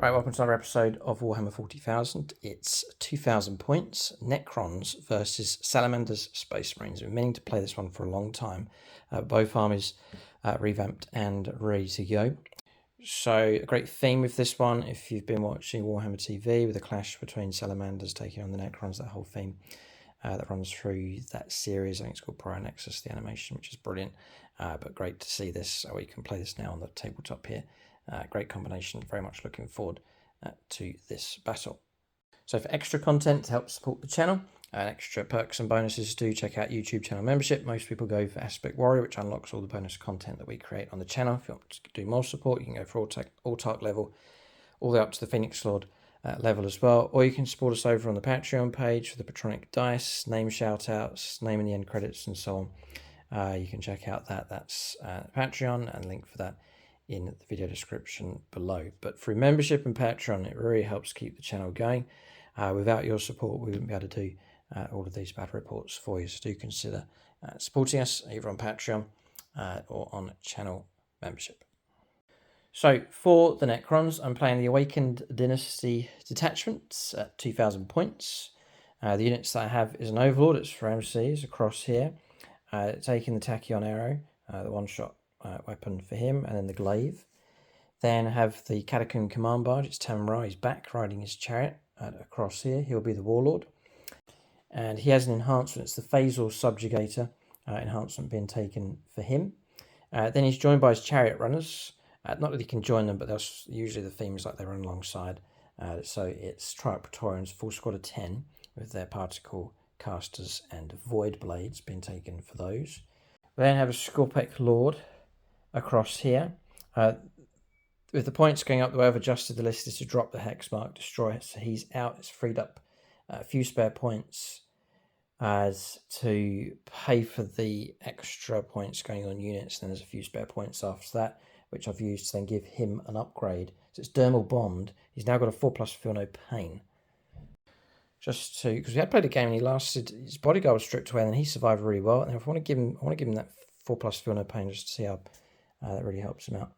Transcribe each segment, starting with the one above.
Right, welcome to another episode of Warhammer 40,000. It's 2,000 points, Necrons versus Salamanders, Space Marines. We've been meaning to play this one for a long time. Both armies revamped and ready to go. So a great theme with this one, if you've been watching Warhammer TV, with the clash between Salamanders taking on the Necrons, that whole theme that runs through that series. I think it's called Prior Nexus, the animation, which is brilliant. But great to see this. We can play this now on the tabletop here. Great combination. Very much looking forward to this battle. So for extra content to help support the channel and extra perks and bonuses, do check out YouTube channel membership. Most people go for Aspect Warrior, which unlocks all the bonus content that we create on the channel. If you want to do more support, you can go for Autarch level, all the way up to the Phoenix Lord level as well. Or you can support us over on the Patreon page for the Patronic Dice, name shout-outs, name in the end credits, and so on. You can check out that. That's Patreon, and link for that in the video description below. But through membership and Patreon, it really helps keep the channel going. Without your support, we wouldn't be able to do all of these battle reports for you. So do consider supporting us either on Patreon or on channel membership. So for the Necrons, I'm playing the Awakened Dynasty detachments at 2,000 points. The units that I have is an Overlord. It's for MCs across here. Taking the Tachyon Arrow, the one-shot weapon for him, and then the glaive. Then have the Catacomb Command Barge. It's Tamra. He's back riding his chariot across here. He'll be the Warlord, and he has an enhancement. It's the Phasal Subjugator enhancement being taken for him. Then he's joined by his chariot runners. Not that he can join them, but that's usually the theme is like they run alongside. So it's Triarch Praetorians, full squad of 10 with their particle casters and void blades being taken for those. We then have a Scorpec Lord across here. With the points going up, the way I've adjusted the list is to drop the hex mark destroy. So he's out. It's freed up a few spare points as to pay for the extra points going on units. And then there's a few spare points after that, which I've used to then give him an upgrade. So it's Dermal Bond. He's now got a 4+ Feel No Pain. Just to, because we had played a game and he lasted, his bodyguard was stripped away and then he survived really well. And if I want to give him that 4+ Feel No Pain just to see how that really helps him out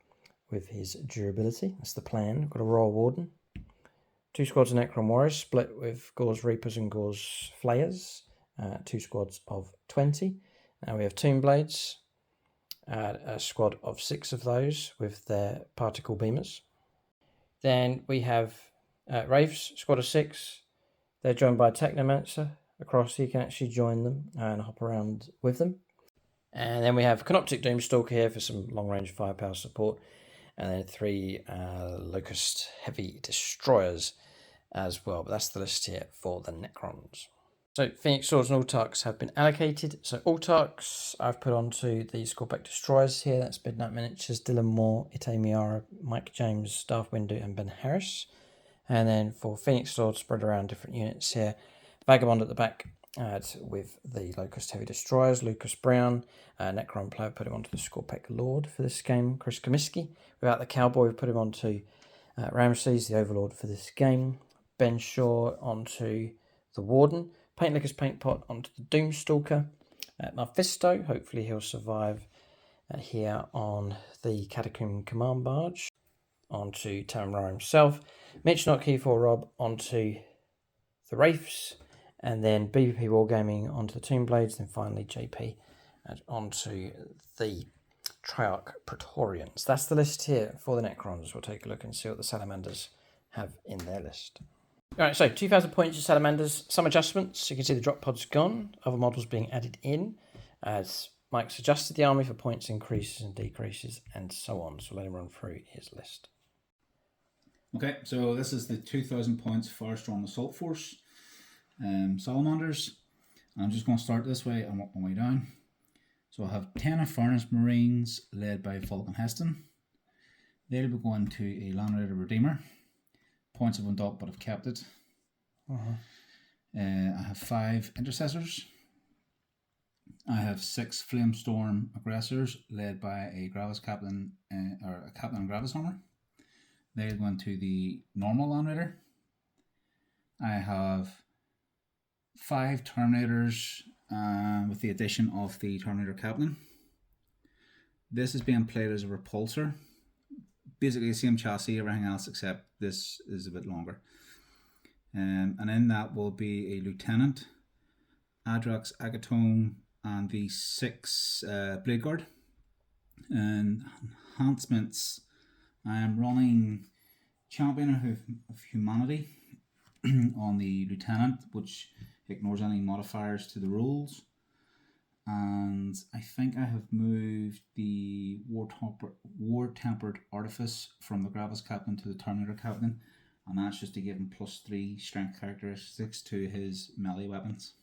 with his durability. That's the plan. We've got a Royal Warden. 2 squads of Necron Warriors split with Gauze Reapers and Gauze Flayers. 2 squads of 20. Now we have Tomb Blades. A squad of 6 of those with their particle beamers. Then we have Wraiths, squad of 6. They're joined by a Technomancer across. You can actually join them and hop around with them. And then we have Canoptic Doomstalker here for some long-range firepower support. And then 3 Locust Heavy Destroyers as well. But that's the list here for the Necrons. So Phoenix Swords and Autarchs have been allocated. So Autarchs I've put onto the Scorpec Destroyers here. That's Midnight Miniatures, Dylan Moore, Ite Miara, Mike James, Darth Windu, and Ben Harris. And then for Phoenix Swords, spread around different units here. Vagabond at the back with the Locust Heavy Destroyers, Lucas Brown. Necron player put him onto the Scorpec Lord for this game, Chris Comiskey. Without the Cowboy, we put him onto Ramses, the Overlord for this game. Ben Shaw onto the Warden. Paint Licker's Paint Pot onto the Doomstalker. Mephisto, hopefully he'll survive here on the Catacomb Command Barge. Onto Tamra himself. Mitch Not Key for Rob onto the Wraiths. And then BBP Wargaming onto the Tomb Blades. Then finally JP onto the Triarch Praetorians. That's the list here for the Necrons. We'll take a look and see what the Salamanders have in their list. Alright, so 2,000 points for Salamanders. Some adjustments. You can see the drop pod's gone. Other models being added in as Mike's adjusted the army for points increases and decreases and so on. So let him run through his list. Okay, so this is the 2,000 points Firestorm Assault Force Salamanders. I'm just going to start this way and work my way down. So I have 10 Infernus Marines led by Vulcan Heston. They'll be going to a Land Raider Redeemer. Points have went up, but I've kept it. I have 5 Intercessors. I have 6 Flamestorm Aggressors led by a Gravis Captain, or a Captain and Gravis Armor. They're going to the normal Land Raider. I have 5 Terminators with the addition of the Terminator Captain. This is being played as a repulsor. basically the same chassis, everything else except this is a bit longer. And in that will be a Lieutenant, Adrax, Agatone, and the 6 Blade Guard. And enhancements, I am running Champion of Humanity on the Lieutenant, which ignores any modifiers to the rules. And I think I have moved the War-Tempered Artifice from the Gravis Captain to the Terminator Captain, and that's just to give him +3 strength characteristics to his melee weapons.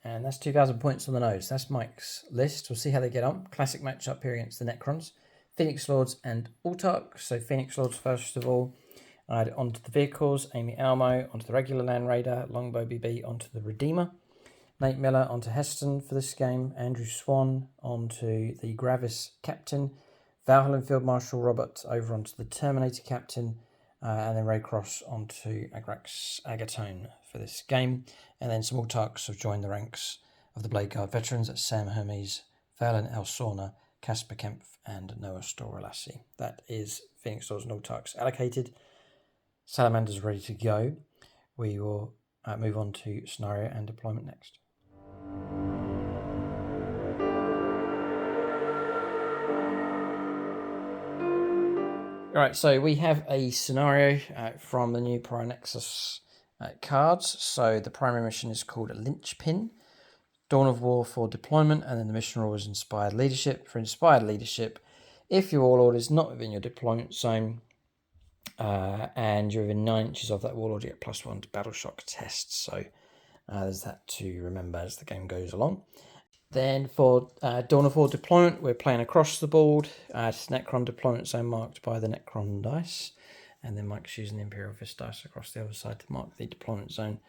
And that's 2,000 points on the nose. That's Mike's list. We'll see how they get on. Classic matchup here against the Necrons, Phoenix Lords and Autarchs. So Phoenix Lords first of all. Add onto the vehicles, Amy Almo onto the regular Land Raider, Longbow BB onto the Redeemer, Nate Miller onto Heston for this game, Andrew Swan onto the Gravis Captain, Valhalla Field Marshal Robert over onto the Terminator Captain, and then Ray Cross onto Agrax Agatone for this game. And then some Autarchs have joined the ranks of the Blade Guard veterans. That's Sam Hermes, Valen Elsorna, Casper Kempf, and Noah Storelassi. That is Phoenix Lords and Autarchs allocated. Salamanders ready to go. We will move on to scenario and deployment next. Alright, so we have a scenario from the new Pyronexus cards. So the primary mission is called Linchpin, Dawn of War for deployment, and then the mission rule is Inspired Leadership. For Inspired Leadership, if your warlord is not within your deployment zone, and you're within 9 inches of that warlord, you get +1 to battle shock tests. So there's that to remember as the game goes along. Then for Dawn of War deployment, we're playing across the board. Necron deployment zone marked by the Necron dice. And then Mike's using the Imperial Fist dice across the other side to mark the deployment zone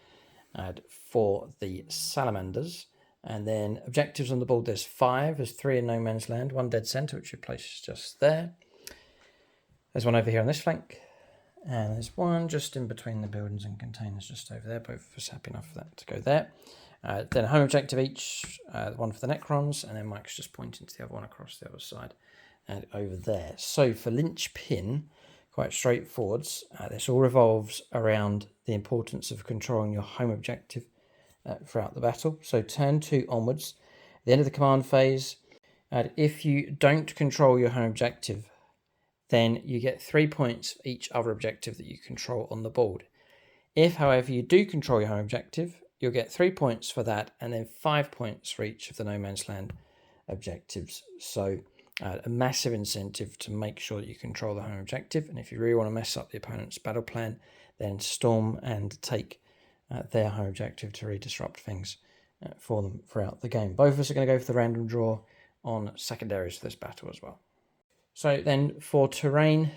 for the Salamanders. And then objectives on the board, there's 5. There's 3 in no man's land, 1 dead center, which we place just there. There's 1 over here on this flank. And there's 1 just in between the buildings and containers just over there. Both of us happy enough for that to go there. Then a home objective each, 1 for the Necrons, and then Mike's just pointing to the other one across the other side and over there. So for Linchpin, quite straightforward. This all revolves around the importance of controlling your home objective throughout the battle. So turn 2 onwards, at the end of the command phase, if you don't control your home objective, then you get 3 points for each other objective that you control on the board. If, however, you do control your home objective, you'll get 3 points for that, and then 5 points for each of the no man's land objectives. So a massive incentive to make sure that you control the home objective. And if you really want to mess up the opponent's battle plan, then storm and take their home objective to really disrupt things for them throughout the game. Both of us are going to go for the random draw on secondaries for this battle as well. So then for terrain,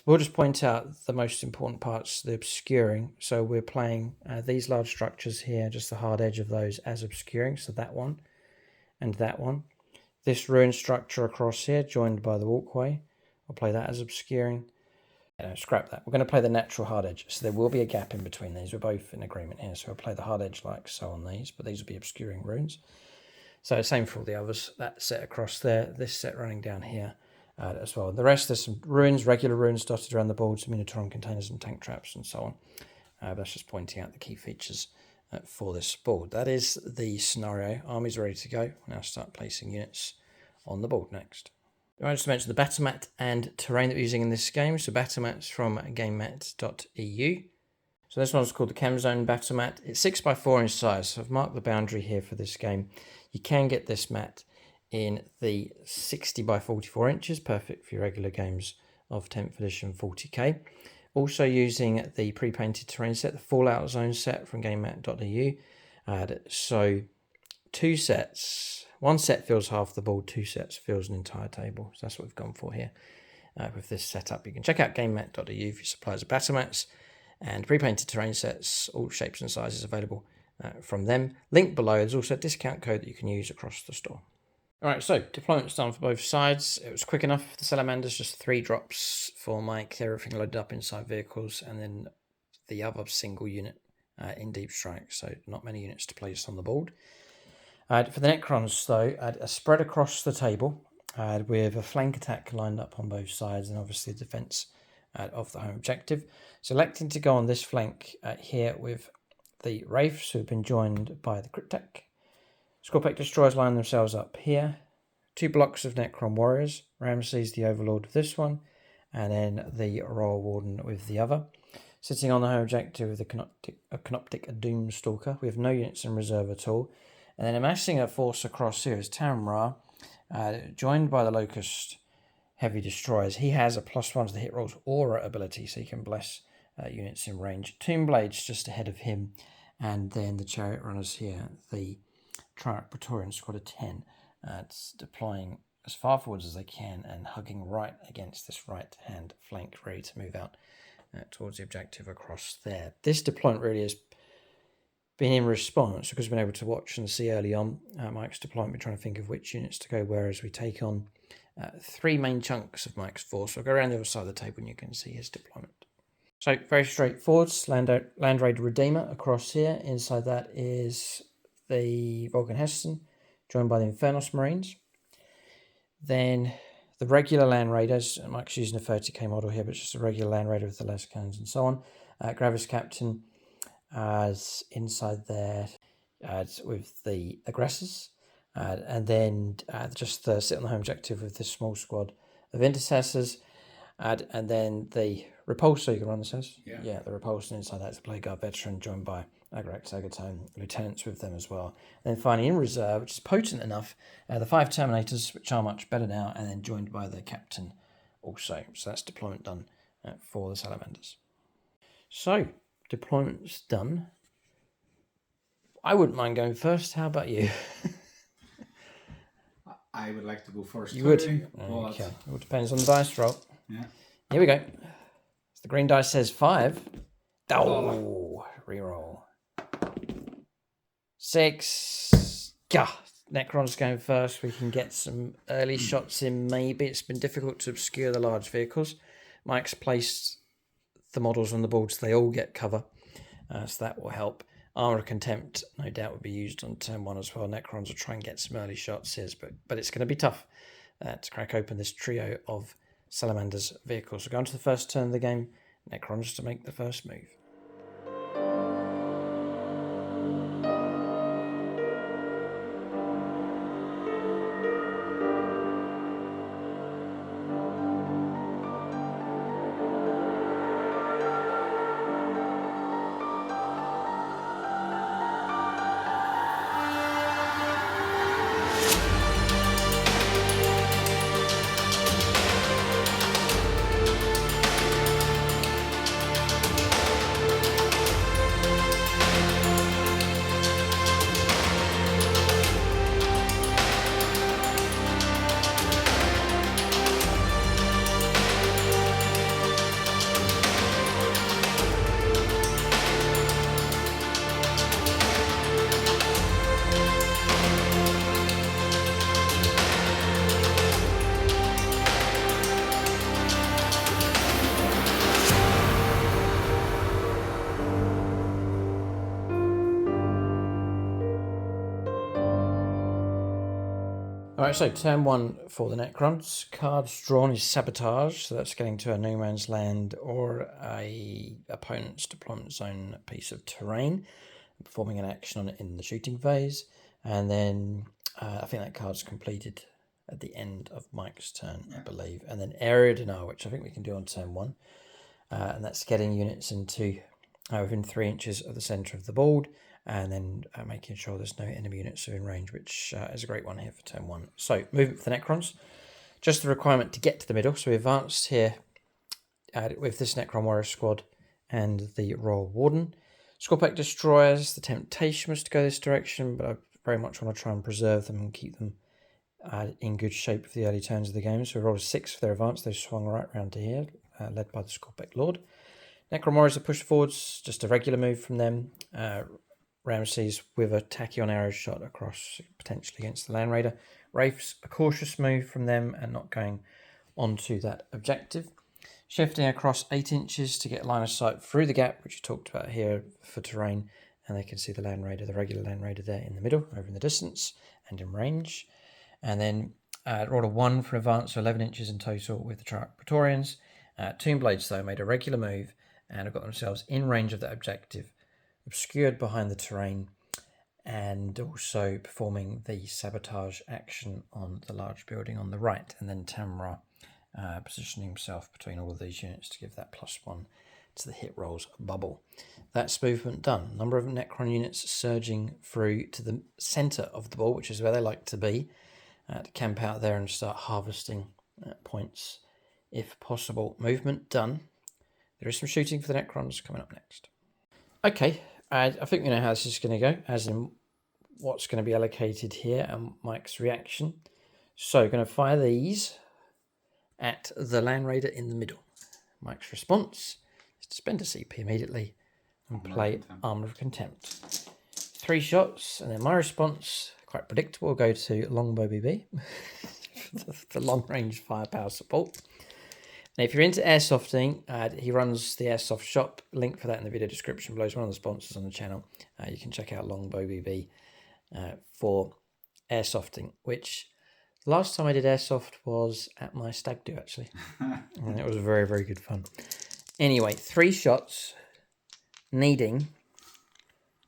we'll just point out the most important parts, the obscuring. So we're playing these large structures here, just the hard edge of those as obscuring. So that one and that one. This ruined structure across here, joined by the walkway. I'll play that as obscuring. Scrap that. We're going to play the natural hard edge. So there will be a gap in between these. We're both in agreement here. So we'll play the hard edge like so on these, but these will be obscuring runes. So same for all the others. That set across there, this set running down here. As well. The rest, there's some ruins, regular ruins dotted around the board, some Minotaur containers and tank traps and so on. But that's just pointing out the key features for this board. That is the scenario. Army's ready to go. We'll now start placing units on the board next. I want to mention the battle mat and terrain that we're using in this game. So battle mat's from gamemat.eu. So this one's called the Chem Zone battle mat. It's 6x4 in size. So I've marked the boundary here for this game. You can get this mat in the 60 by 44 inches, perfect for your regular games of 10th edition 40k. Also using the pre-painted terrain set, the Fallout Zone set from gamemat.eu. So 2 sets, 1 set fills half the board, 2 sets fills an entire table. So that's what we've gone for here with this setup. You can check out gamemat.eu for suppliers of battle mats and pre-painted terrain sets, all shapes and sizes available from them. Link below, there's also a discount code that you can use across the store. Alright, so deployment's done for both sides. It was quick enough for the Salamanders, just 3 drops for Mike, everything loaded up inside vehicles, and then the other single unit in deep strike, so not many units to place on the board. For the Necrons, though, a spread across the table with a flank attack lined up on both sides, and obviously defense of the home objective. Selecting to go on this flank here with the Wraiths, who have been joined by the Cryptek. Scorpec Destroyers line themselves up here. 2 blocks of Necron Warriors. Ramses, the Overlord, with this one, and then the Royal Warden with the other. Sitting on the home objective with a Canoptic Doomstalker. We have no units in reserve at all. And then amassing a force across here is Tamra, joined by the Locust Heavy Destroyers. He has a +1 to the hit rolls aura ability, so he can bless units in range. Tomb Blades just ahead of him, and then the Chariot Runners here, the Triarch Praetorian squad of 10. It's deploying as far forwards as they can and hugging right against this right-hand flank, ready to move out towards the objective across there. This deployment really has been in response because we've been able to watch and see early on Mike's deployment. We're trying to think of which units to go where as we take on 3 main chunks of Mike's force. So I'll go around the other side of the table and you can see his deployment. So very straightforward. Land Raider Redeemer across here. Inside that is the Vulcan Heston, joined by the Infernos Marines. Then the regular Land Raiders. Mike's using a 30k model here, but it's just a regular Land Raider with the less cannons and so on. Gravis Captain as inside there with the Aggressors. And then just sit on the home objective with this small squad of Intercessors. And then the Repulsor, you can run this as? Yeah, the Repulsor inside that's a Plague Guard Veteran joined by Agrax Agatone, Lieutenants with them as well. And then finally in reserve, which is potent enough, the 5 Terminators, which are much better now, and then joined by the Captain also. So that's deployment done for the Salamanders. So, deployment's done. I wouldn't mind going first. How about you? I would like to go first. You would? Okay. It all depends on the dice roll. Yeah. Here we go. The green dice says 5. Oh, reroll. 6. Gah. Necron's going first. We can get some early shots in maybe. It's been difficult to obscure the large vehicles. Mike's placed the models on the board so they all get cover. So that will help. Armour of Contempt, no doubt, would be used on turn 1 as well. Necrons will try and get some early shots here, but it's going to be tough to crack open this trio of Salamanders vehicles. So go on to the first turn of the game. Necrons to make the first move. Alright, so turn 1 for the Necrons. Cards drawn is Sabotage, so that's getting to a no man's land or a opponent's deployment zone piece of terrain, performing an action on it in the shooting phase. And then I think that card's completed at the end of Mike's turn, I believe. And then Area Denial, which I think we can do on turn 1. And that's getting units into within 3 inches of the centre of the board, and then making sure there's no enemy units in range, which is a great one here for turn 1. So, movement for the Necrons. Just the requirement to get to the middle. So we advanced here with this Necron Warrior squad and the Royal Warden. Scorpec Destroyers, the temptation was to go this direction, but I very much want to try and preserve them and keep them in good shape for the early turns of the game. So we rolled a 6 for their advance. They swung right round to here, led by the Scorpec Lord. Necron Warriors are pushed forwards, just a regular move from them. Ramses with a Tachyon arrow shot across, potentially against the Land Raider. Wraiths, a cautious move from them and not going onto that objective. Shifting across 8 inches to get line of sight through the gap, which you talked about here for terrain. And they can see the Land Raider, the regular Land Raider there in the middle, over in the distance and in range. And then rolled a 1 for advance, so 11 inches in total with the Triarch Praetorians. Tomb Blades, though, made a regular move and have got themselves in range of that objective, obscured behind the terrain, and also performing the sabotage action on the large building on the right, and then Tamra positioning himself between all of these units to give that +1 to the hit rolls bubble. That's movement done. Number of Necron units surging through to the centre of the ball, which is where they like to be, to camp out there and start harvesting points if possible. Movement done. There is some shooting for the Necrons coming up next. Okay, I think we know how this is going to go, as in what's going to be allocated here and Mike's reaction. So, going to fire these at the Land Raider in the middle. Mike's response is to spend a CP immediately and play Armour of Contempt. 3 shots, and then my response, quite predictable, will go to Longbow BB for the long-range firepower support. Now, if you're into airsofting, he runs the Airsoft shop. Link for that in the video description below. It's one of the sponsors on the channel. You can check out Longbow BB for airsofting, which last time I did airsoft was at my stag do, actually. And it was very, very good fun. Anyway, 3 shots, needing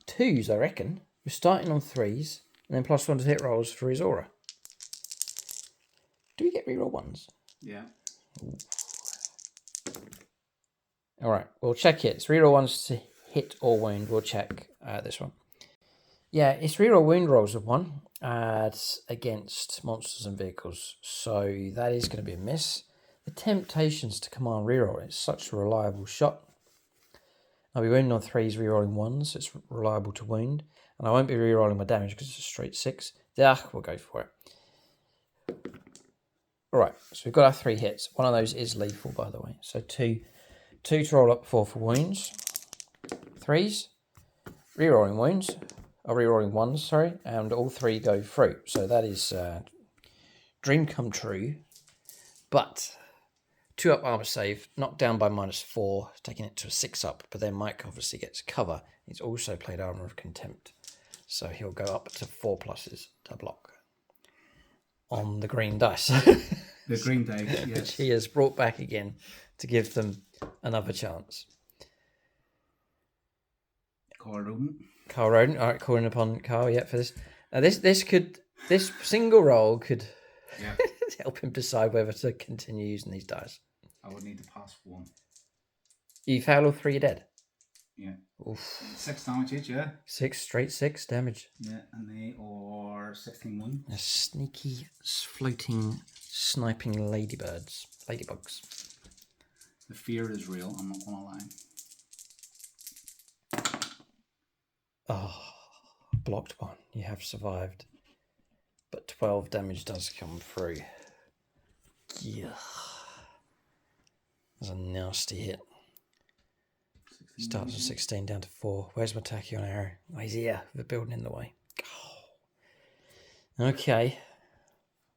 2s, I reckon. We're starting on 3s, and then +1 to hit rolls for his aura. Do we get reroll 1s? Yeah. Ooh. All right, we'll check it. It's reroll 1s to hit or wound. We'll check this one. Yeah, it's reroll wound rolls of 1 against monsters and vehicles. So that is going to be a miss. The temptations to command reroll. It's such a reliable shot. I'll be wounding on 3s, rerolling 1s. It's reliable to wound. And I won't be rerolling my damage because it's a straight 6. We'll go for it. All right, so we've got our 3 hits. One of those is lethal, by the way. So 2 to roll up 4 for wounds. 3s, rerolling wounds. Rerolling 1s, sorry. And all 3 go through. So that is dream come true. But 2 up armor save, knocked down by -4, taking it to a 6 up. But then Mike obviously gets cover. He's also played Armour of Contempt. So he'll go up to 4 pluses to block on the green dice. The green dice, yes. Which he has brought back again to give them another chance. Carl Roden. All right, calling upon Carl, yeah, for this. Now this single roll could help him decide whether to continue using these dice. I would need to pass 1. You fail all 3, you're dead. Yeah. Oof. 6 damage each, yeah. 6 damage. Yeah, and they are 16 wounds. They're sneaky, floating, sniping ladybugs. The fear is real, I'm not gonna lie. Oh, blocked 1. You have survived. But 12 damage does come through. Yeah. That's a nasty hit. Starts at 16 down to 4. Where's my tachyon arrow? Oh, he's here. The building in the way. Oh. Okay.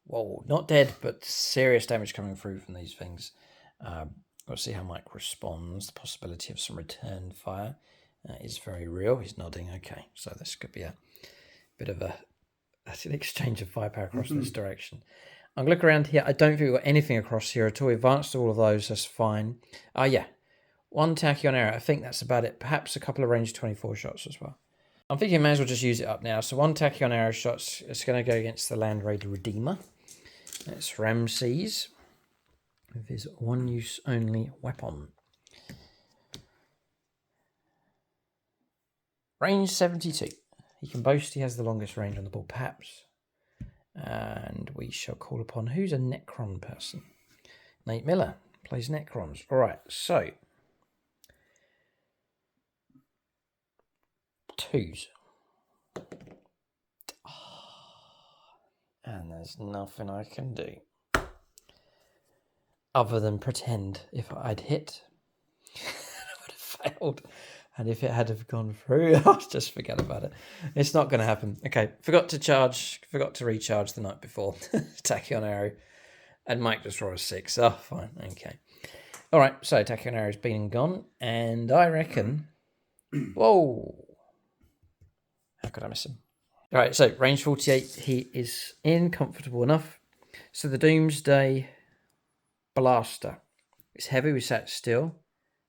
Whoa, not dead, but serious damage coming through from these things. We'll see how Mike responds. The possibility of some return fire is very real. He's nodding. Okay, so this could be a bit of an exchange of firepower across this direction. I'm going to look around here. I don't think we've got anything across here at all. We've advanced all of those. That's fine. Yeah. 1 tachyon arrow. I think that's about it. Perhaps a couple of range 24 shots as well. I'm thinking I may as well just use it up now. So 1 tachyon arrow shots. It's going to go against the Land Raider Redeemer. That's Ramses with his 1-use only weapon. Range 72. He can boast he has the longest range on the ball, perhaps. And we shall call upon who's a Necron person. Nate Miller plays Necrons. All right, so 2s. And there's nothing I can do other than pretend if I'd hit, I would have failed. And if it had have gone through, I'll just forget about it. It's not going to happen. Okay, forgot to recharge the night before. Tachyon arrow. And Mike just rolled a 6. Oh, fine. Okay. All right, so Tachyon arrow's been and gone. And I reckon... Whoa. How could I miss him? All right, so range 48. He is in, comfortable enough. So the Doomsday Blaster It's heavy. We sat still.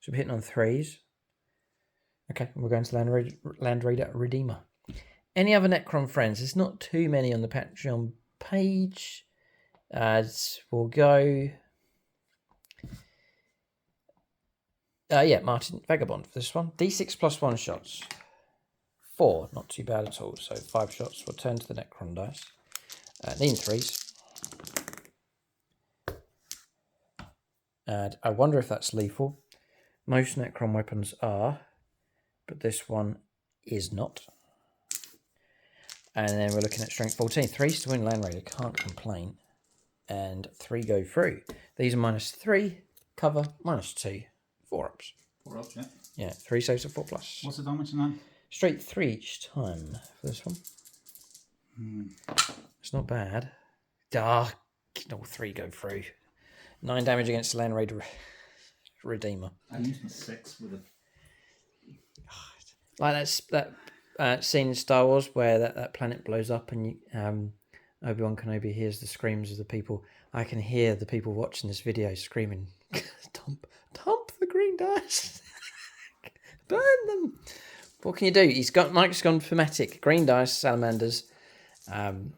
So we're hitting on 3s. Okay, we're going to Land Raider Redeemer. Any other Necron friends? There's not too many on the Patreon page. As we'll go. Yeah, Martin Vagabond for this one. D6 plus 1 shots. 4, not too bad at all. So 5 shots. We'll turn to the Necron dice. Needing 3s. And I wonder if that's lethal. Most Necron weapons are, but this one is not. And then we're looking at strength 14. 3s to win Land Raider, can't complain. And 3 go through. These are -3, cover -2, 4 ups. 4 ups, yeah. Yeah, 3 saves at 4 plus. What's the damage in that? Straight 3 each time for this one. It's not bad. Ah, all 3 go through. 9 damage against the Land Raider Redeemer. I used my 6 with it. Like that scene in Star Wars where that planet blows up and Obi-Wan Kenobi hears the screams of the people. I can hear the people watching this video screaming, dump the green dice. Burn them. What can you do? Mike's gone thematic. Green dice, salamanders. And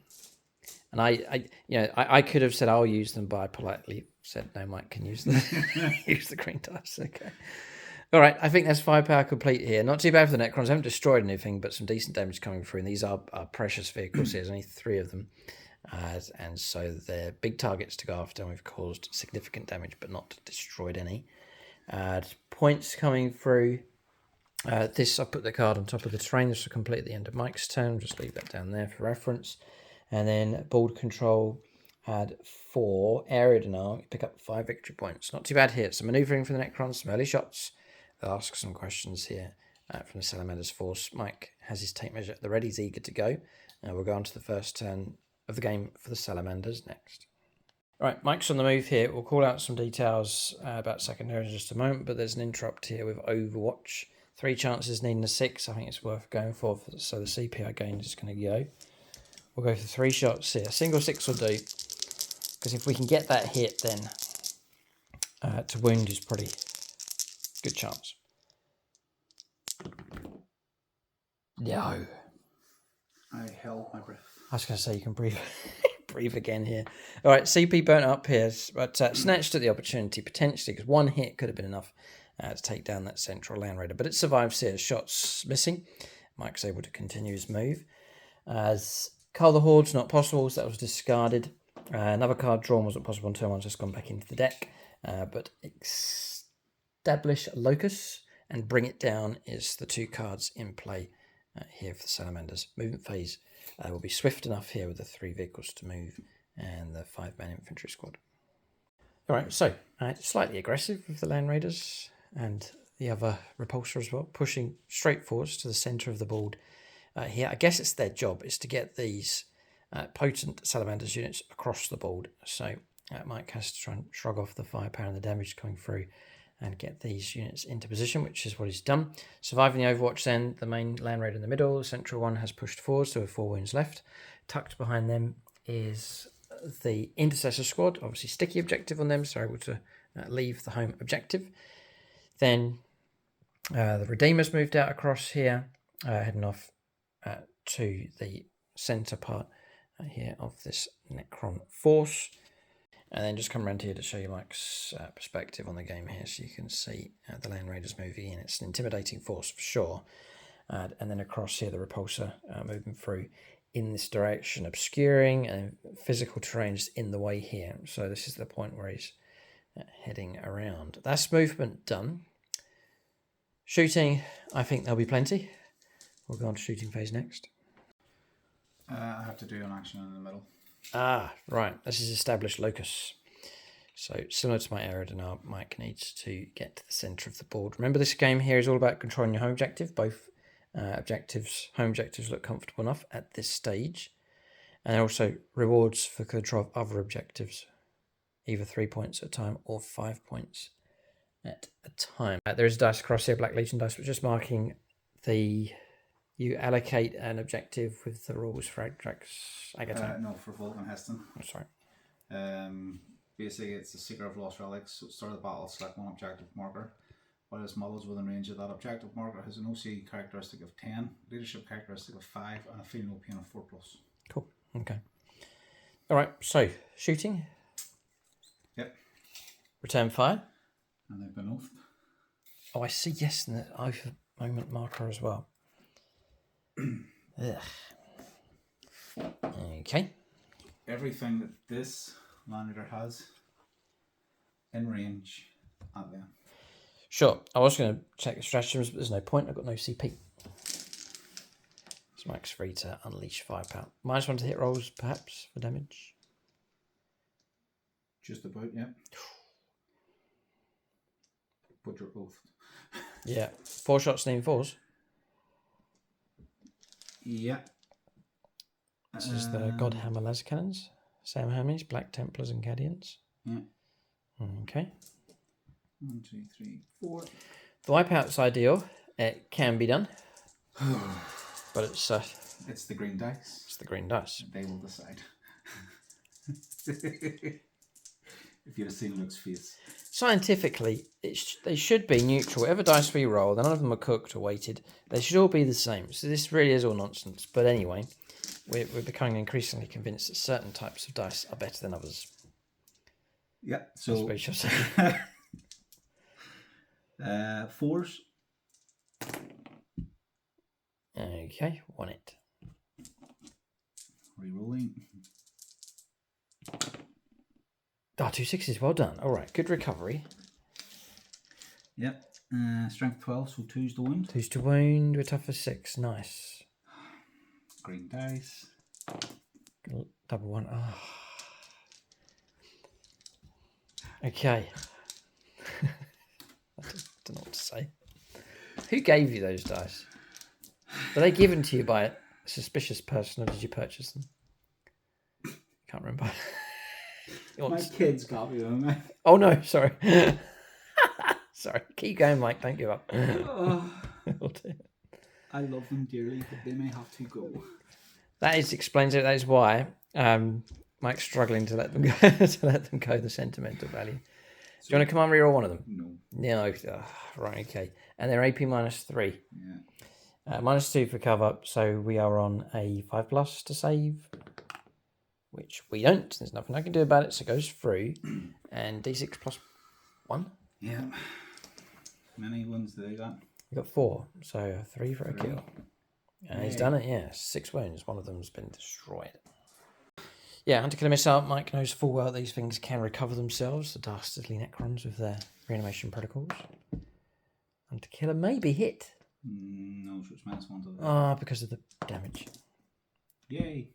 I could have said I'll use them, but I politely said no, Mike can use them. Use the green dice. Okay. All right, I think that's 5 power complete here. Not too bad for the Necrons. I haven't destroyed anything, but some decent damage coming through. And these are precious vehicles here. There's only 3 of them. And so they're big targets to go after. And we've caused significant damage, but not destroyed any. Points coming through. I put the card on top of the terrain. This will complete at the end of Mike's turn. Just leave that down there for reference. And then board control. Add 4 area denial. Pick up 5 victory points. Not too bad here. Some maneuvering from the Necrons. Some early shots. They'll ask some questions here from the Salamanders force. Mike has his tape measure at the ready. He's eager to go. We'll go on to the first turn of the game for the Salamanders next. All right, Mike's on the move here. We'll call out some details about secondaries in just a moment, but there's an interrupt here with Overwatch. 3 chances needing a 6. I think it's worth going for, so the CPI gain is going to go. We'll go for 3 shots here. Single 6 will do, because if we can get that hit, then to wound is pretty good chance. No. I held my breath. I was going to say you can breathe breathe again here. All right, CP burnt up here, but snatched at the opportunity potentially, because 1 hit could have been enough to take down that central Land Raider. But it survives here. Shots missing. Mike's able to continue his move. As Cull the Horde's not possible, so that was discarded. Another card drawn wasn't possible on turn 1, just gone back into the deck. But Establish Locus and Bring It Down is the 2 cards in play here for the Salamanders. Movement phase will be swift enough here with the 3 vehicles to move and the 5-man infantry squad. All right, so slightly aggressive with the Land Raiders and the other repulsor as well, pushing straight forwards to the centre of the board here. I guess it's their job is to get these potent Salamanders units across the board. So Mike has to try and shrug off the firepower and the damage coming through and get these units into position, which is what he's done. Surviving the Overwatch then, the main Land Raider in the middle, the central one has pushed forward, so with 4 wounds left. Tucked behind them is the Intercessor squad, obviously sticky objective on them, so able to leave the home objective. Then the Redeemer's moved out across here, heading off to the centre part here of this Necron force. And then just come around here to show you Mike's perspective on the game here, so you can see the Land Raiders moving in. It's an intimidating force for sure. And then across here, the Repulsor moving through in this direction, obscuring, and physical terrain is in the way here. So this is the point where he's heading around. That's movement done. Shooting, I think there'll be plenty. We'll go on to shooting phase next. I have to do an action in the middle. Ah, right. This is established locus. So similar to my area now, Mike needs to get to the centre of the board. Remember, this game here is all about controlling your home objective. Both home objectives look comfortable enough at this stage. And also rewards for control of other objectives, either 3 points at a time or 5 points at a time. There is a dice across here, Black Legion dice, which is marking you allocate an objective with the rules for Agrax. No, for Volk and Heston. Oh, sorry. basically it's the Seeker of Lost Relics. So at the start of the battle, select one objective marker. While this model is within range of that objective marker, has an OC characteristic of 10, leadership characteristic of 5, and a feeling OP of 4+. Cool. Okay. All right. So shooting. Yep. Return fire. And they've been oathed. Oh, I see. Yes, and the oath moment marker as well. Ugh. Okay. Everything that this land leader has in range at them. Sure. I was going to check the stratagems, but there's no point. I've got no CP. So Mike's free to unleash firepower. -1 to hit rolls, perhaps, for damage. Just about, yeah. But you're oathed. Yeah. 4 shots, needing 4s. Yeah. This is the Godhammer laser cannons. Sam Hermes, Black Templars, and Cadians. Yeah. Okay. 1, 2, 3, 4. The wipeout's ideal. It can be done. But it's the green dice. It's the green dice. They will decide. If you'd have seen Luke's face. Scientifically, they should be neutral. Whatever dice we roll, none of them are cooked or weighted. They should all be the same. So this really is all nonsense. But anyway, we're becoming increasingly convinced that certain types of dice are better than others. Yeah. So. I suppose you're saying. 4s. Okay, won it. Rerolling. Ah, 2 6s. Well done. All right, good recovery. Yep. Strength 12, so 2's the wound. 2's to wound. We're tough for 6. Nice. Green dice. Double 1. Oh. Okay. I don't know what to say. Who gave you those dice? Were they given to you by a suspicious person, or did you purchase them? Can't remember. My kids got me on that. Oh no, sorry. Sorry. Keep going, Mike. Don't give up. I love them dearly, but they may have to go. That explains it. That is why Mike's struggling to let them go. The sentimental value. Do you want to come on reroll one of them? No. No. Right. Okay. And they're AP -3. Yeah. -2 for cover, so we are on a 5+ to save, which we don't. There's nothing I can do about it, so it goes through. And D6 +1. Yeah. How many ones do they got? We got 4, so 3 for a kill. And he's done it, yeah. 6 wounds. One of them's been destroyed. Yeah, Hunter Killer Missile. Mike knows full well these things can recover themselves, the dastardly Necrons with their reanimation protocols. Hunter Killer may be hit. No, so it's -1 to that. Ah, because of the damage. Yay.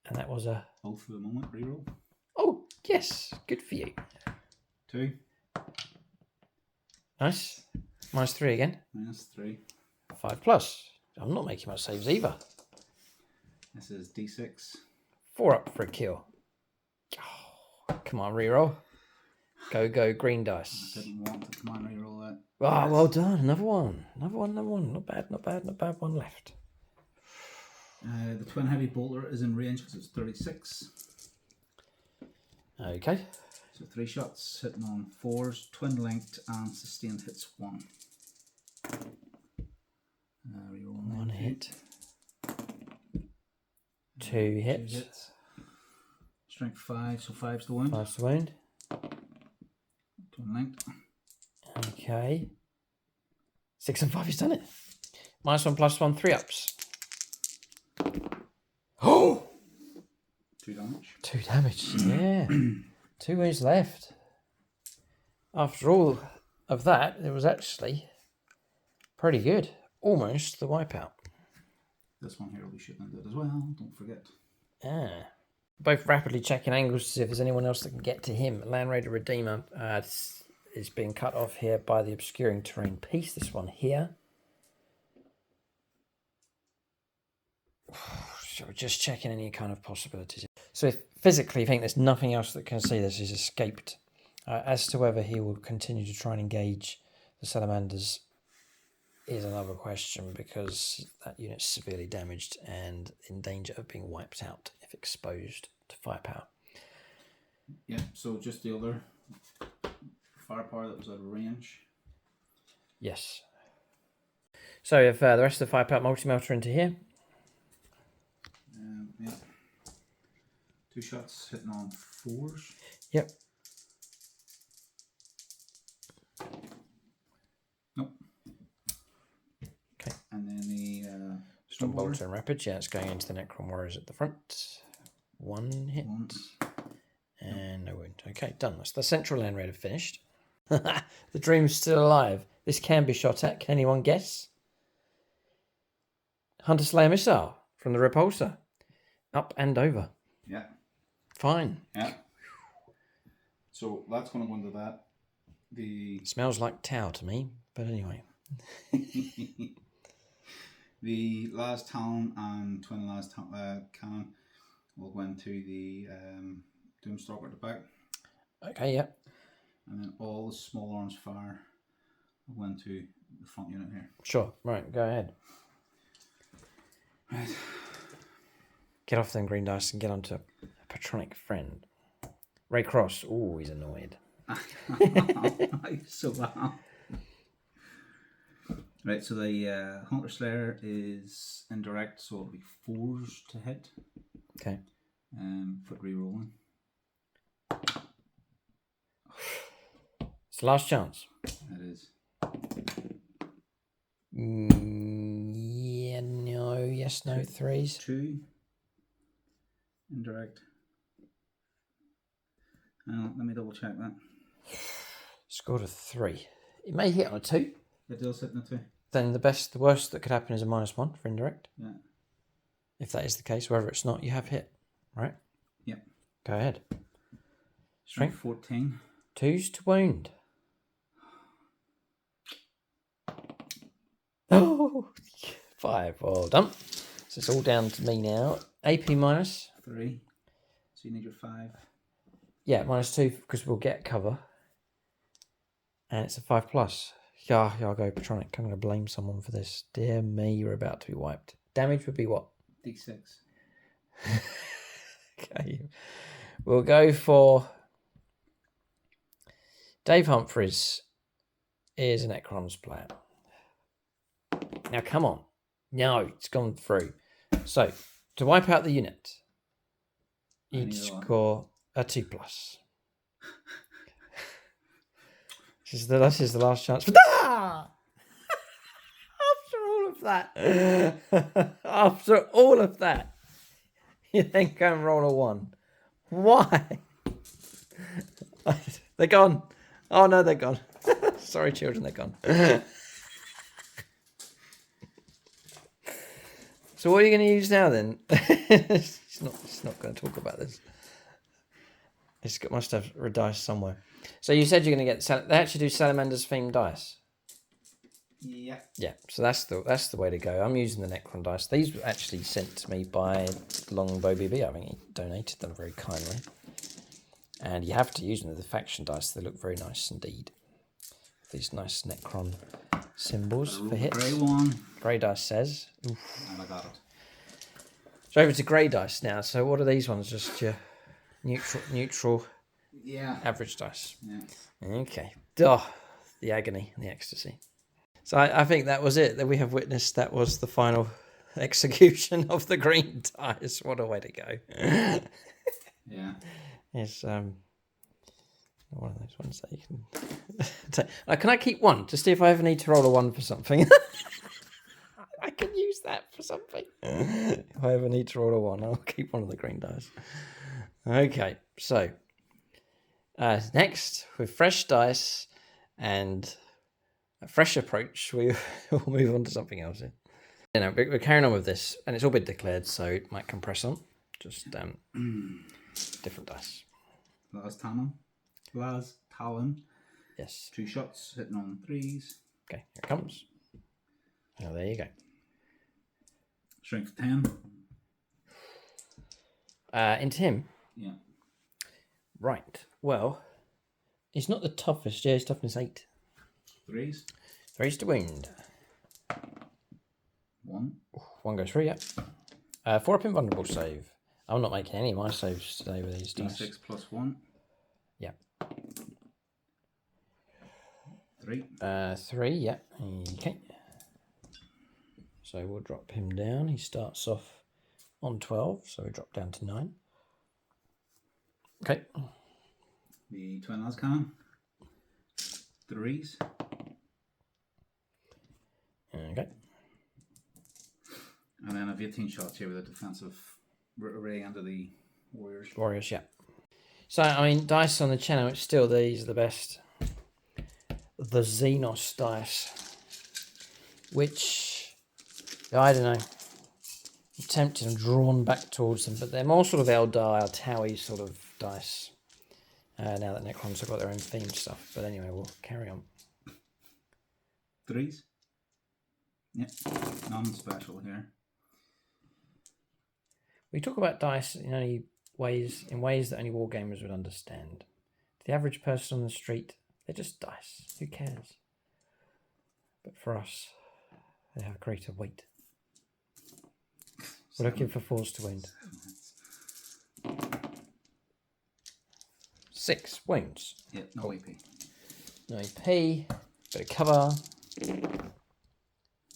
And that was a... Both for the moment, reroll. Oh, yes. Good for you. 2. Nice. -3 again. -3. 5+. I'm not making much saves either. This is D6. 4 up for a kill. Oh, come on, reroll. Go, green dice. I didn't want to come on reroll that. Ah, well done. Another one. Not bad. One left. The twin heavy bolter is in range because it's 36. Okay. So 3 shots, hitting on 4s, twin linked, and sustained hits 1. Reroll 1 hit. 2 2 hits. hits. Strength 5, so 5's the wound. 5's the wound. Twin linked. Okay. 6 and 5, he's done it. -1+1, 3 ups. Oh! 2 damage. 2 damage, yeah. 2 wounds left. After all of that, it was actually pretty good. Almost the wipeout. This one here will be shooting into it as well, don't forget. Ah. Both rapidly checking angles to see if there's anyone else that can get to him. Land Raider Redeemer is being cut off here by the obscuring terrain piece. This one here. So we're just checking any kind of possibilities. So if physically you think there's nothing else that can see this, he's escaped. As to whether he will continue to try and engage the Salamanders is another question, because that unit's severely damaged and in danger of being wiped out if exposed to firepower. Yeah, so just the other firepower that was out of range. Yes. So if the rest of the firepower multi-melter into here. Yeah. 2 shots hitting on 4s. Yep. Nope. Okay. And then the Stop bolter and rapids. Yeah, it's going into the Necron warriors at the front. 1 hit. 1. And no wound. Okay, done. That's the central land raider finished. The dream's still alive. This can be shot at. Can anyone guess? Hunter Slayer missile from the repulsor. Up and over. Yeah. Fine. Yeah. So that's going to go into that. The smells like towel to me, but anyway. The last talon and twin last cannon will go into the Doomstalker at the back. Okay, yep. And then all the small arms fire will go into the front unit here. Sure, right, go ahead. Right. Get off them green dice and get onto a patronic friend. Ray Cross, ooh, he's annoyed. So wow. Right, so the Hunter Slayer is indirect, so it'll be 4s to hit. Okay. Foot re-rolling. It's the last chance. It is. Yeah, no, yes, no, 3s. 2. Indirect. Let me double check that. Scored a 3. It may hit on a 2. It does hit on a 2. Then the worst that could happen is a -1 for indirect. Yeah. If that is the case, wherever it's not, you have hit, right? Yep. Go ahead. Strength 14. 2s to wound. Oh, 5. Well done. So it's all down to me now. AP minus 3. So you need your 5. Yeah, -2 because we'll get cover. And it's a 5+. Yeah, I'll go Patronic. I'm going to blame someone for this. Dear me, you're about to be wiped. Damage would be what? D6. Okay. We'll go for Dave Humphries is an Necrons player. Now, come on. No, it's gone through. So, to wipe out the unit, you'd score a 2+. This is the last chance. After all of that. After all of that. You then go and roll a 1. Why? They're gone. Oh no, they're gone. Sorry, children, they're gone. So what are you going to use now then? It's not going to talk about this. Must have a dice somewhere. So you said you're going to get. They actually do Salamanders themed dice. Yeah. Yeah. So that's the way to go. I'm using the Necron dice. These were actually sent to me by Longbow BB. I think he donated them very kindly. And you have to use them with the faction dice. They look very nice indeed. These nice Necron symbols for hits. Grey one. Grey dice says. Oof. And I got it. So over to grey dice now. So what are these ones? Just your neutral. Yeah. Average dice. Yeah. Okay. Oh, the agony and the ecstasy. So I think that was it. That we have witnessed. That was the final execution of the green dice. What a way to go. Yeah. It's one of those ones that you can take. Can I keep one to see if I ever need to roll a 1 for something? I can use that for something. If I ever need to roll a 1, I'll keep one of the green dice. Okay, so next with fresh dice and a fresh approach, we'll move on to something else here. You know, we're carrying on with this, and it's all been declared, so it might compress on. Just different dice. Last talon. Yes. 2 shots hitting on 3s. Okay, here it comes. Oh, there you go. Strength 10. Into him. Yeah. Right. Well, he's not the toughest. Yeah, his toughness 8. 3s. 3s to wound. 1. 1 goes through, yeah. 4 up invulnerable save. I'm not making any of my saves today with these dice. D6 plus 1. 3. 3, yeah. Okay. So we'll drop him down. He starts off on 12, so we drop down to 9. Okay. The twin las cannon. 3s. Okay. And then I've 18 shots here with a defensive array under the warriors. Warriors, yeah. So, I mean, dice on the channel, it's still these are the best. The Xenos dice, which, I don't know, I'm tempted and drawn back towards them, but they're more sort of Eldar, Towie sort of dice. Now that Necrons have got their own themed stuff. But anyway, we'll carry on. 3s. Yep, non-special here. We talk about dice in ways that only wargamers would understand. To the average person on the street, they're just dice. Who cares? But for us, they have greater weight. We're looking for 4s to wound. 6 wounds. Yep, no AP. No AP. Bit of cover.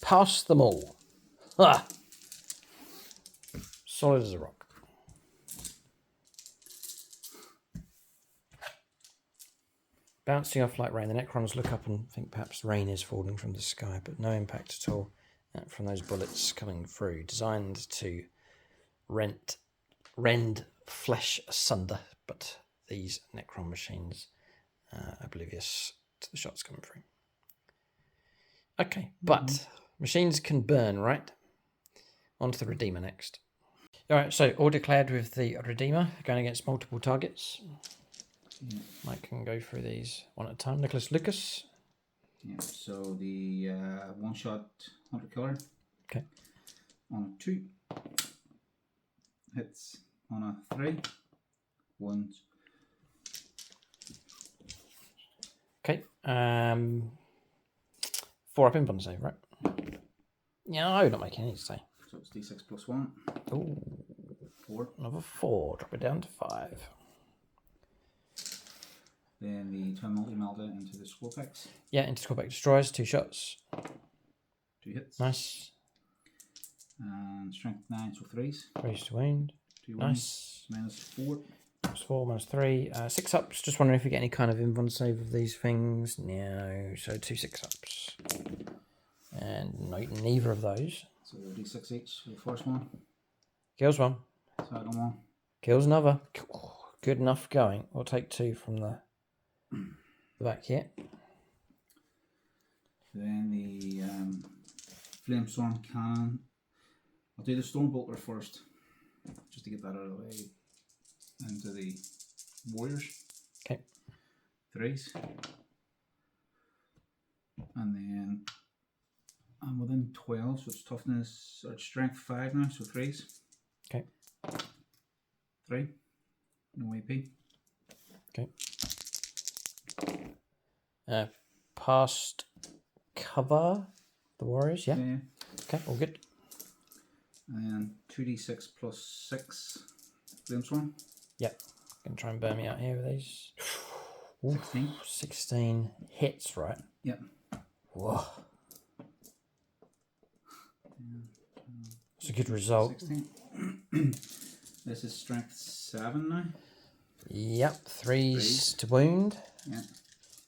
Pass them all. Ah! Solid as a rock. Bouncing off like rain, the Necrons look up and think perhaps rain is falling from the sky, but no impact at all from those bullets coming through. Designed to rend flesh asunder, but these Necron machines oblivious to the shots coming through. Okay, but machines can burn, right? On to the Redeemer next. Alright, so all declared with the Redeemer, going against multiple targets. Yeah. Mike can go through these one at a time. Nicholas Lucas. Yeah, so the one-shot hunter killer. Okay. On a 2. Hits on a 3. Wounds. Okay. 4 up in bond save, right? No, not making any save. So it's d6 plus 1. Ooh. 4. Another 4. Drop it down to 5. Then the twin multi-melta into the Scorpex. Yeah, into Scorpex destroys. 2 shots. 2 hits. Nice. And strength 9, so 3s. 3s to wound. 2 Nice. Minus 4. Minus 4, minus 3. 6 ups. Just wondering if we get any kind of invuln save of these things. No. So 2 6 ups. And no, neither of those. So d6 each for the first one. Kills one. Second one. Kills another. Good enough going. We'll take 2 from the back here. Then the Flamestorm cannon. I'll do the Stormbolter first, just to get that out of the way. Into the warriors. Okay. 3s. And then I'm within 12, so it's toughness, or it's strength 5 now, so 3s. Okay. 3. No AP. Okay. Past cover the warriors, yeah. Yeah. Okay, all good. And then 2d6 plus 6 Flamestorm. Yep. Gonna try and burn me out here with these. 16. 16 hits, right? Yep. Whoa. It's a good result. 16. This is strength 7 now. Yep, 3s to wound. Yeah.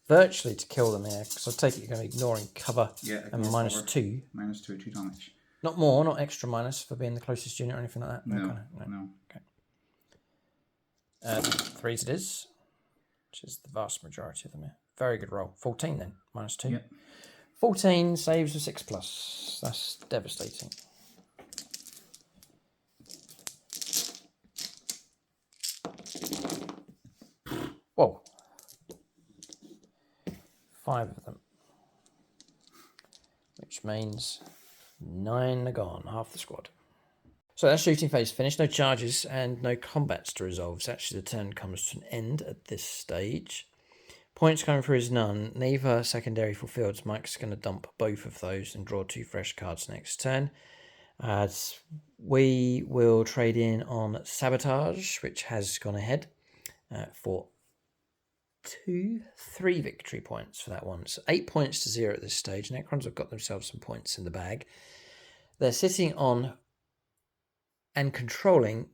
Virtually to kill them here, because I take it you're going to be ignoring cover and minus cover. 2. Minus 2 damage. Not more, not extra minus for being the closest unit or anything like that. No. Okay. 3s it is, which is the vast majority of them here. Very good roll. 14 then, minus 2. Yep. 14 saves with 6+. That's devastating. Whoa. 5 of them. Which means 9 are gone, half the squad. So that shooting phase finished, no charges and no combats to resolve. So actually the turn comes to an end at this stage. Points coming through is none. Neither secondary fulfilled. So Mike's going to dump both of those and draw 2 fresh cards next turn. We will trade in on Sabotage, which has gone ahead for 3 victory points for that one. So 8 points to 0 at this stage. Necrons have got themselves some points in the bag. They're sitting on and controlling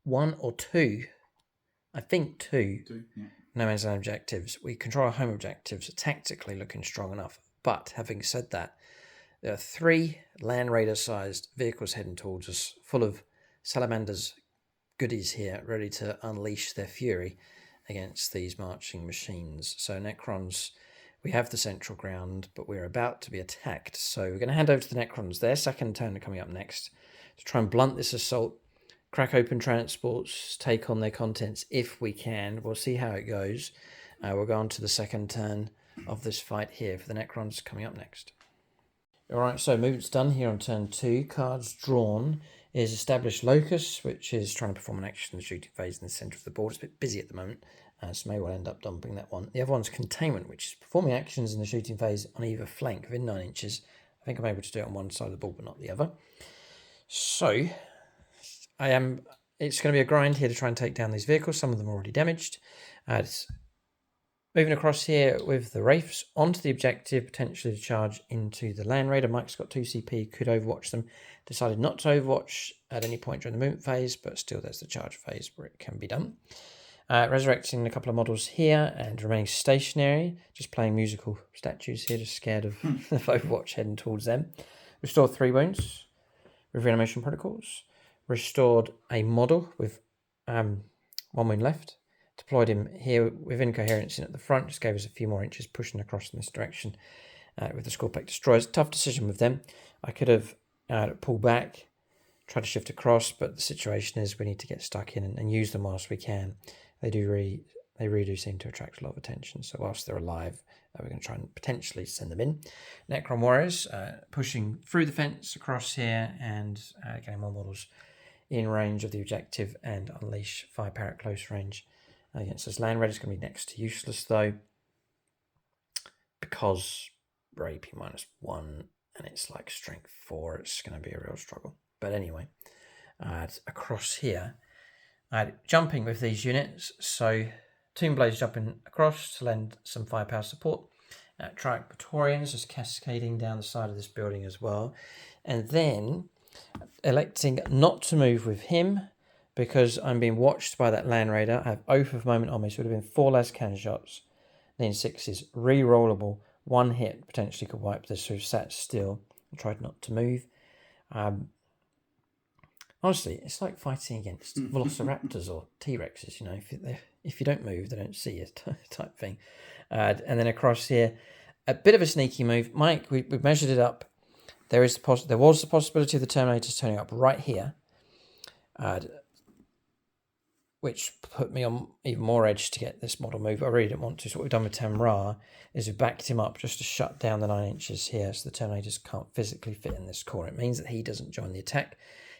1 or 2, I think 2, Yeah. no man's land objectives. We control our home objectives, tactically looking strong enough. But having said that, there are 3 Land Raider-sized vehicles heading towards us, full of Salamanders goodies here, ready to unleash their fury against these marching machines. So Necrons, we have the central ground, but we're about to be attacked. So we're going to hand over to the Necrons. Their second turn are coming up next to try and blunt this assault, crack open transports, take on their contents if we can. We'll see how it goes. We'll go on to the second turn of this fight here for the Necrons coming up next. All right, so movement's done here on turn 2. Cards drawn is Established Locus, which is trying to perform an action in the shooting phase in the centre of the board. It's a bit busy at the moment, so may well end up dumping that one. The other one's Containment, which is performing actions in the shooting phase on either flank within 9 inches. I think I'm able to do it on one side of the board, but not the other. So it's going to be a grind here to try and take down these vehicles. Some of them are already damaged. It's moving across here with the Wraiths onto the objective, potentially to charge into the Land Raider. Mike's got 2 CP, could overwatch them. Decided not to overwatch at any point during the movement phase, but still there's the charge phase where it can be done. Resurrecting a couple of models here and remaining stationary, just playing musical statues here, just scared of Overwatch heading towards them. Restored 3 wounds with reanimation protocols. Restored a model with 1 wound left. Deployed him here with incoherence in at the front, just gave us a few more inches pushing across in this direction with the Scorpec Destroyers. Tough decision with them. I could have pulled back, tried to shift across, but the situation is we need to get stuck in and use them whilst we can. They really do seem to attract a lot of attention, so whilst they're alive, we're going to try and potentially send them in. Necron Warriors pushing through the fence across here and getting more models in range of the objective and unleash firepower at close range against this. Land Raider is going to be next to useless though, because we're AP -1 and it's like strength 4. It's going to be a real struggle. But anyway, across here, jumping with these units. So Tomb Blades jumping across to lend some firepower support. Triarch Praetorians just cascading down the side of this building as well. And then electing not to move with him because I'm being watched by that Land Raider. I have Oath of Moment on me, so it would have been 4 less cannon shots. Then 6 is re-rollable. 1 hit potentially could wipe this, so sat still and tried not to move. Honestly, it's like fighting against velociraptors or T-Rexes, you know, if you don't move, they don't see you type thing. And then across here, a bit of a sneaky move. Mike, we measured it up. There was the possibility of the Terminators turning up right here, which put me on even more edge to get this model move. I really didn't want to. So what we've done with Tamra is we've backed him up just to shut down the 9 inches here, so the Terminators can't physically fit in this corner. It means that he doesn't join the attack.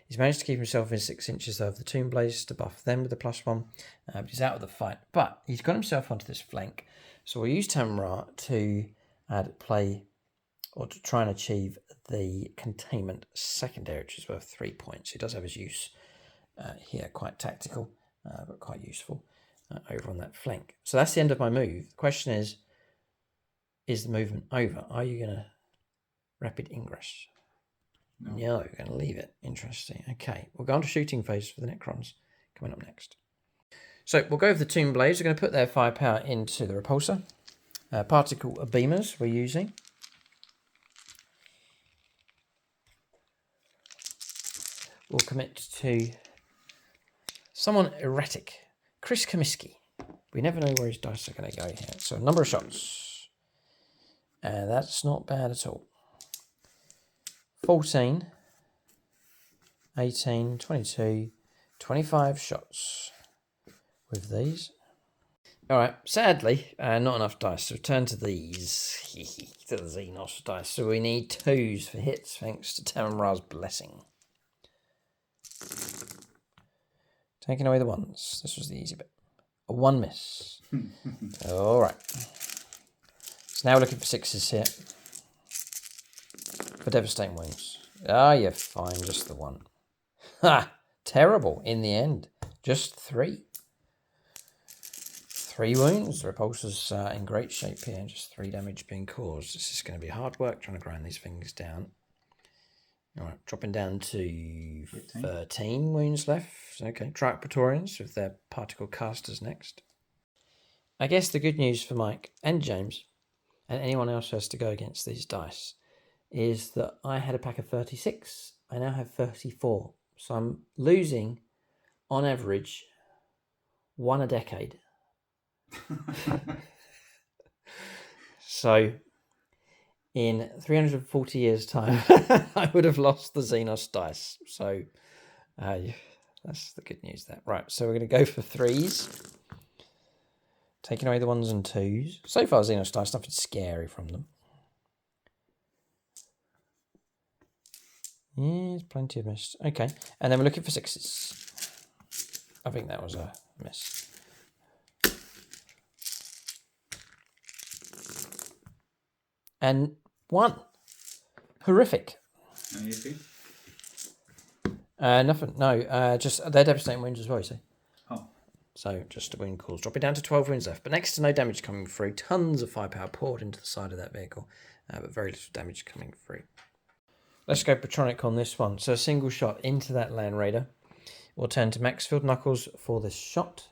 He's managed to keep himself in 6 inches of the Tomb Blades to buff them with the +1, but he's out of the fight. But he's got himself onto this flank, so we'll use Tamra to play or to try and achieve the Containment secondary, which is worth 3 points. He does have his use here, quite tactical, but quite useful over on that flank. So that's the end of my move. The question is the movement over? Are you going to rapid ingress? No, you're going to leave it. Interesting. Okay, we'll go on to shooting phase for the Necrons coming up next. So we'll go with the Tomb Blades. We're going to put their firepower into the repulsor. Particle beamers we're using. We'll commit to someone erratic. Chris Comiskey. We never know where his dice are going to go here. So a number of shots. And that's not bad at all. 14, 18, 22, 25 shots with these. All right, sadly, not enough dice. So return to these, to the Xenos dice. So we need 2s for hits, thanks to Tamra's blessing. Taking away the 1s. This was the easy bit. A 1 miss. All right. So now we're looking for 6s here. For devastating wounds. Ah, you're fine, just the 1. Ha! Terrible in the end. Just 3. 3 wounds. The repulsor's in great shape here. Just 3 damage being caused. This is going to be hard work trying to grind these things down. Alright, dropping down to 13 wounds left. Okay, Trike Praetorians with their particle casters next. I guess the good news for Mike and James, and anyone else who has to go against these dice, is that I had a pack of 36. I now have 34. So I'm losing, on average, 1 a decade. So, in 340 years' time, I would have lost the Xenos dice. So, that's the good news there. Right, so we're going to go for 3s. Taking away the 1s and 2s. So far, Xenos dice, nothing scary from them. Yes, plenty of miss. Okay, and then we're looking for 6s. I think that was a miss. And 1. Horrific. Any AP? Nothing. No, just they're devastating wounds as well, you see. Oh. So just a wound cause. Drop it down to 12 wounds left, but next to no damage coming through. Tons of firepower poured into the side of that vehicle, but very little damage coming through. Let's go Patronic on this one. So a single shot into that Land Raider. We'll turn to Max Field Knuckles for this shot.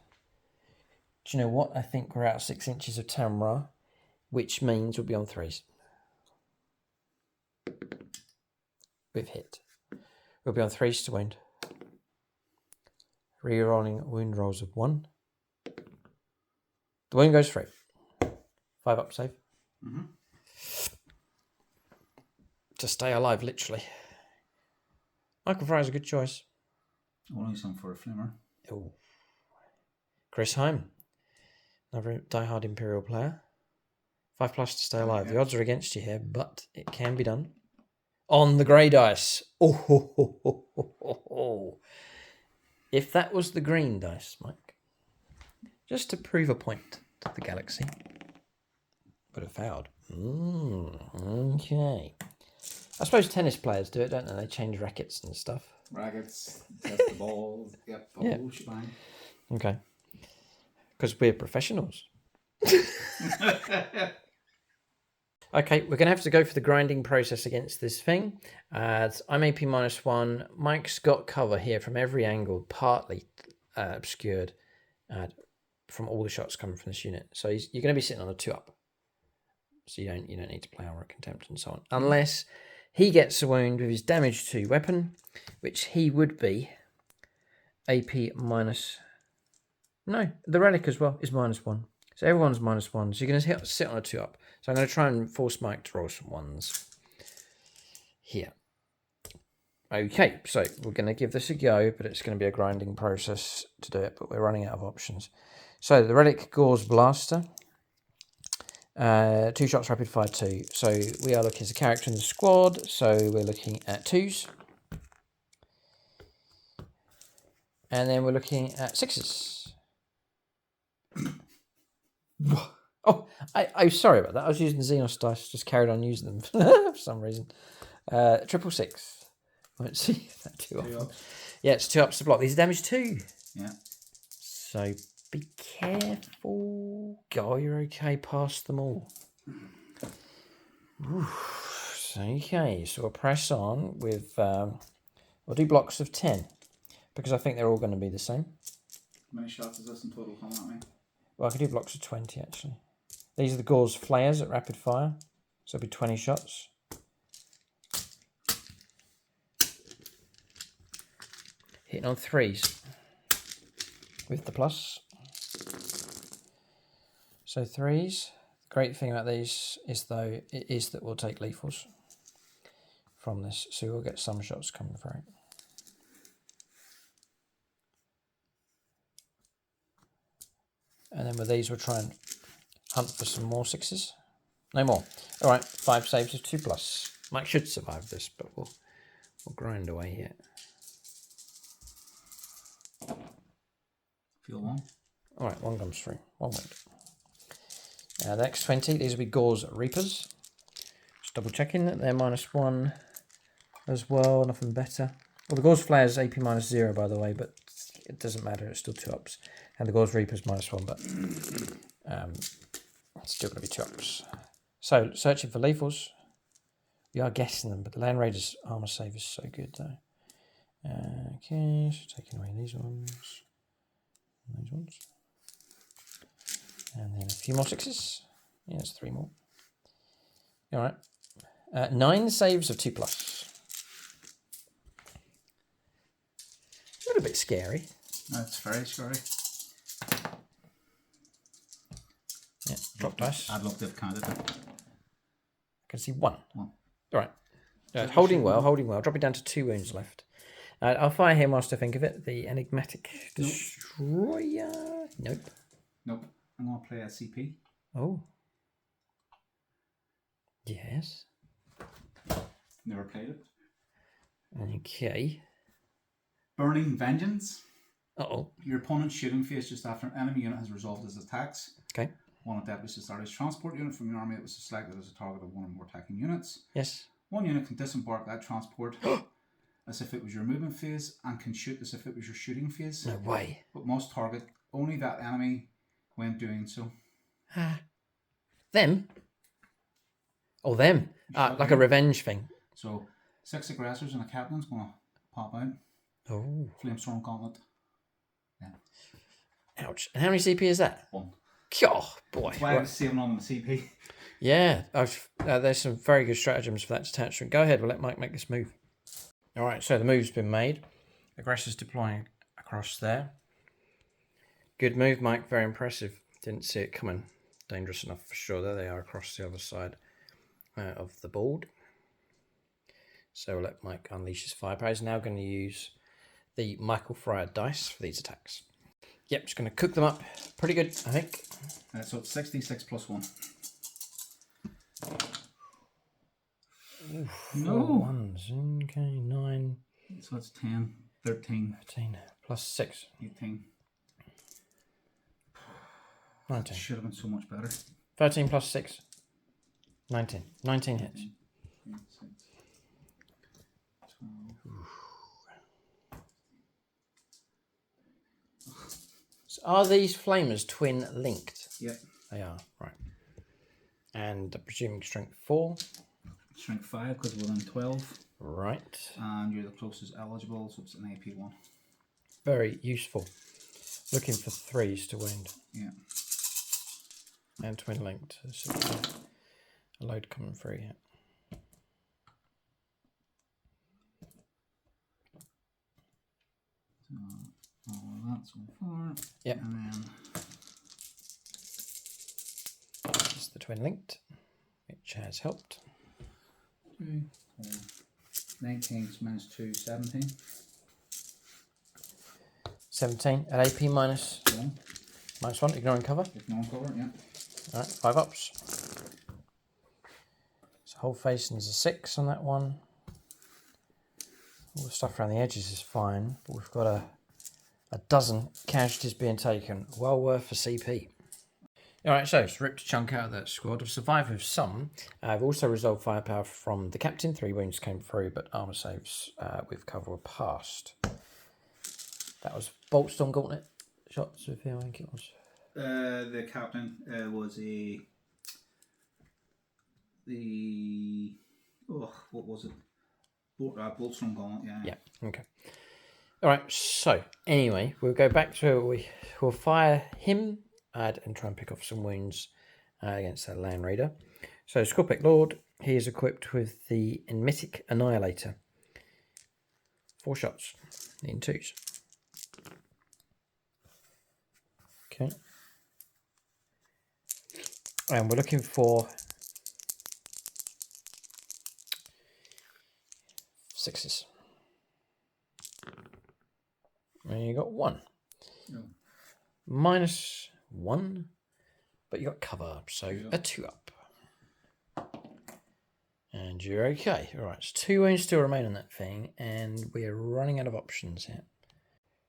Do you know what? I think we're out 6 inches of Tamra, which means we'll be on 3s. We've hit. We'll be on 3s to wound. Rerolling wound rolls of 1. The wound goes through. 5 up save. Mm-hmm. To stay alive, literally. Michael Fry's a good choice. Only some for a flimmer. Ooh. Chris Heim, another diehard Imperial player. 5+ to stay alive. Okay. The odds are against you here, but it can be done. On the grey dice. Oh, ho, ho, ho, ho, ho, ho. If that was the green dice, Mike, just to prove a point to the galaxy, would have failed. Okay. I suppose tennis players do it, don't they? They change rackets and stuff. Rackets, test the balls, yep, the whole shebang. Okay. Because we're professionals. Okay, we're going to have to go for the grinding process against this thing. I'm AP -1. Mike's got cover here from every angle, partly obscured from all the shots coming from this unit. So you're going to be sitting on a 2-up. So you don't need to play Armor of Contempt and so on. Unless he gets a wound with his damage 2 weapon, which he would be AP minus... No, the relic as well is -1. So everyone's -1. So you're going to sit on a 2-up. So I'm going to try and force Mike to roll some 1s here. Okay, so we're going to give this a go, but it's going to be a grinding process to do it, but we're running out of options. So the relic Gore's Blaster. 2 shots rapid fire 2. So we are looking as a character in the squad. So we're looking at 2s. And then we're looking at 6s. Oh, I'm sorry about that. I was using Xenos dice, just carried on using them for some reason. 666. I won't see that too often. Yeah, it's 2 ups to block. These are damage 2. Yeah. So be careful. Go, you're okay. Past them all. Okay, so we'll press on with... we'll do blocks of 10, because I think they're all going to be the same. How many shots is this in total coming at me? Well, I could do blocks of 20, actually. These are the Gore's Flayers at rapid fire. So it'll be 20 shots. Hitting on 3s with the plus. So 3s. The great thing about these is, though, it is that we'll take lethals from this. So we'll get some shots coming through. And then with these, we'll try and hunt for some more 6s. No more. All right, 5 saves of 2+. Mike should survive this, but we'll grind away here. Feel 1. All right, 1 comes through. 1 went. The next 20, these will be Gore's Reapers. Just double checking that they're -1 as well, nothing better. Well, the Gore's Flayer's AP -0, by the way, but it doesn't matter. It's still 2 ups. And the Gauze Reaper's -1, but it's still going to be 2 ups. So, searching for lethals. We are guessing them, but the Land Raider's armor save is so good, though. Okay, so taking away these ones. These ones. And then a few more 6s. Yeah, it's 3 more. All right. 9 saves of 2+. A little bit scary. That's very scary. Yeah, drop dice. I'd love to have counted it. I can see 1. One. All right. Holding well. Drop it down to 2 wounds left. I'll fire him whilst I think of it. The Enigmatic Destroyer. Nope. Nope. I'm going to play a CP. Oh. Yes. Never played it. Okay. Burning Vengeance. Uh-oh. Your opponent's shooting phase just after an enemy unit has resolved his attacks. Okay. One adept is to start his transport unit from your army that was selected as a target of 1 or more attacking units. Yes. 1 unit can disembark that transport as if it was your movement phase and can shoot as if it was your shooting phase. No way. But must target only that enemy when doing so. Them? Oh, them. Like a revenge thing. So, 6 aggressors and a captain's going to pop out. Oh. Flamestorm Gauntlet. Yeah. Ouch. And how many CP is that? 1. Oh, boy. That's why I was saving on the CP. Yeah. There's some very good stratagems for that detachment. Go ahead. We'll let Mike make this move. All right. So the move's been made. Aggressors deploying across there. Good move, Mike. Very impressive. Didn't see it coming. Dangerous enough for sure. There they are across the other side of the board. So we'll let Mike unleash his firepower. He's now going to use the Michael Fryer dice for these attacks. Yep, just going to cook them up. Pretty good, I think. So it's 66 plus 1. Oof, No. 4 ones. Okay, 9. So it's 10, 13, 13 plus 6. 18. 19. Should have been so much better. 13 plus 6. 19. 19 hits. 6, 12. So are these flamers twin linked? Yep. They are, right. And I'm presuming strength 4. Strength 5 because we're within 12. Right. And you're the closest eligible, so it's an AP 1. Very useful. Looking for 3s to wound. Yeah. And twin linked. So a load coming through here. So all of that so far. Yep. And then It's the twin linked, which has helped. 2, 4, 19 minus 2, 17. 17 at AP minus 1. -1, ignoring cover. Ignore cover, yeah. All right, 5 ups. So whole facing is a 6 on that one. All the stuff around the edges is fine, but we've got a dozen casualties being taken. Well worth a CP. All right, so it's ripped a chunk out of that squad. I've survived with some. I've also resolved firepower from the captain. 3 wounds came through, but armor saves with cover were passed. That was Boltstorm Gauntlet shots with him, I think it was. The captain was what was it? Boltstorm Gauntlet, yeah. Yeah, okay. All right, so anyway, we'll go back to we'll fire him and try and pick off some wounds against that Land Raider. So Scorpic Lord, he is equipped with the Enigmatic Annihilator. 4 shots in 2s. Okay. And we're looking for 6s. And you got 1. No. -1, but you got cover, so a 2 up. And you're okay. All right, so 2 wounds still remain on that thing, and we're running out of options here.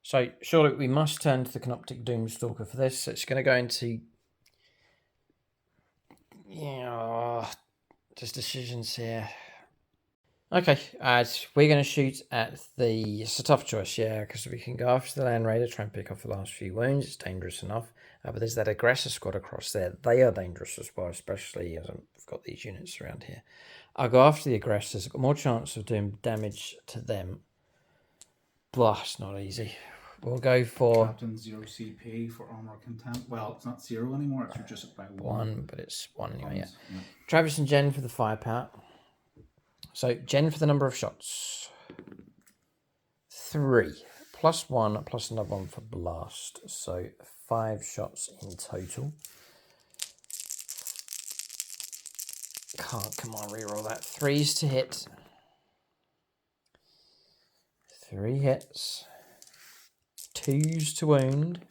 So surely we must turn to the Canoptic Doomstalker for this. So it's going to go into just decisions here. Okay, we're going to shoot at the... It's a tough choice, yeah, because we can go after the Land Raider, try and pick off the last few wounds. It's dangerous enough. But there's that aggressor squad across there. They are dangerous as well, especially as I've got these units around here. I'll go after the aggressors. I've got more chance of doing damage to them. Blah, it's not easy. We'll go for... Captain 0 CP for armor contempt. Well, it's not 0 anymore, it's reduced by 1. 1, but it's 1 anyway, yeah. Yeah. Travis and Jen for the firepower. So, Jen for the number of shots. 3. Plus 1, plus another 1 for blast. So, 5 shots in total. Come on, reroll that. 3s to hit. 3 hits. 2s to wound.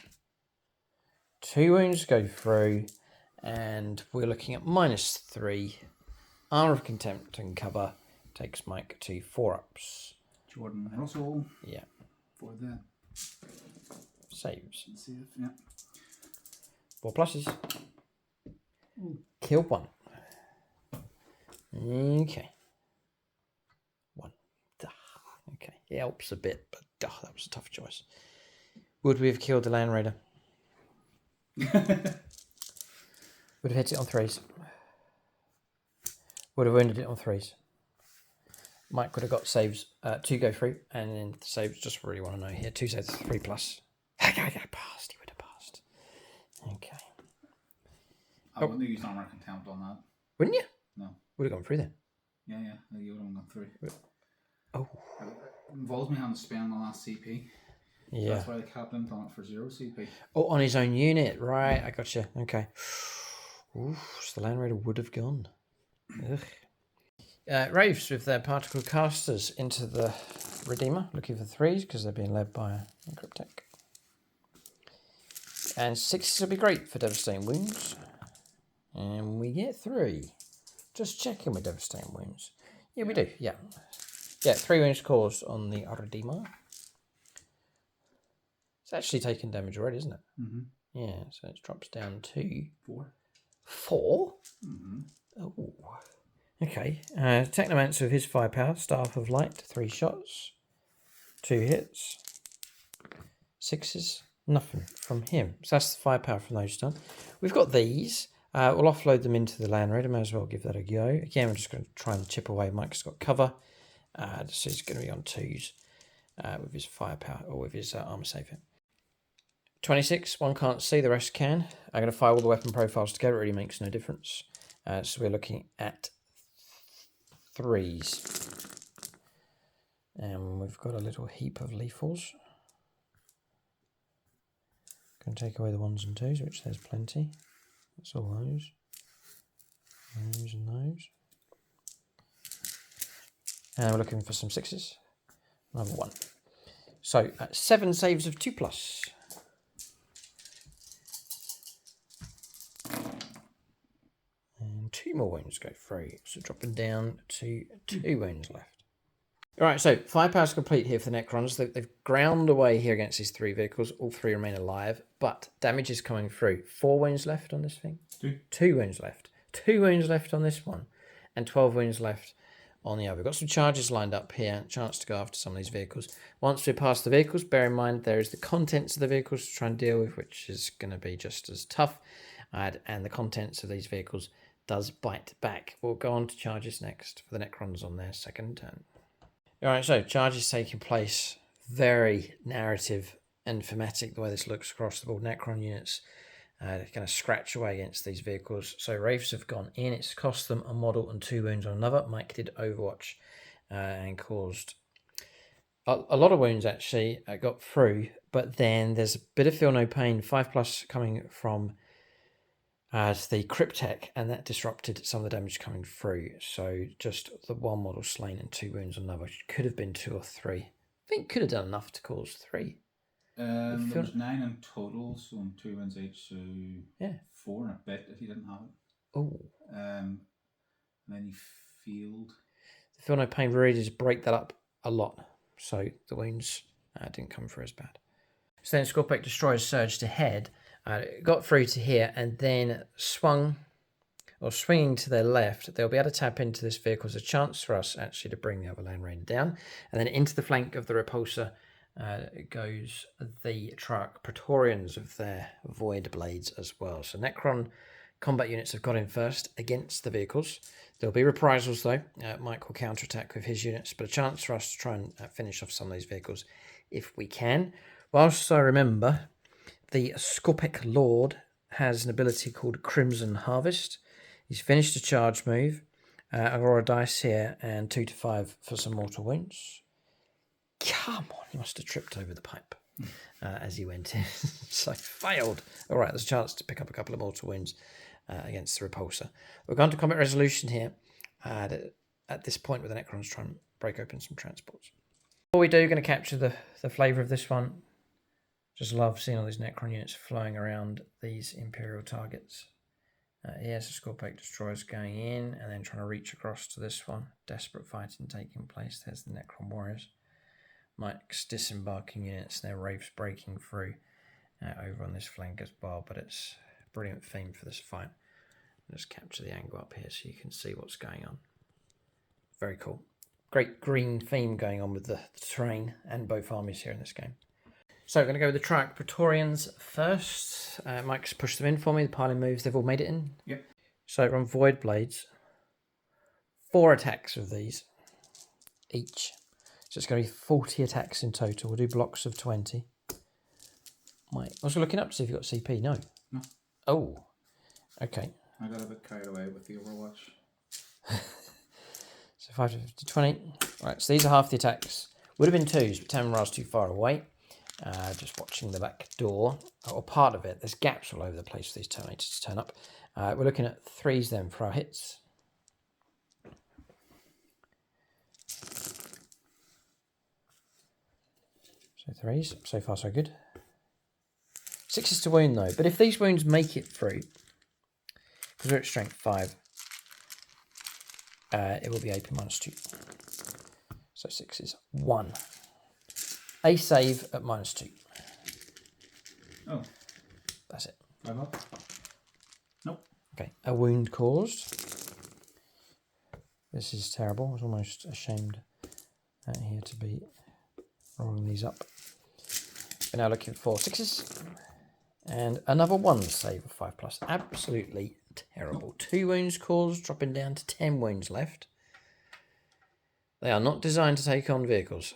2 wounds go through. And we're looking at -3. Armor of Contempt and cover takes Mike to 4-ups. Jordan Russell. Yeah. For the saves. Save, yeah. 4 pluses. Kill 1. Okay. 1. Duh. Okay. It helps a bit, but that was a tough choice. Would we have killed the Land Raider? Would have hit it on 3s. Would have wounded it on 3s. Mike would have got saves 2 go through, and then the saves, just really want to know here. 2 saves, 3 plus. I passed. He would have passed. Okay. I wouldn't have used armor contempt on that. Wouldn't you? No. Would have gone through then. Yeah. You would have gone through. Oh. It involves me having to spend my last CP. Yeah. That's why the captain done it for 0 CP. Oh, on his own unit. Right, I got you. Okay. Oof, so the Land Raider would have gone. Ugh. Wraiths with their particle casters into the Redeemer, looking for 3s because they're being led by a Cryptek. And 6s will be great for devastating wounds. And we get 3. Just checking with devastating wounds. Yeah, we do. Yeah. Yeah, 3 wounds caused on the Redeemer. It's actually taken damage already, isn't it? Mm-hmm. Yeah, so it drops down to 4. 4? Mm-hmm. Oh. Okay. Technomancer with his firepower, Staff of Light, 3 shots. 2 hits. 6s. Nothing from him. So that's the firepower from those done. We've got these. We'll offload them into the Land Raider. May as well give that a go. Again, we're just going to try and chip away. Mike's got cover. So he's going to be on 2s with his firepower, or with his armor save hit. 26. One can't see, the rest can. I'm going to fire all the weapon profiles together. It really makes no difference. So we're looking at 3s. And we've got a little heap of lethals. Going to take away the 1s and 2s, which there's plenty. That's all those. Those and those. And we're looking for some 6s. Another 1. So 7 saves of 2 plus. And 2 more wounds go through. So dropping down to 2 wounds left. Alright, so firepower's complete here for the Necrons. They've ground away here against these 3 vehicles. All 3 remain alive, but damage is coming through. 4 wounds left on this thing. 2 wounds left. 2 wounds left on this one. And 12 wounds left on the other. We've got some charges lined up here. Chance to go after some of these vehicles. Once we're past the vehicles, bear in mind there is the contents of the vehicles to try and deal with, which is going to be just as tough. And the contents of these vehicles does bite back. We'll go on to charges next for the Necrons on their second turn. Alright, so charges taking place. Very narrative and thematic the way this looks across the board. Necron units going to scratch away against these vehicles. So Wraiths have gone in. It's cost them a model and 2 wounds on another. Mike did Overwatch and caused a lot of wounds actually. Got through, but then there's a bit of feel no pain. 5+ coming from the Cryptek, and that disrupted some of the damage coming through. So just the 1 model slain and 2 wounds on another, which could have been 2 or 3. I think could have done enough to cause 3. There was 9 in total, so 2 wins each, so yeah, 4 and a bit if you didn't have it. Oh. And then he failed. The feel no pain really did break that up a lot, so the wounds didn't come through as bad. So then Scorpic Destroyers surged ahead, got through to here, and then swung or swinging to their left, they'll be able to tap into this vehicle as a chance for us actually to bring the other Land Raider down. And then into the flank of the repulsor goes the truck Praetorians of their Void Blades as well. So Necron combat units have got in first against the vehicles. There'll be reprisals though. Mike will counterattack with his units, but a chance for us to try and finish off some of these vehicles if we can. Whilst I remember, the Scorpic Lord has an ability called Crimson Harvest. He's finished a charge move. I'll roll a dice here and 2 to 5 for some mortal wounds. Come on, he must have tripped over the pipe as he went in. So failed. All right, there's a chance to pick up a couple of mortal wounds against the repulsor. We're going to combat resolution here. At this point with the Necrons, try and break open some transports. Before we do, going to capture the flavour of this one. Just love seeing all these Necron units flying around these Imperial targets. Here's the Scorpic Destroyers going in and then trying to reach across to this one. Desperate fighting taking place. There's the Necron Warriors. Mike's disembarking units. Their Wraiths breaking through over on this flank as well. But it's a brilliant theme for this fight. Just capture the angle up here so you can see what's going on. Very cool. Great green theme going on with the terrain and both armies here in this game. So we're going to go with the track Praetorians first. Mike's pushed them in for me. The piling moves, they've all made it in. Yep. So we're on Void Blades. 4 attacks of these each. So it's going to be 40 attacks in total. We'll do blocks of 20. Mike, I was looking up to see if you've got CP. No. No. Oh. Okay. I got a bit carried away with the Overwatch. So 5 to 20. Right, so these are half the attacks. Would have been 2s, but Tamara's too far away. Just watching the back door, or part of it. There's gaps all over the place for these Terminators to turn up. We're looking at 3s then for our hits. So 3s, so far so good. 6s to wound though, but if these wounds make it through, because we're at strength 5, it will be AP -2. So 6 is 1. A save at -2. Oh. That's it. 5 up? Nope. Okay, a wound caused. This is terrible. I was almost ashamed here to be rolling these up. We're now looking for 6s. And another 1 save of 5+. Absolutely terrible. 2 wounds caused, dropping down to 10 wounds left. They are not designed to take on vehicles.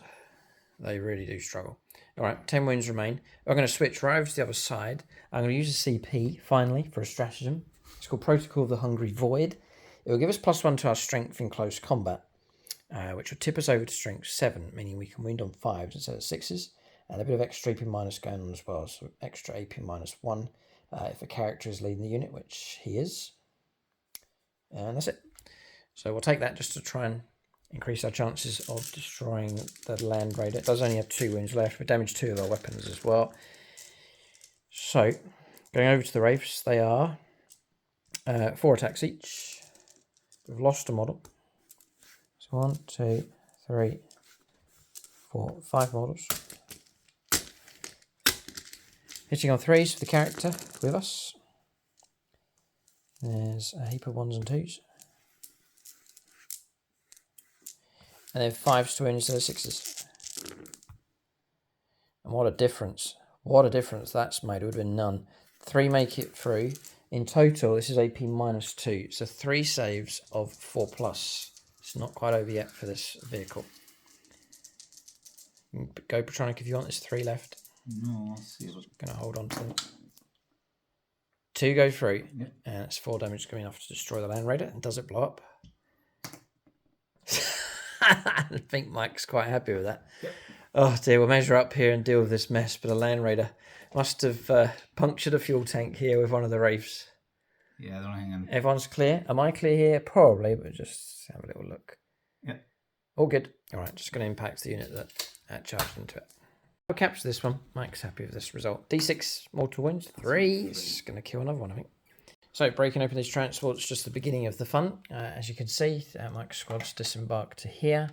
They really do struggle. All right, 10 wounds remain. We're going to switch right over to the other side. I'm going to use a CP, finally, for a stratagem. It's called Protocol of the Hungry Void. It will give us +1 to our strength in close combat, which will tip us over to strength 7, meaning we can wound on 5s instead of 6s. And a bit of extra AP minus going on as well, so extra AP -1 if a character is leading the unit, which he is. And that's it. So we'll take that just to try and increase our chances of destroying the Land Raider. It does only have 2 wounds left. We damaged 2 of our weapons as well. So, going over to the Wraiths, they are 4 attacks each. We've lost a model. So 1, 2, 3, 4, 5 models. Hitting on 3s for the character with us. There's a heap of 1s and 2s. And then 5s to win instead of 6s. And what a difference. What a difference that's made. It would have been none. 3 make it through. In total, this is AP -2. So 3 saves of 4+. It's not quite over yet for this vehicle. Go Patronic if you want. There's 3 left. No, I'll see. I'm going to hold on to them. 2 go through. Yep. And it's 4 damage going enough to destroy the Land Raider. And does it blow up? I think Mike's quite happy with that. Yep. Oh dear, we'll measure up here and deal with this mess. But the Land Raider must have punctured a fuel tank here with one of the Wraiths. Yeah, they're hanging. Everyone's clear. Am I clear here? Probably, but just have a little look. Yep. All good. All right, just going to impact the unit that charged into it. We'll capture this one. Mike's happy with this result. D6 mortal wounds. 3. It's going to kill another one, I think. So breaking open these transports, just the beginning of the fun. As you can see, Mike's squad's disembarked to here,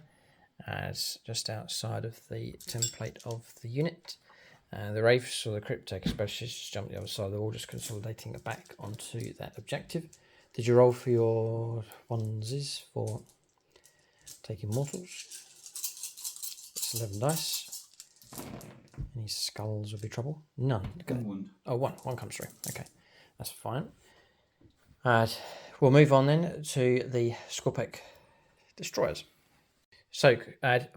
as just outside of the template of the unit. The Wraiths or the Cryptek especially just jumped the other side. They're all just consolidating back onto that objective. Did you roll for your onesies for taking mortals? It's 11 dice. Any skulls would be trouble? None. Good. One. Oh, one. One comes through. Okay, that's fine. We'll move on then to the Scorpec destroyers. So,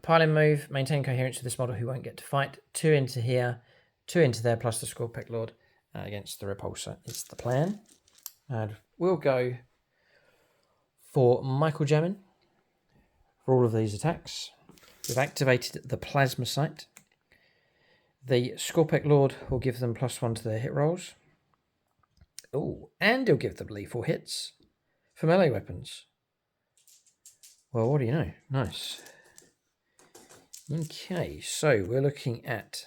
piling move, maintain coherence with this model who won't get to fight. 2 into here, 2 into there, plus the Scorpec Lord against the Repulsor is the plan. And we'll go for Michael Jamin for all of these attacks. We've activated the Plasma Sight. The Scorpec Lord will give them +1 to their hit rolls. Oh, and he'll give them lethal hits for melee weapons. Well, what do you know? Nice. Okay, so we're looking at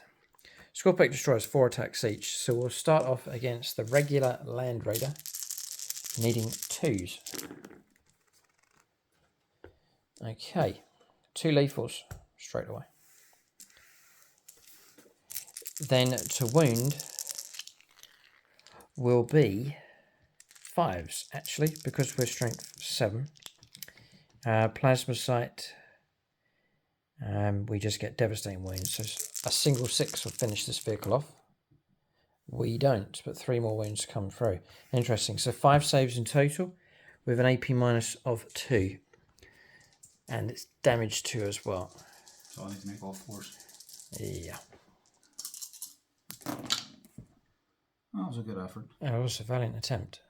Scorpec destroys 4 attacks each. So we'll start off against the regular Land Raider, needing 2s. Okay, 2 lethals straight away. Then to wound will be 5s, actually, because we're strength 7. Plasma Sight, we just get devastating wounds. So a single 6 will finish this vehicle off. We don't, but 3 more wounds come through. Interesting. So 5 saves in total with an AP minus of 2. And it's damage 2 as well. So I need to make all 4s. Yeah. That was a good effort. It was a valiant attempt.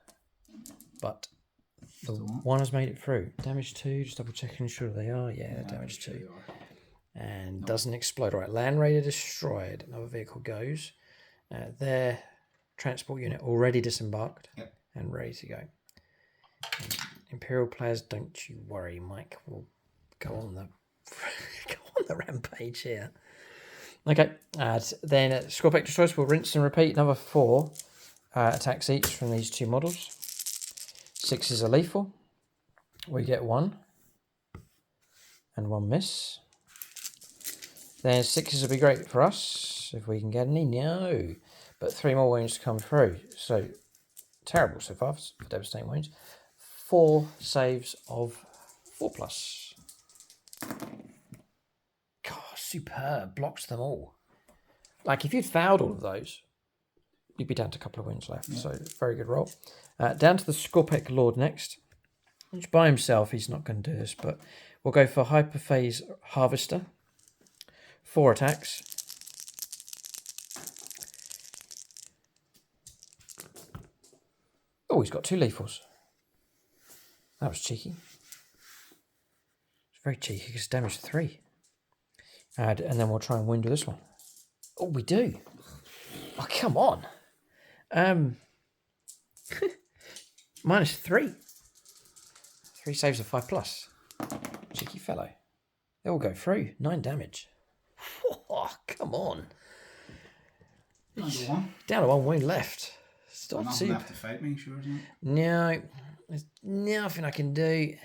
But the Still one has made it through. Damage 2, just double checking sure they are. Yeah, Yeah, damage sure 2. they are. And doesn't explode. Right, Land Raider destroyed. Another vehicle goes. Their transport unit already disembarked and ready to go. And Imperial players, don't you worry, Mike. We'll go on the go on the rampage here. Okay, then Scorpec destroyers will rinse and repeat. Another 4 attacks each from these 2 models. 6s are lethal. We get 1 and 1 miss. Then 6s will be great for us if we can get any. No, but 3 more wounds come through. So terrible so far for devastating wounds. 4 saves of 4+. God, superb. Blocks them all. Like, if you'd fouled all of those, you'd be down to a couple of wounds left. Yeah. So, very good roll. Down to the Scorpec Lord next. Which by himself, he's not going to do this, but we'll go for Hyperphase Harvester. 4 attacks. Oh, he's got 2 lethals. That was cheeky. It's very cheeky because damage 3. And then we'll try and wound with this one. Oh, we do. Oh, come on. Minus 3. 3 saves of 5+. Cheeky fellow. They all go through. 9 damage. Oh, come on. Down to 1 wound left. Stop. Nothing left to fight me, sure, isn't it? No. There's nothing I can do.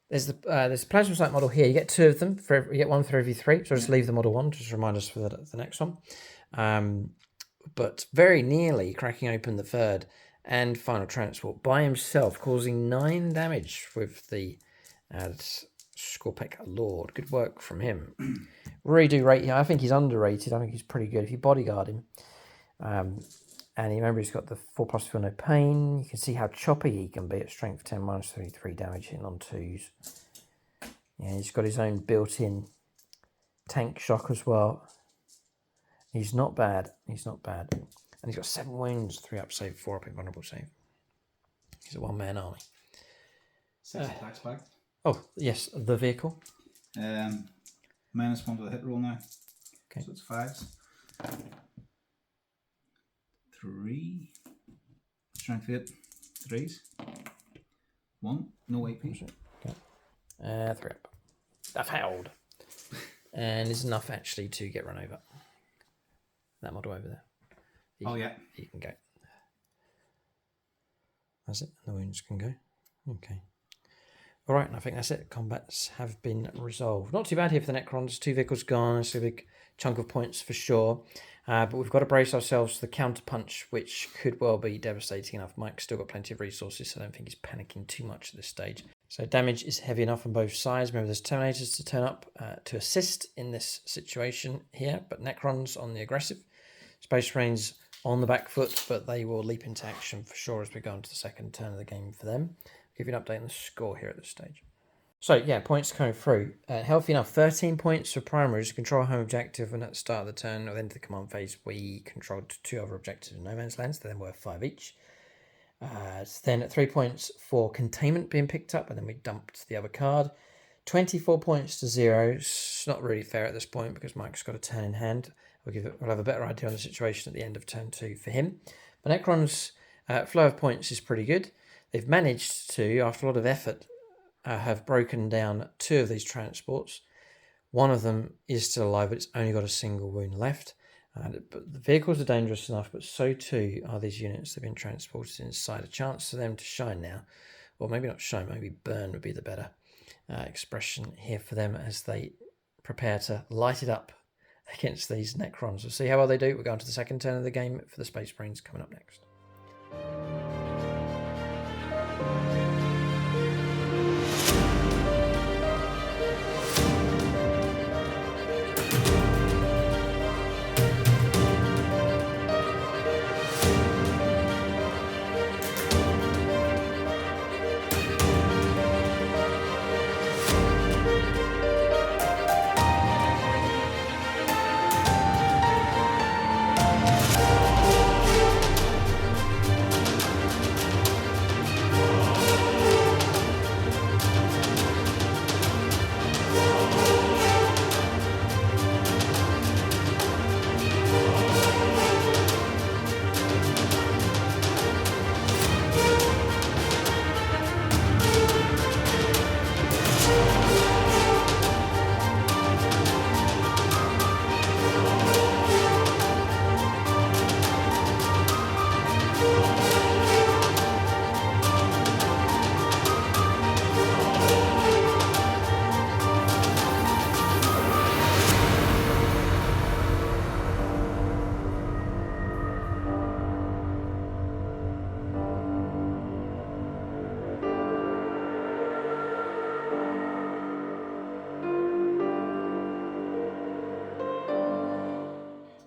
There's the Plasma Sight model here. You get 2 of them. You get 1 for every 3. So just leave the model 1. Just remind us for the next one. But very nearly cracking open the 3rd and final transport by himself, causing 9 damage with the Scorpec Lord. Good work from him. Really do rate him. I think he's underrated. I think he's pretty good if you bodyguard him. And remember, he's got the 4+ feel no pain. You can see how choppy he can be at strength 10 minus 33 damage hitting on 2s. Yeah, he's got his own built-in tank shock as well. He's not bad. He's not bad. And he's got 7 wounds, 3 up save, 4 up invulnerable save. He's a 1-man army. 6 attacks back. Oh, yes, the vehicle. -1 to the hit roll now. Okay. So it's 5s. 3. Strength 8. 3s. 1. No AP. Okay. 3 up. I've held. And it's enough actually to get run over. That model over there. You can go. That's it. The wounds can go. Okay. All right, and I think that's it. Combats have been resolved. Not too bad here for the Necrons. 2 vehicles gone. It's a big chunk of points for sure. But we've got to brace ourselves for the counter punch, which could well be devastating enough. Mike's still got plenty of resources, so I don't think he's panicking too much at this stage. So damage is heavy enough on both sides. Remember, there's Terminators to turn up to assist in this situation here, but Necrons on the aggressive. Space Marines on the back foot, but they will leap into action for sure as we go into the second turn of the game for them. I'll give you an update on the score here at this stage. So yeah, points coming through. Healthy enough, 13 points for primaries, control home objective, and at the start of the turn, or the end of the command phase, we controlled 2 other objectives in no man's lands, they're then worth 5 each. Then 3 points for containment being picked up, and then we dumped the other card. 24 points to 0. It's not really fair at this point because Mike's got a turn in hand. We'll have a better idea on the situation at the end of turn 2 for him. But Necron's flow of points is pretty good. They've managed to, after a lot of effort, have broken down 2 of these transports. One of them is still alive, but it's only got a single wound left. But the vehicles are dangerous enough, but so too are these units that have been transported inside. A chance for them to shine now. Or maybe not shine, maybe burn would be the better expression here for them as they prepare to light it up against these Necrons. We'll see how well they do. We're going to the second turn of the game for the Space Marines coming up next.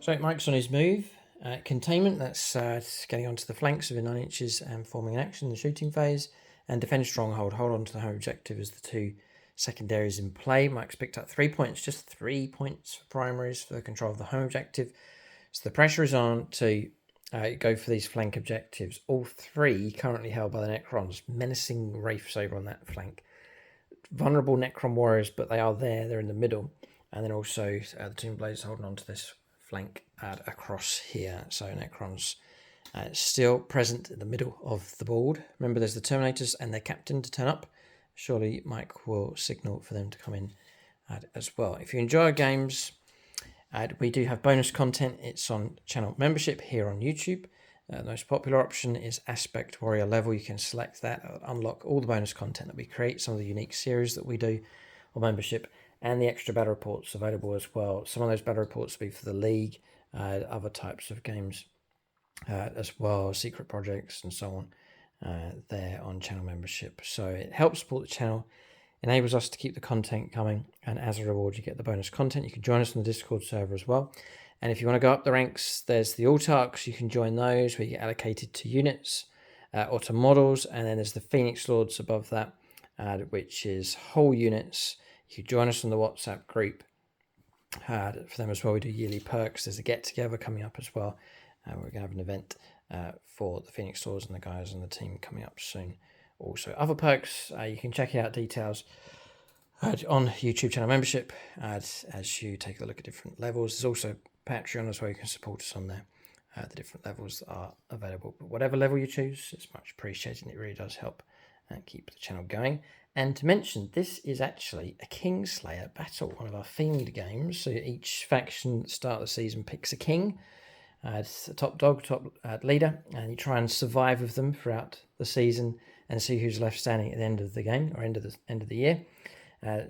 So Mike's on his move. Containment, that's getting onto the flanks of the 9 inches and forming an action in the shooting phase. And defend stronghold, hold on to the home objective as the 2 secondaries in play. Mike's picked up 3 points, just 3 points for primaries for the control of the home objective. So the pressure is on to go for these flank objectives. All 3 currently held by the Necrons, menacing wraiths over on that flank. Vulnerable Necron warriors, but they are there, they're in the middle. And then also the Tomb Blades holding on to this flank across here. So Necrons still present in the middle of the board. Remember, there's the Terminators and their captain to turn up. Surely Mike will signal for them to come in as well. If you enjoy our games, we do have bonus content. It's on channel membership here on YouTube. The most popular option is Aspect Warrior level. You can select that, unlock all the bonus content that we create, some of the unique series that we do on membership, and the extra battle reports available as well. Some of those battle reports will be for the League, other types of games as well, secret projects and so on, there on channel membership. So it helps support the channel, enables us to keep the content coming, and as a reward you get the bonus content. You can join us on the Discord server as well. And if you want to go up the ranks, there's the Autarchs. You can join those where you get allocated to units or to models. And then there's the Phoenix Lords above that, which is whole units. You can join us on the WhatsApp group for them as well. We do yearly perks. There's a get-together coming up as well. We're going to have an event for the Phoenix Lords and the guys on the team coming up soon. Also, other perks, you can check out details on YouTube channel membership as you take a look at different levels. There's also Patreon as well. You can support us on there. The different levels that are available. But whatever level you choose, it's much appreciated. It really does help keep the channel going. And to mention, this is actually a Kingslayer battle, one of our themed games. So each faction at the start of the season picks a king. It's a top dog, top leader, and you try and survive with them throughout the season and see who's left standing at the end of the game or end of the year.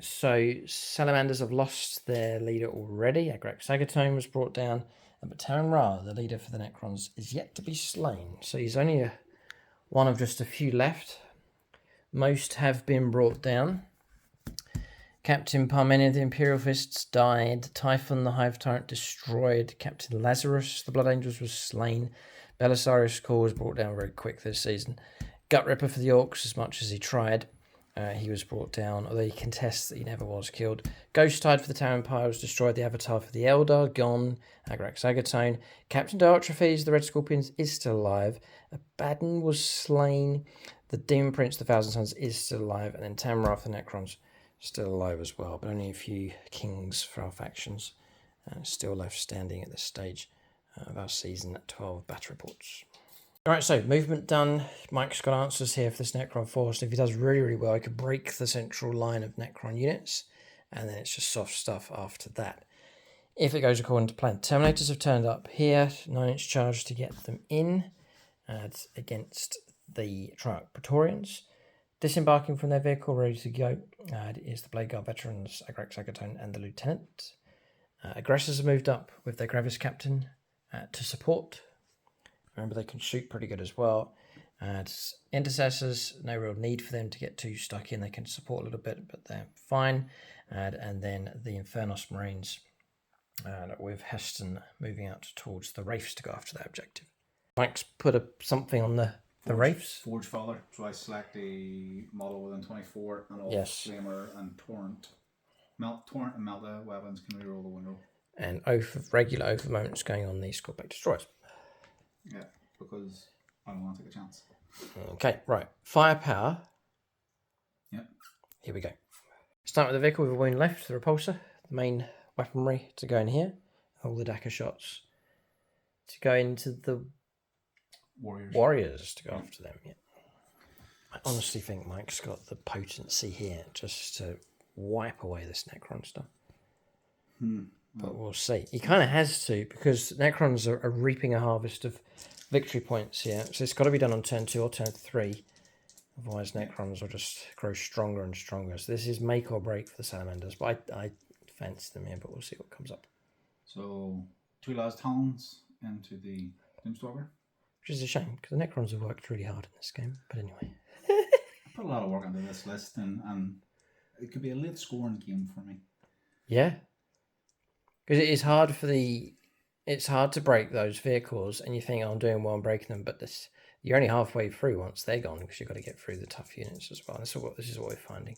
So Salamanders have lost their leader already. Sagatone was brought down, but Taran Ra, the leader for the Necrons, is yet to be slain. So he's only one of just a few left. Most have been brought down. Captain Parmenion of the Imperial Fists died. Typhon, the Hive Tyrant, destroyed. Captain Lazarus, the Blood Angels, was slain. Belisarius Core was brought down very quick this season. Gut Ripper for the Orcs, as much as he tried. He was brought down, although he contests that he never was killed. Ghost Tide for the Tower Empire was destroyed. The Avatar for the Eldar, gone. Sagatone. Captain Diotrophes, the Red Scorpions, is still alive. Abaddon was slain. The Demon Prince, the Thousand Sons, is still alive. And then Tamra for the Necrons, still alive as well. But only a few kings for our factions still left standing at this stage of our season at 12 battle reports. Alright, so movement done. Mike's got answers here for this Necron force. If he does really, really well, he could break the central line of Necron units, and then it's just soft stuff after that. If it goes according to plan, Terminators have turned up here, 9-inch charge to get them in against the Triarch Praetorians. Disembarking from their vehicle, ready to go, is the Blade Guard veterans, Sagatone and the Lieutenant. Aggressors have moved up with their Gravis Captain to support. Remember, they can shoot pretty good as well. Intercessors, no real need for them to get too stuck in. They can support a little bit, but they're fine. And then the Infernos Marines with Heston moving out towards the Wraiths to go after that objective. Mike's put something on the Wraiths. Forge Father. So I select a model within 24 and all Flamer and Torrent. Torrent and Melta weapons can reroll the win roll. And regular oath of moments going on the Scorpion Destroyers. Yeah, because I don't want to take a chance. Okay, right. Firepower. Yep. Here we go. Start with the vehicle with a wound left, the repulsor, the main weaponry to go in here, all the Daka shots to go into the warriors to go after them. Yeah. I honestly think Mike's got the potency here just to wipe away this Necron stuff. But we'll see. He kind of has to, because Necrons are reaping a harvest of victory points here. So it's got to be done on turn 2 or turn 3. Otherwise, Necrons will just grow stronger and stronger. So this is make or break for the Salamanders. But I fancy them here, but we'll see what comes up. So 2 last talons into the Doomstalker. Which is a shame, because the Necrons have worked really hard in this game. But anyway. I put a lot of work into this list, and it could be a late scoring game for me. Yeah. Because it is hard it's hard to break those vehicles, and you think, oh, I'm doing well, I'm breaking them, but you're only halfway through once they're gone, because you've got to get through the tough units as well. This is what we're finding.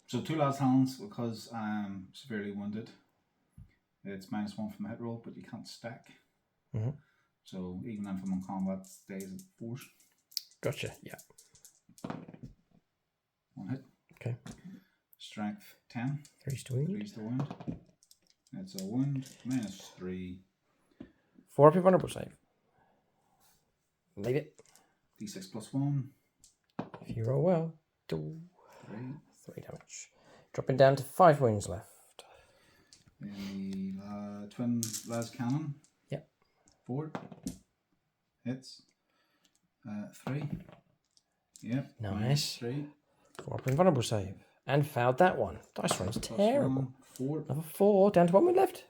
So 2 last talents, because I'm severely wounded. It's -1 from a hit roll, but you can't stack. Mm-hmm. So even if I'm on combat, it stays at 4. Gotcha, yeah. 1 hit. Okay. Strength 10. 3's to wound. 3's to wound. It's a wound, -3. 4 up your vulnerable save. Leave it. D6 +1. If you roll well, 3 3. damage. Dropping down to 5 wounds left. In the twin las cannon. Yep. 4 hits. 3. Yep. Nice. -3. 4 up invulnerable save. And fouled that one. Dice roll's terrible. 4. Another 4, down to 1 wound left.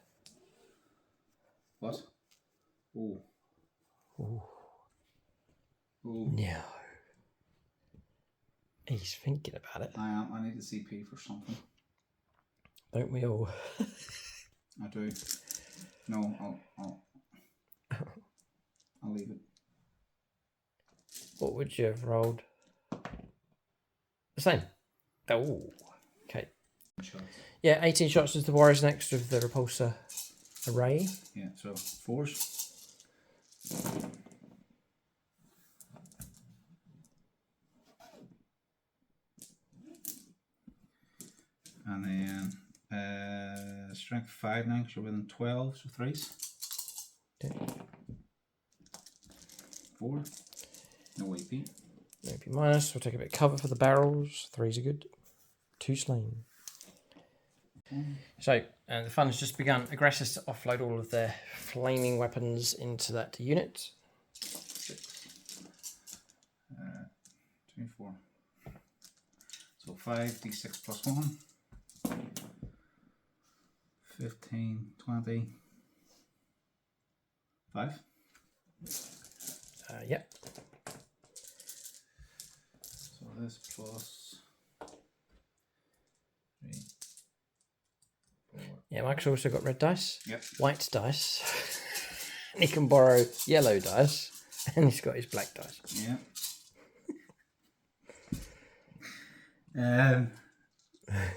What? Oh. Ooh. Oh. No. He's thinking about it. I am. I need the CP for something. Don't we all? I do. No, I'll leave it. What would you have rolled? The same. Oh. Okay. Shots. Yeah, 18 shots is the warriors next with the repulsor array. Yeah, so 4s. And then strength 5 now, because you're within 12, so 3s. Okay. 4. No AP. No AP minus. We'll take a bit of cover for the barrels. 3s are good. 2 slain. So, the fun has just begun. Aggressors to offload all of their flaming weapons into that unit. 6. 24. So 5d6 plus 1. 15, 20. 5. Yep. So this plus 3, 4. Yeah, Mike's also got red dice. Yep. White dice. And he can borrow yellow dice. And he's got his black dice. Yeah.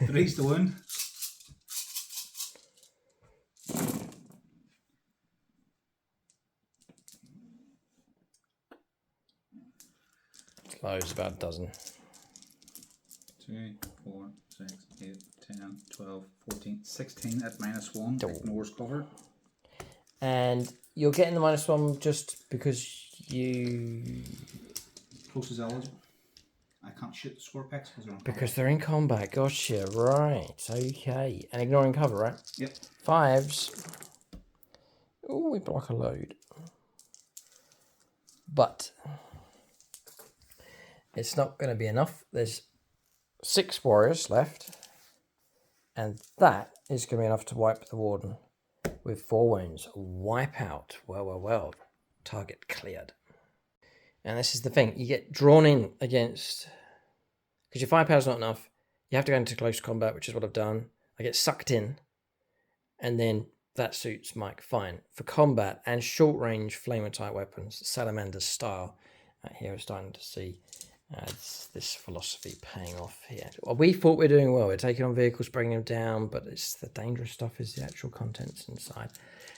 3's the wound. Loads, about a dozen. 2, 4, 6, 8, 10, 12, 14, 16 at -1. Ignores cover. And you're getting the -1 just because you... Close is eligible. I can't shoot the score picks because they're on Because they're in combat. Gotcha. Right. Okay. And ignoring cover, right? Yep. 5s. Oh, we block a load. But it's not going to be enough. There's 6 warriors left. And that is going to be enough to wipe the warden with 4 wounds. Wipe out. Well, well, well. Target cleared. And this is the thing. You get drawn in against... Because your firepower's not enough. You have to go into close combat, which is what I've done. I get sucked in. And then that suits Mike fine. For combat and short-range flamer-type weapons, Salamanders style, here we're starting to see this philosophy paying off here. Well, we thought we were doing well. We're taking on vehicles, bringing them down, but it's the dangerous stuff is the actual contents inside.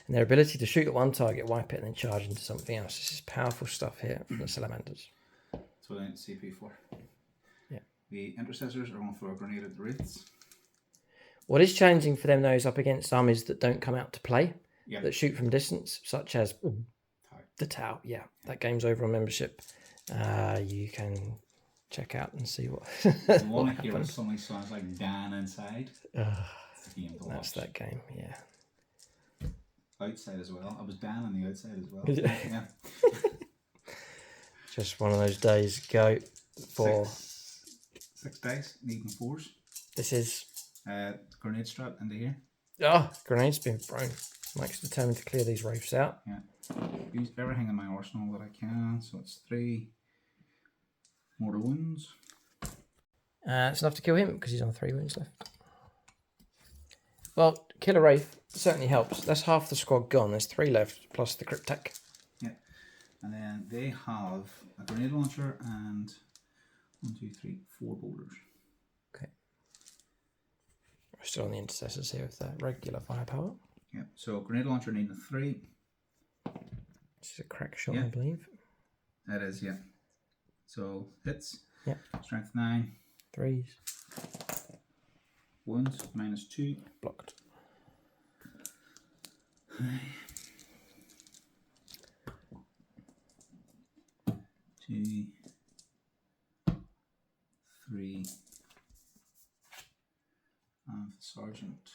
And their ability to shoot at one target, wipe it, and then charge into something else. This is powerful stuff here from the Salamanders. So then it's CP4. Yeah. The intercessors are going to throw a grenade at the wraiths. What is challenging for them, though, is up against armies that don't come out to play, that shoot from distance, such as the Tau. Yeah, that game's over on membership. You can check out and see what. The one I hear suddenly sounds like Dan inside. That's that game, yeah. Outside as well. I was Dan on the outside as well. Yeah. Just one of those days. Go for 6 dice, needing 4s. This is grenade strap into here. Grenade's been thrown. Mike's determined to clear these wraiths out. Yeah. Use everything in my arsenal that I can. So it's 3 mortal wounds. It's enough to kill him because he's on 3 wounds left. Well, kill a wraith certainly helps. That's half the squad gone. There's 3 left plus the cryptek. Yeah. And then they have a grenade launcher and 1, 2, 3, 4 boulders. Okay. We're still on the intercessors here with the regular firepower. Yeah. So grenade launcher needing a 3. This is a crack shot, I believe. That is, yeah. So hits. Yeah. Strength 9. 3s. Wounds -2. Blocked. 2, 3. And the sergeant.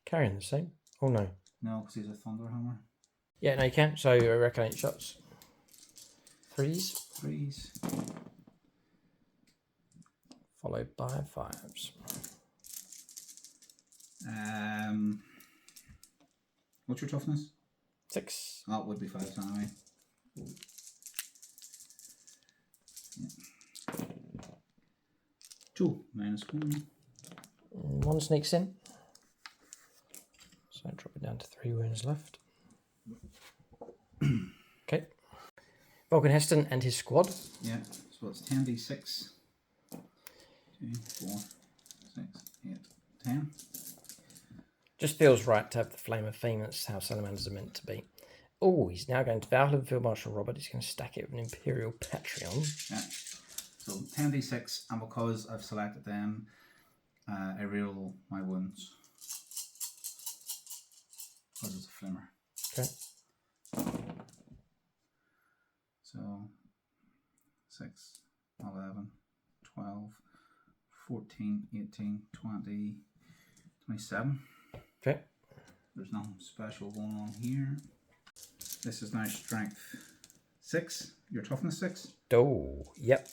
Carrying the same. Oh no. No, because he's a thunderhammer. Yeah, no, you can. So I reckon 8 shots. 3s. 3s. Followed by 5s. What's your toughness? 6. Oh, it would be 5s anyway. Yeah. 2 -1. 1 sneaks in. So drop it down to 3 wounds left. Okay. Vulcan Heston and his squad. Yeah, so it's 10d6. 2, 4, 6, 8, 10. Just feels right to have the Flame of Fame. That's how Salamanders are meant to be. Oh, he's now going to Valhalla Field Marshal Robert. He's going to stack it with an Imperial Patreon. Yeah. So 10d6, and because I've selected them, I reroll my wounds. Because it's a flimmer. Okay. So 6, 11, 12, 14, 18, 20, 27. Okay. There's nothing special going on here. This is now strength 6. Your toughness 6. Oh, yep.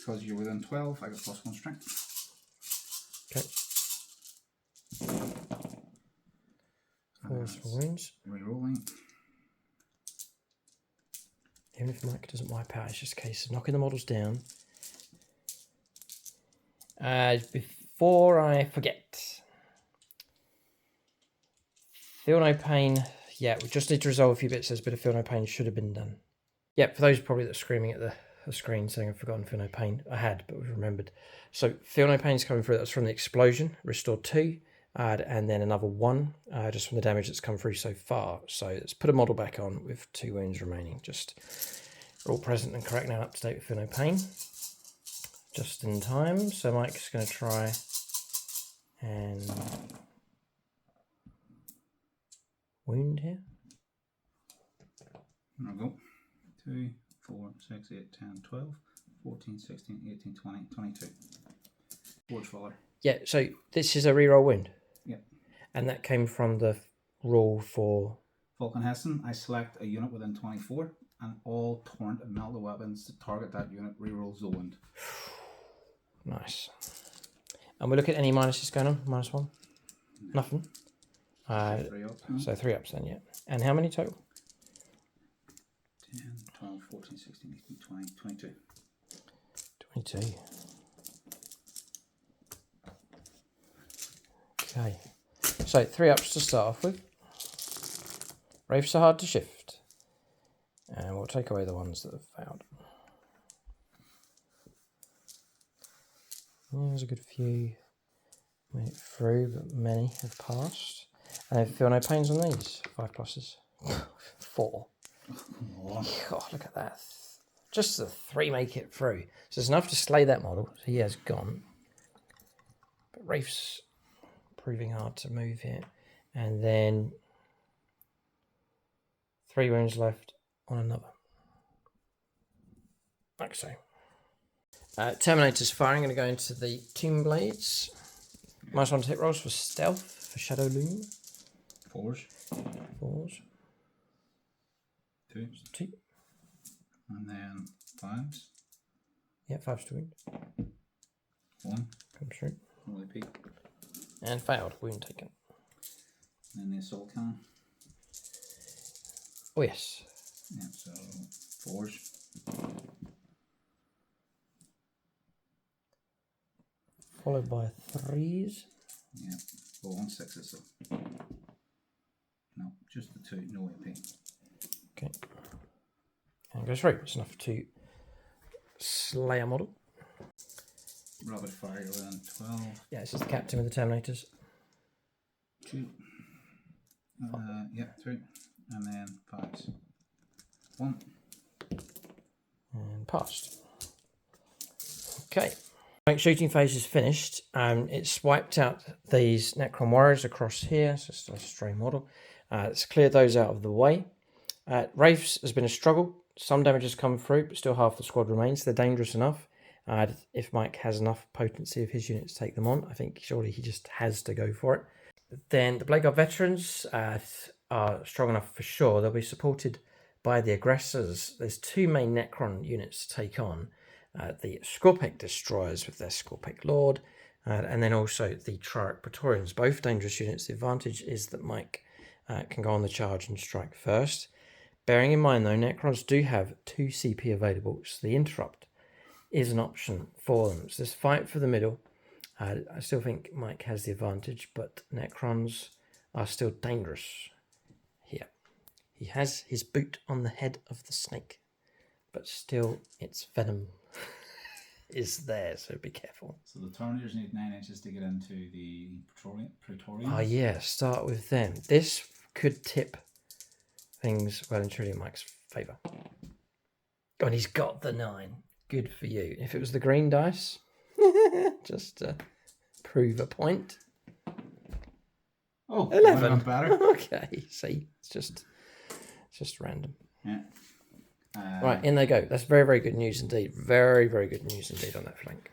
because you're within 12, I get +1 strength. Okay. 4 for wounds. Rerolling. Even if Mike doesn't wipe out, it's just a case of knocking the models down. Before I forget, feel no pain. Yeah, we just need to resolve a few bits. There's a bit of feel no pain should have been done. Yeah, for those probably that are screaming at the screen saying I've forgotten feel no pain, I had, but we've remembered. So feel no pain is coming through. That's from the explosion. Restore 2, and then another 1, just from the damage that's come through so far. So let's put a model back on with 2 wounds remaining. Just all present and correct now, up to date with feel no pain. Just in time. So Mike's going to try and wound here. There we go. 2, 4, 6, 8, 10, 12, 14, 16, 18, 20, 22. Forge Faller. Yeah, so this is a reroll wound. Yeah. And that came from the rule for Vulcan Hessen. I select a unit within 24, and all torrent and melta weapons to target that unit rerolls the wound. Nice. And we look at any minuses going on? -1? No. Nothing. 3 up. So 3 ups then, yeah. And how many total? 10, 12, 14, 16, 18, 20, 22. 22. Okay. So 3 ups to start off with. Wraiths are hard to shift. And we'll take away the ones that have failed. There's a good few made it through, but many have passed. And I feel no pains on these. 5 pluses. 4. Oh. God, look at that. Just the 3 make it through. So it's enough to slay that model. So he has gone. But Wraith's proving hard to move here. And then 3 wounds left on another. Like so. Terminator's firing. I'm going to go into the Tomb Blades. -1 to hit rolls for stealth, for Shadow Loom. 4s. 4s. 2s. 2. And then 5s. Yeah, 5's to wound. 1. Comes through. Holy peak. And failed. Wound taken. And then the assault cannon. Oh, yes. Yeah, so 4s. Followed by 3s. Yeah, well, 1 6s, so. No, just the 2, no AP. Okay. And goes through. It's enough to slay a model. Rapid fire within 12. Yeah, this is the captain with the Terminators. 2. Yeah, 3. And then 5s. 1. And passed. Okay. Shooting phase is finished. It's wiped out these Necron warriors across here. So it's a stray model. It's cleared those out of the way. Wraiths has been a struggle. Some damage has come through, but still half the squad remains. They're dangerous enough. If Mike has enough potency of his units to take them on, I think surely he just has to go for it. Then the Blade Guard veterans are strong enough for sure. They'll be supported by the aggressors. There's 2 main Necron units to take on. The Scorpec Destroyers with their Scorpec Lord, and then also the Triarch Praetorians, both dangerous units. The advantage is that Mike can go on the charge and strike first. Bearing in mind, though, Necrons do have 2 CP available, so the interrupt is an option for them. So this fight for the middle, I still think Mike has the advantage, but Necrons are still dangerous here. He has his boot on the head of the snake, but still its venom is there, so be careful. So the Terminators need 9 inches to get into the Praetorians. Oh yeah, start with them. This could tip things well and truly in Mike's favour. Oh, and he's got the 9. Good for you. If it was the green dice, just to prove a point. Oh, 11. Better. Okay, see, it's just random. Yeah. Right, in they go. That's very, very good news indeed. Very, very good news indeed on that flank.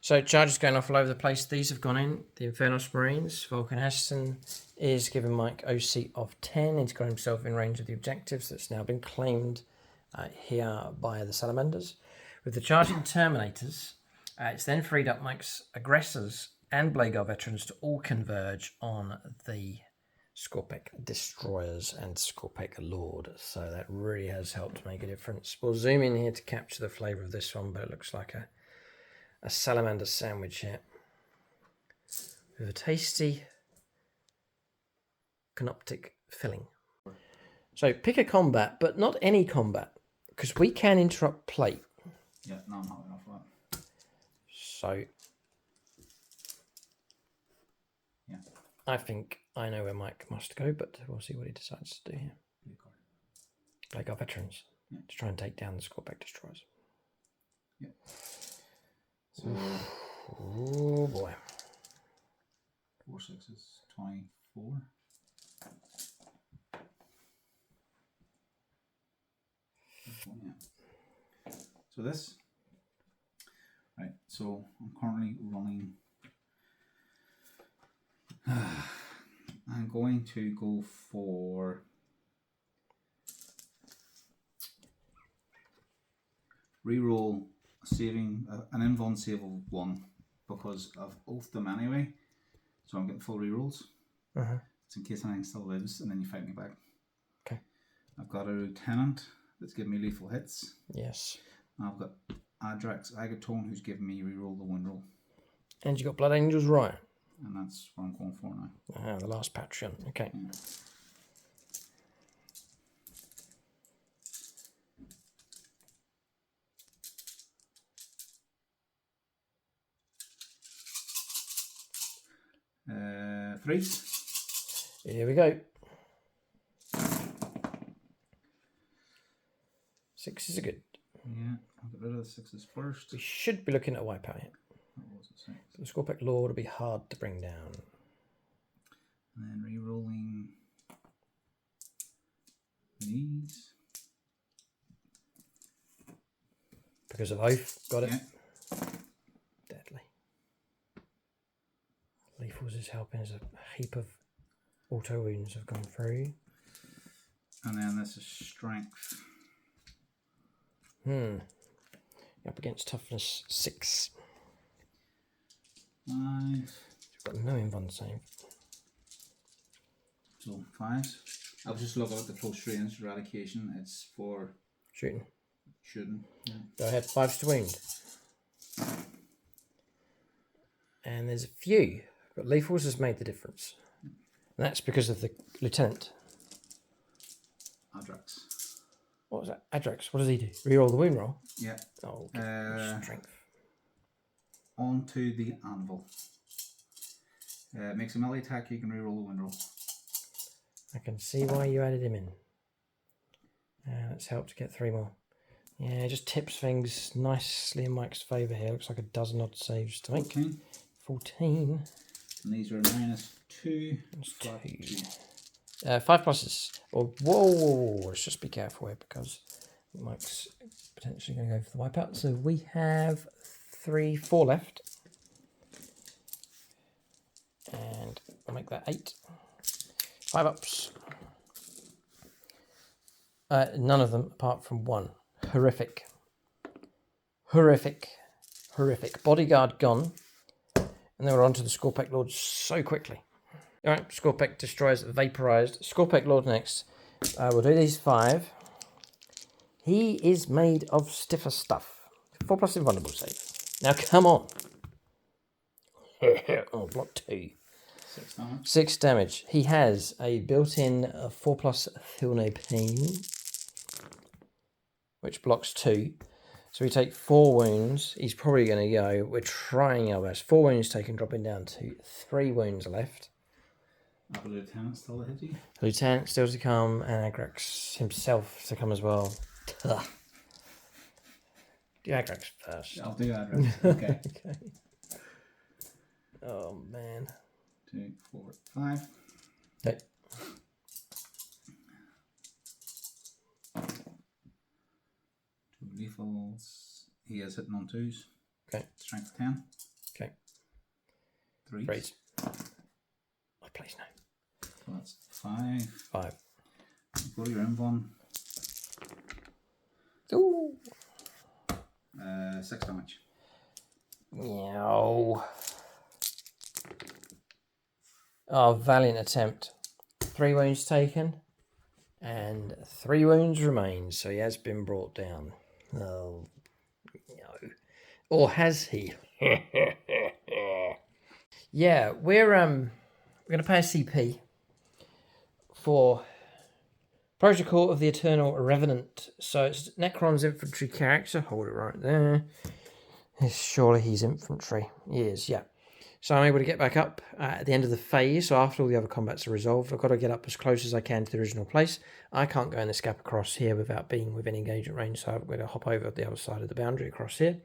So charges going off all over the place. These have gone in. The Infernos Marines. Vulcan Hessen is giving Mike OC of 10. He's got himself in range of the objectives. That's now been claimed here by the Salamanders. With the charging Terminators, it's then freed up Mike's aggressors and Blade Guard veterans to all converge on the Scorpec Destroyers and Scorpec Lord. So that really has helped make a difference. We'll zoom in here to capture the flavour of this one, but it looks like a salamander sandwich here. With a tasty canoptic filling. So pick a combat, but not any combat, because we can interrupt play. Yeah, no, I'm not enough for that. So yeah, I think I know where Mike must go, but we'll see what he decides to do here. Blade Guard veterans to try and take down the Scorpec Destroyers. Yeah. So, oh boy. 4 6s, 24. Yeah. So this, right, so I'm currently running, I'm going to go for reroll saving, an invuln save of 1 because I've oathed them anyway, so I'm getting full rerolls. It's in case anything still lives and then you fight me back. Okay. I've got a lieutenant that's giving me lethal hits. Yes. I've got Adrax Agatone who's giving me reroll the win roll. And you got Blood Angels, right? And that's what I'm going for now. The last Patreon. Okay. Yeah. 3s. Here we go. 6s are good. Yeah, I'll get rid of the 6s first. We should be looking at a wipeout here. What was it? The Scorpec Lord will be hard to bring down. And then re-rolling these. Because of Oath, got it. Yeah. Deadly. Lethals is helping as a heap of auto wounds have gone through. And then this is strength. You're up against toughness 6. 5. You've got no invuln save. So 5s. I've just looked at the close range eradication. It's for Shooting. Yeah. Go ahead, 5s to wound. And there's a few, but lethals has made the difference. And that's because of the lieutenant. Adrax. What was that? Adrax, what does he do? Reroll the wound roll? Yeah. Oh, strength. Onto the anvil. Makes a melee attack, you can reroll the wind roll. I can see why you added him in. Let's help to get 3 more. Yeah, just tips things nicely in Mike's favour here. Looks like a dozen odd saves to make. 14. 14. And these are -2. That's 2. 5 pluses. Oh, whoa. Let's just be careful here because Mike's potentially going to go for the wipeout. So we have 4 left. And I'll make that 8. 5 ups. None of them apart from 1. Horrific. Bodyguard gone. And then we're on to the Scorpec Lord so quickly. Alright, Scorpec Destroyers vaporized. Scorpec Lord next. We'll do these 5. He is made of stiffer stuff. 4+ invulnerable save. Now come on. Oh, block 2. 6 damage. 6 damage. He has a built-in 4+ Feel No Pain, which blocks 2. So we take 4 wounds. He's probably going to go. We're trying our best. 4 wounds taken, dropping down to 3 wounds left. Have a lieutenant still to hit you. Lieutenant still to come, and Agrax himself to come as well. Do Agrax first. I'll do Adrax. Okay. Okay. Oh man. 2, 4, 5. Okay. Lethals. He is hitting on 2s. Okay. Strength 10. Okay. 3s. 3s. Oh, please no. So that's 5. 5. Go to your invuln. Ooh. 6 damage. Meow. Oh, valiant attempt. 3 wounds taken. And 3 wounds remain, so he has been brought down. Oh, no. Or has he? Yeah, we're going to pay a CP for Protocol of the Eternal Revenant. So it's Necron's infantry character. Hold it right there. Surely he's infantry. He is, yeah. So I'm able to get back up at the end of the phase. So after all the other combats are resolved, I've got to get up as close as I can to the original place. I can't go in this gap across here without being within engagement range, so I've got to hop over the other side of the boundary across here.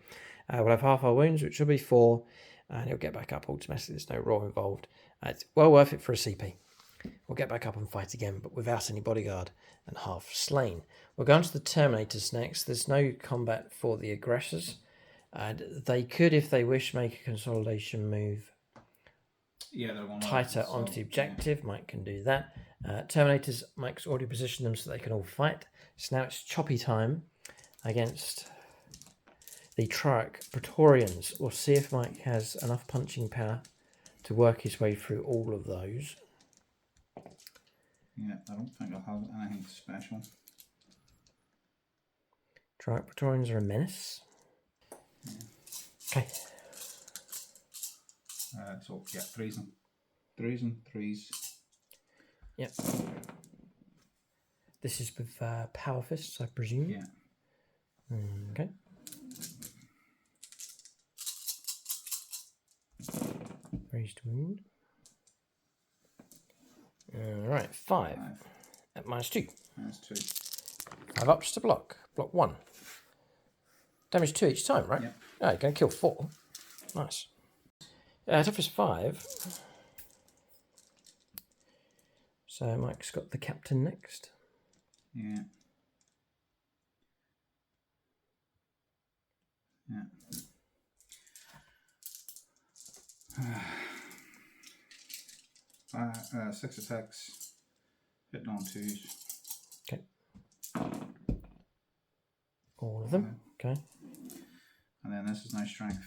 We'll have half our wounds, which will be 4, and he'll get back up automatically. There's no roll involved. It's well worth it for a CP. We'll get back up and fight again, but without any bodyguard and half slain. We'll go on to the Terminators next. There's no combat for the aggressors. And they could, if they wish, make a consolidation move tighter onto the objective. Mike can do that. Terminators, Mike's already positioned them so they can all fight. So now it's choppy time against the Triarch Praetorians. We'll see if Mike has enough punching power to work his way through all of those. Yeah, I don't think I'll have anything special. Triarch Praetorians are a menace. Yeah. Okay. So yeah, threes and threes. Yep. This is with Power Fists, I presume. Yeah. Okay. Raised wound. Alright, 5. At -2. -2. 5 ups to block. Block 1. Damage 2 each time, right? Yep. Oh, you're going to kill 4. Nice. Toughness 5. So Mike's got the captain next. Yeah. Yeah. 6 attacks. Hitting on 2s. Okay. All of them. Okay. And then this is now strength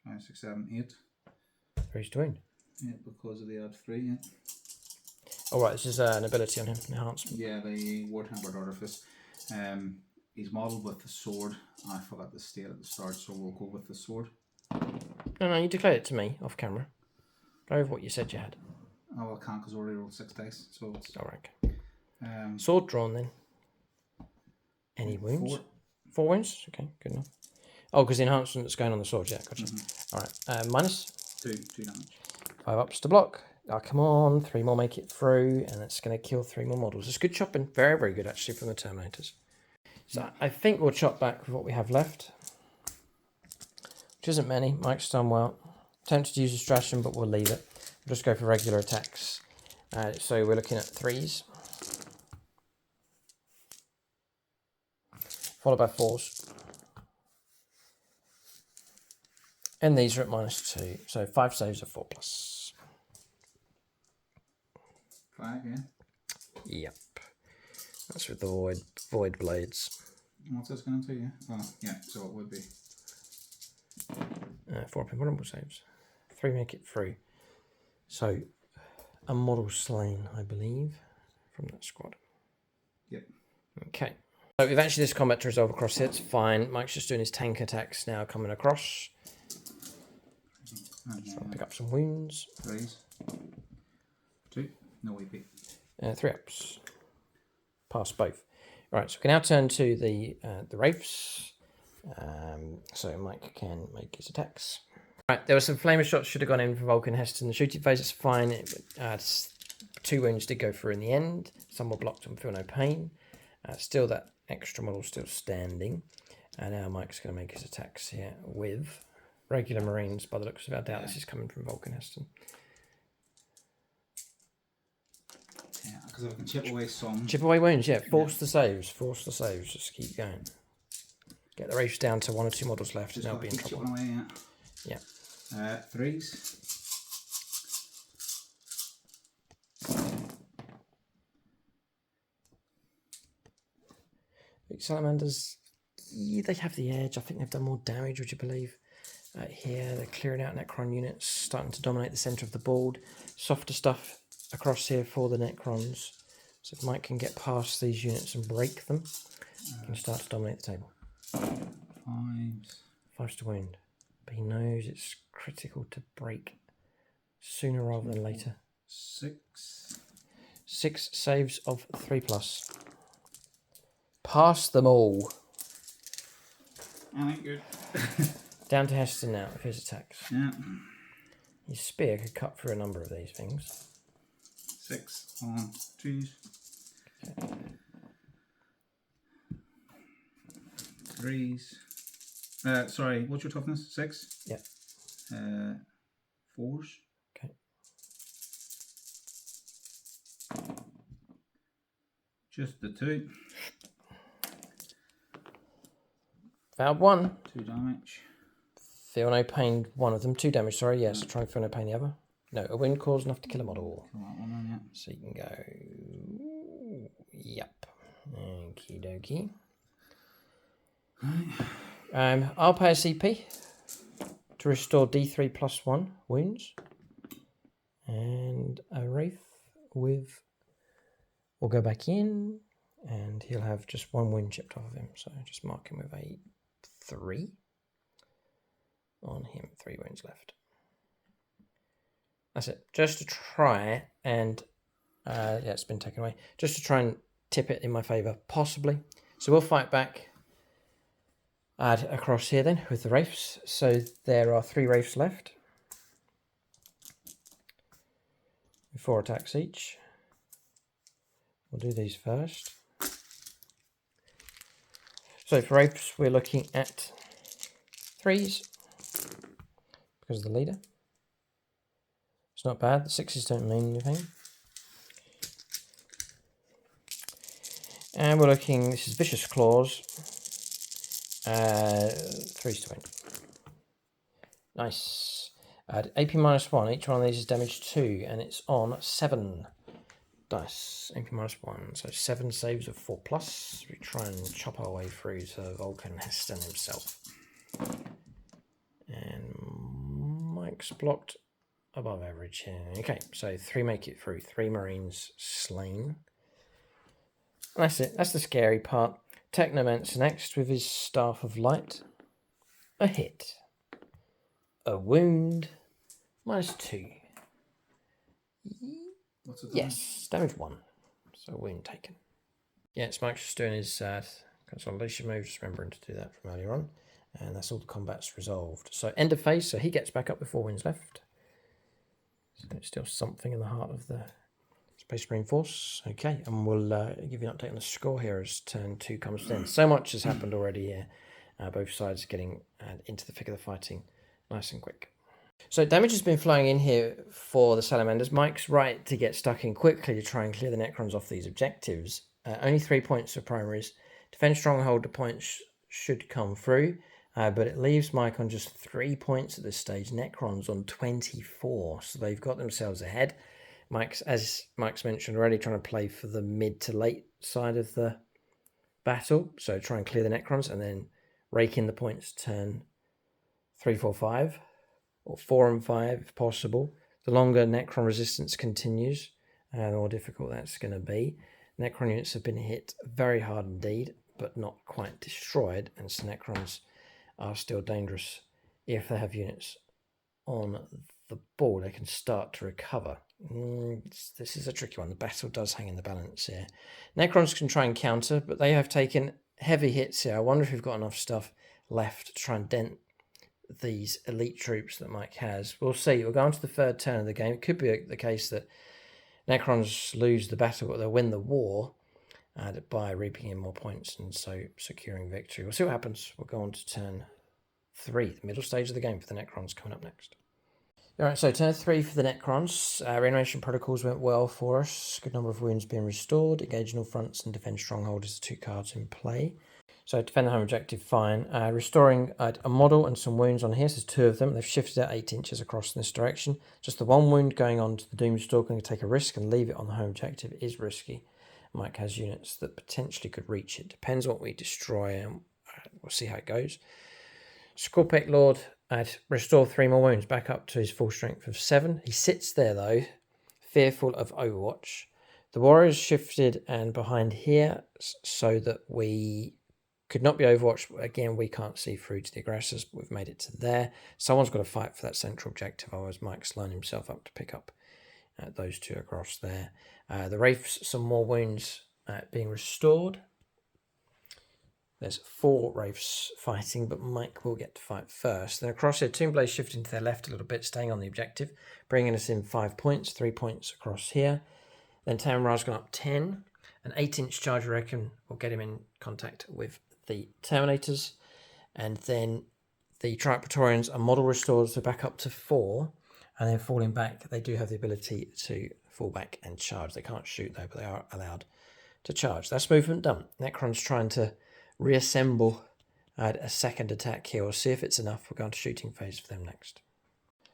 5, 6, 7, 8. Raised wound. Yeah, because of the add 3. Yeah. Oh, right, this is an ability on him, enhancement. Yeah, the Warhammer Artifice. He's modelled with the sword. I forgot the state at the start, so we'll go with the sword. No, you declared it to me off camera. Go with what you said you had. Oh, I can't because I already rolled 6 dice. So it's, all right. Okay. Sword drawn then. Any wounds? 4. 4 wounds? Okay, good enough. Oh, because the enhancement that's going on the sword, yeah, gotcha. All right, minus? 2 damage. 5 ups to block. Oh, come on, 3 more make it through, and it's going to kill 3 more models. It's good chopping. Very, very good, actually, from the Terminators. So I think we'll chop back with what we have left, which isn't many. Mike's done well. Tempted to use a stratagem, but we'll leave it. We'll just go for regular attacks. So we're looking at 3s. Followed by 4s. And these are at -2. So 5 saves are 4+. 5, yeah. Yep. That's with the void blades. What's this going to do? Yeah. Oh, yeah. So it would be 4 vulnerable saves. 3 make it through. So a model slain, I believe, from that squad. Yep. Okay. So eventually this combat to resolve across here. It's fine. Mike's just doing his tank attacks now, coming across. Just trying to pick up some wounds. 3s. 2. No EP. 3 ups. Pass both. Right, so we can now turn to the Wraiths. So Mike can make his attacks. Right, there were some flamer shots should have gone in for Vulcan Heston. The shooting phase is fine. 2 wounds did go through in the end. Some were blocked and feel no pain. Still that extra model still standing. And now Mike's going to make his attacks here with regular Marines. By the looks of it, I doubt this is coming from Vulcan Heston. Yeah, because I can chip away some. Chip away wounds, yeah. Force the saves. Force the saves. Just keep going. Get the Wraiths down to 1 or 2 models left, and they'll be in trouble. Away, yeah. 3s. Big Salamanders they have the edge. I think they've done more damage, would you believe? Here, they're clearing out Necron units, starting to dominate the centre of the board. Softer stuff across here for the Necrons. So if Mike can get past these units and break them, he can start to dominate the table. 5s to wound. But he knows it's critical to break sooner rather than later. 6. 6 saves of 3+. Pass them all. I ain't good. Down to Heston now, if his attacks. Yeah. His spear could cut through a number of these things. 6 on 2s. Okay. 3s. Sorry, what's your toughness? 6? Yeah. 4s. Okay. Just the 2. Found 1. 2 damage. Feel no pain, one of them. 2 damage, sorry. Yes, try and feel no pain the other. No, a wound caused enough to kill a model. Kill that one then, yeah. So you can go... Yep. Okie dokie. I'll pay a CP to restore D3 plus 1 wounds. And a Wraith with... We'll go back in, and he'll have just 1 wound chipped off of him. So just mark him with a 3 on him. 3 wounds left. That's it. Just to try and... yeah, it's been taken away. Just to try and tip it in my favour, possibly. So we'll fight back across here then with the Wraiths. So there are 3 Wraiths left. 4 attacks each. We'll do these first. So for Wraiths, we're looking at 3s because of the leader. It's not bad. The 6s don't mean anything. And we're looking, this is Vicious Claws. 3s to win. Nice. AP -1. Each one of these is damage 2, and it's on 7 dice. AP -1. So 7 saves of 4+. We try and chop our way through to Vulcan Heston himself. And Mike's blocked above average here. Okay, so 3 make it through. 3 Marines slain. And that's it. That's the scary part. Technomancer next with his Staff of Light. A hit. A wound. -2. What's it? Yes, damage 1. So wound taken. Yeah, it's Mike's just doing his consolidation move, just remembering to do that from earlier on. And that's all the combat's resolved. So end of phase, so he gets back up with 4 wounds left. So it's still something in the heart of the Space Marine Force. Okay, and we'll give you an update on the score here as turn 2 comes to end. So much has happened already here. Both sides getting into the thick of the fighting nice and quick. So damage has been flowing in here for the Salamanders. Mike's right to get stuck in quickly to try and clear the Necrons off these objectives. Only 3 points for primaries. Defend Stronghold, the points should come through. But it leaves Mike on just 3 points at this stage. Necrons on 24. So they've got themselves ahead. As Mike's mentioned already, trying to play for the mid to late side of the battle. So try and clear the Necrons and then rake in the points turn 3, 4, 5. Or 4 and 5 if possible. The longer Necron resistance continues, the more difficult that's going to be. Necron units have been hit very hard indeed, but not quite destroyed. And so Necrons are still dangerous. If they have units on the board, they can start to recover. This is a tricky one. The battle does hang in the balance here. Necrons can try and counter, but they have taken heavy hits here. I wonder if we've got enough stuff left to try and dent these elite troops that Mike has. We'll see. We'll go on to the 3rd turn of the game. It could be the case that Necrons lose the battle, but they'll win the war by reaping in more points and so securing victory. We'll see what happens. We'll go on to turn 3, the middle stage of the game for the Necrons coming up next. Alright, so turn 3 for the Necrons. Reanimation protocols went well for us. Good number of wounds being restored. Engage in all fronts and defend Stronghold is the 2 cards in play. So defend the home objective, fine. Restoring a model and some wounds on here. So there's 2 of them. They've shifted out 8 inches across in this direction. Just the 1 wound going on to the Doomstalker and take a risk and leave it on the home objective is risky. Mike has units that potentially could reach it. Depends what we destroy and we'll see how it goes. Scorpec Lord restore 3 more wounds back up to his full strength of 7. He sits there though, fearful of Overwatch. The warriors shifted and behind here so that we could not be Overwatched. Again, we can't see through to the aggressors, but we've made it to there. Someone's got to fight for that central objective, otherwise Mike's lined himself up to pick up those 2 across there. The Wraiths, some more wounds being restored. There's 4 Wraiths fighting, but Mike will get to fight first. Then across here, Toon Blaze shifting to their left a little bit, staying on the objective, bringing us in 5 points, 3 points across here. Then Tamara's gone up 10. An 8-inch charge, I reckon, will get him in contact with the Terminators. And then the Triumph Praetorians are model restored, so back up to 4. And then falling back, they do have the ability to fall back and charge. They can't shoot though, but they are allowed to charge. That's movement done. Necron's trying to reassemble a second attack here. We'll see if it's enough. We'll go into shooting phase for them next.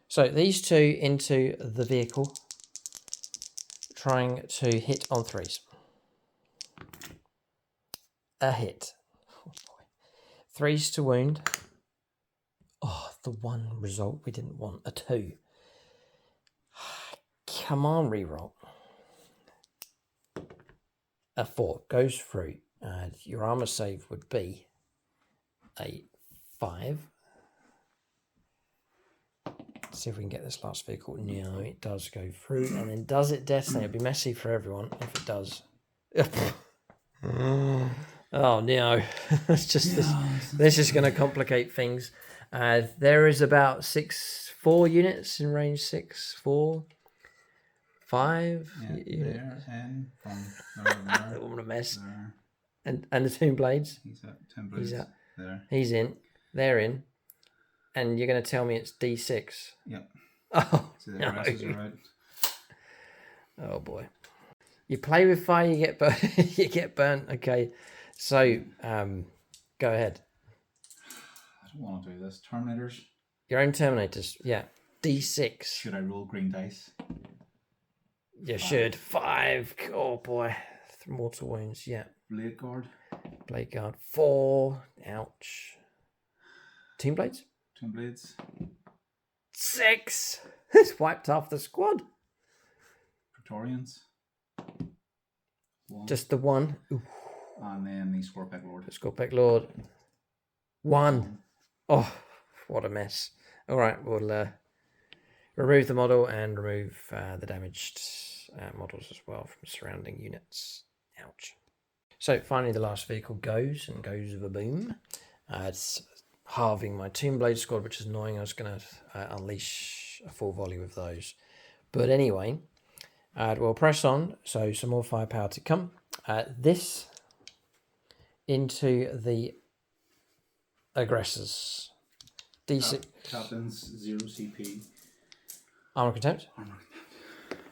So these 2 into the vehicle, trying to hit on 3s. A hit. Oh boy. 3s to wound. Oh, the 1 result we didn't want. A 2. Come on, reroll. A 4 goes through. Your armor save would be a 5. Let's see if we can get this last vehicle. No, it does go through. And then does it Destiny? It'll be messy for everyone if it does. Oh no. It's just this is going to complicate things. There is about 4 units in range 6, 4, 5. There, 10 from there. What a mess. There. And the Toon Blades. He's at 10 blades. He's out. There. He's in. They're in. And you're going to tell me it's D6. Yep. Oh, So the no. aggressors are out. Oh boy. You play with fire, you get burnt. You get burnt. Okay. So, go ahead. I don't want to do this. Terminators. Your own Terminators. Yeah. D6. Should I roll green dice? You should. 5. Oh boy. Mortal wounds. Yeah. Blade guard. Blade guard. 4. Ouch. Team Blades. 10 blades. 6. It's wiped off the squad. Praetorians. 1. Just the 1. Ooh. And then the Scorpec Lord. Scorpec Lord. 1. Oh, what a mess. All right, we'll remove the model and remove the damaged models as well from surrounding units. Ouch. So finally the last vehicle goes with a boom. It's halving my Toon Blade squad, which is annoying. I was going to unleash a full volley with those. But anyway, we'll press on. So some more firepower to come. This into the aggressors. D6. Captains, 0 CP. Armor contempt.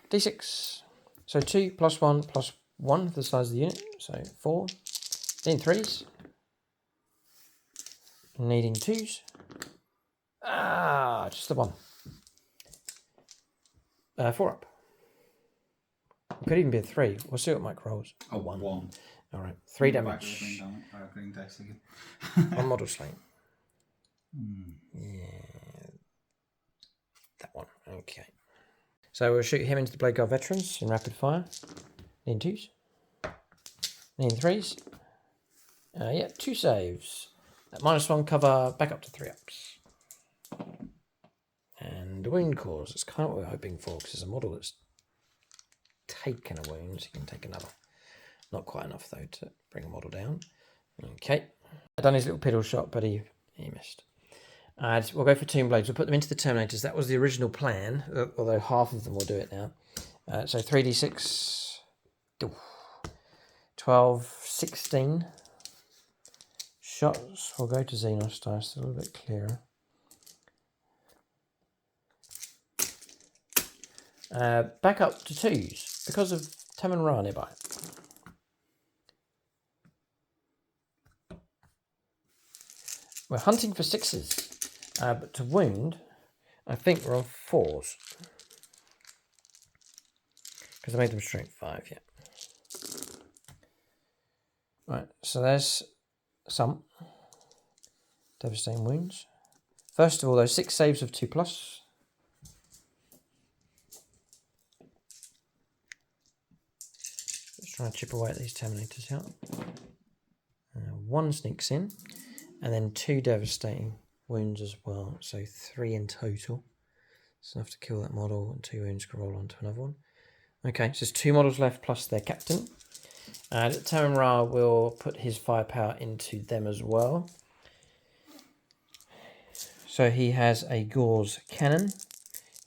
D6. So 2 plus 1 plus 1 for the size of the unit. So 4. Then 3s. Needing 2s. Ah, just the 1. 4 up. It could even be a 3. We'll see what Mike rolls. Oh, 1. All right. 3 damage. Green dice again. On model slain. Yeah. That one. Okay. So we'll shoot him into the Blade Guard veterans in rapid fire. Need 2s. Need 3s. Yeah, 2 saves. -1 cover, back up to 3 ups. And the wound cause. It's kind of what we're hoping for, because it's a model that's taken a wound. So you can take another. Not quite enough, though, to bring a model down. Okay. I've done his little piddle shot, but he missed. We'll go for Toon Blades. We'll put them into the Terminators. That was the original plan, although half of them will do it now. So 3d6, 12, 16 shots. We'll go to Xenos dice, a little bit clearer. Back up to 2s because of Tem and Ra nearby. We're hunting for 6s. But to wound, I think we're on 4s. Because I made them strength 5, yeah. Right, so there's some. Devastating wounds. First of all, those 6 saves of 2+. Let's try and chip away at these Terminators out. 1 sneaks in, and then 2 devastating wounds as well. So 3 in total. It's enough to kill that model, and 2 wounds can roll onto another one. Okay, so there's 2 models left plus their captain. And Taman Ra will put his firepower into them as well. So he has a Gauze cannon.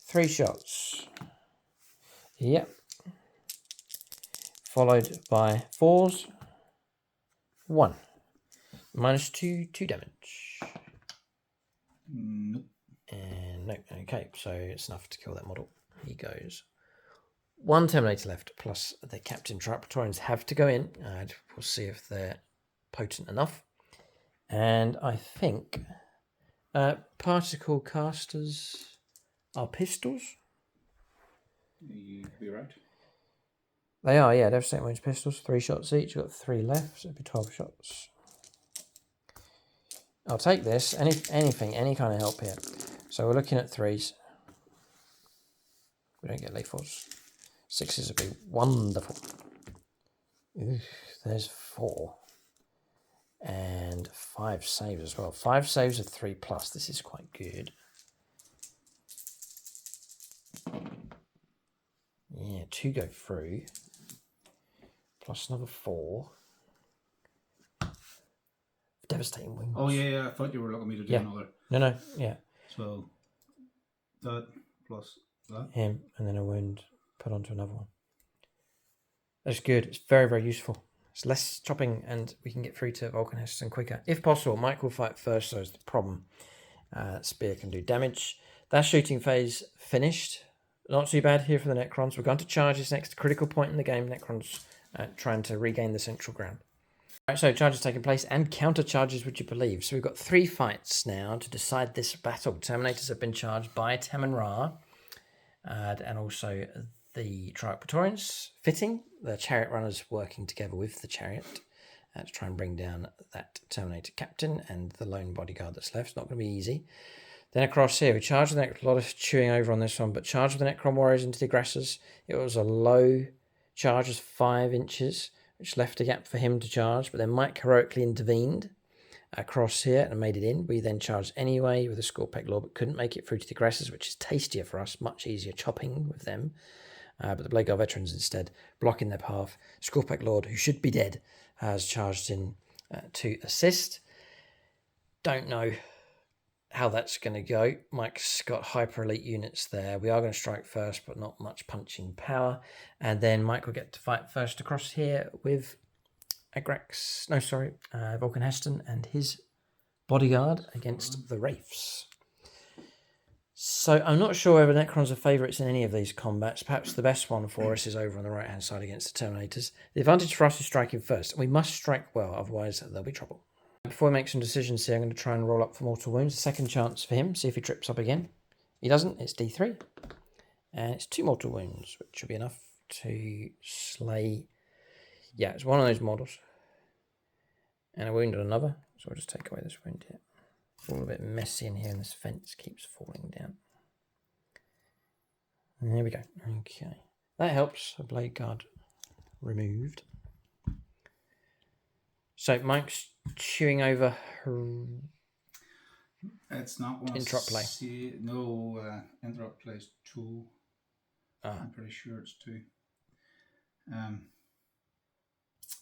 3 shots. Yep. Followed by 4s. 1. -2, 2 damage. Nope. And no, okay, so it's enough to kill that model. He goes. 1 Terminator left, plus the Captain Praetorians have to go in, and we'll see if they're potent enough. And I think particle casters are pistols. You could be right. They are, yeah. Devastating wounds pistols. 3 shots each. You've got 3 left, so it'd be 12 shots. I'll take this. Anything, any kind of help here. So we're looking at 3s. We don't get lethals. 6s would be wonderful. Ooh, there's 4. And 5 saves as well. 5 saves of 3+. This is quite good. Yeah, 2 go through. Plus another 4. Devastating wounds. Oh, yeah, I thought you were looking at me to do another. No, yeah. So, that plus that. Him, and then a wound put onto another one. That's good. It's very, very useful. It's less chopping, and we can get through to Volcanistan quicker. If possible, Mike will fight first, so is the problem. Spear can do damage. That shooting phase finished. Not too bad here for the Necrons. We're going to charges next. Critical point in the game. Necrons trying to regain the central ground. Right, so charges taking place and counter charges, would you believe? So we've got 3 fights now to decide this battle. Terminators have been charged by Taman Ra, and also the Triarch Praetorians. Fitting, the chariot runners working together with the chariot to try and bring down that Terminator captain and the lone bodyguard that's left. It's not going to be easy. Then across here, we charge the a lot of chewing over on this one, but charge the Necron warriors into the aggressors. It was a low charge, of 5 inches, which left a gap for him to charge, but then Mike heroically intervened across here and made it in. We then charged anyway with a Scorpec Law, but couldn't make it through to the aggressors, which is tastier for us, much easier chopping with them. But the Blade Guard veterans instead blocking their path. Scorpec Lord, who should be dead, has charged in to assist. Don't know how that's going to go. Mike's got hyper elite units there. We are going to strike first, but not much punching power. And then Mike will get to fight first across here with Vulcan Heston and his bodyguard against the Wraiths. So I'm not sure whether Necrons are favourites in any of these combats. Perhaps the best one for us is over on the right-hand side against the Terminators. The advantage for us is striking first. We must strike well, otherwise there'll be trouble. Before we make some decisions here, I'm going to try and roll up for mortal wounds. A second chance for him, see if he trips up again. He doesn't, it's D3. And it's 2 mortal wounds, which will be enough to slay. Yeah, it's one of those models. And a wound on another. So we'll just take away this wound here. It's all a bit messy in here, and this fence keeps falling down. And there we go. Okay. That helps. A blade guard removed. So Mike's chewing over her. It's not one interrupt play. No, interrupt play is 2. I'm pretty sure it's 2.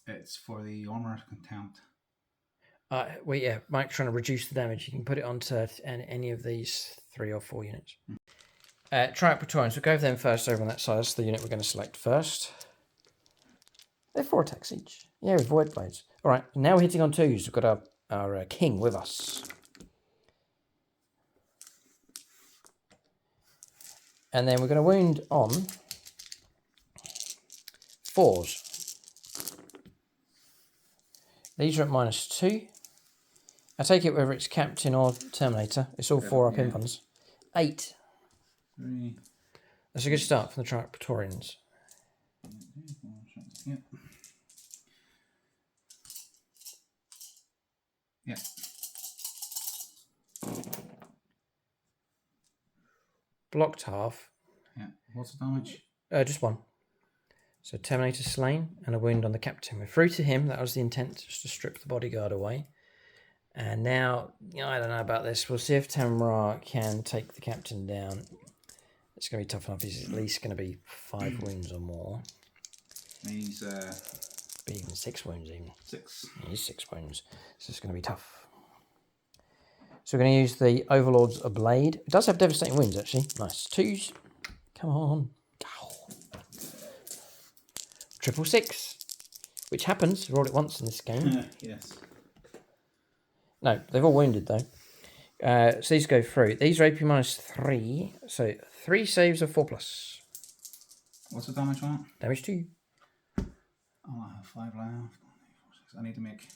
It's for the armor contempt. Well, yeah, Mike's trying to reduce the damage. You can put it onto any of these 3 or 4 units. Triarch Praetorians, we'll go over them first over on that side. That's the unit we're going to select first. They're 4 attacks each. Yeah, with Void Blades. All right, now we're hitting on 2s. We've got our king with us. And then we're going to wound on 4s. These are at -2. I take it whether it's Captain or Terminator. It's all 4 up in ones. 8. 3. That's a good start from the Triarch Praetorians. Yeah. Yeah. blocked half. Yeah. What's the damage? Just one. So Terminator slain and a wound on the captain. We're through to him. That was the intent, just to strip the bodyguard away. And now, I don't know about this. We'll see if Tamra can take the captain down. It's going to be tough enough. He's at least going to be 5 wounds or more. He's Be even 6 wounds even. 6. He's 6 wounds. So it's going to be tough. So we're going to use the Overlord's Blade. It does have devastating wounds, actually. Nice. 2s. Come on. Ow. 666. Which happens. Roll it once in this game. Yes. No, they've all wounded, though. So these go through. These are AP -3. So 3 saves of 4+. What's the damage on it? Damage 2. Oh, I have 5 left. I need to make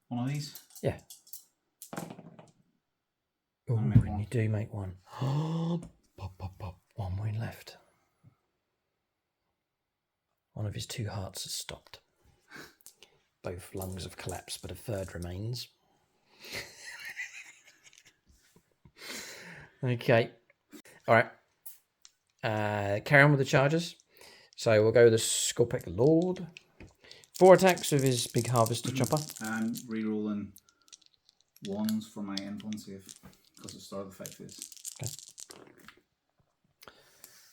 one of these. Yeah. Oh, you do make one. Pop, pop, pop. 1 wound left. One of his 2 hearts has stopped. Both lungs have collapsed, but a third remains. Okay. All right. Carry on with the charges. So we'll go with the Scorpic Lord. 4 attacks with his big harvester chopper. I'm re-rolling 1s for my influence save because it started the fight phase. Okay.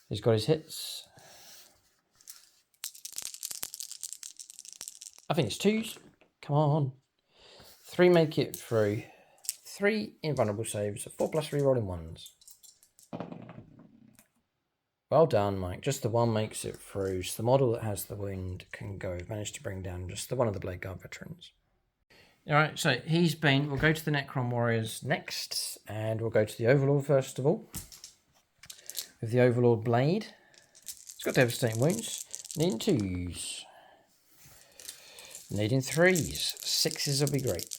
He's got his hits. I think it's 2s. Come on. 3 make it through. 3 invulnerable saves. 4+ rerolling 1s. Well done, Mike. Just the 1 makes it through. So the model that has the wound can go. Managed to bring down just the one of the Blade Guard veterans. Alright, so he's been. We'll go to the Necron Warriors next. And we'll go to the Overlord first of all. With the Overlord Blade. It's got devastating wounds. Needing 2s. Needing 3s. 6s will be great.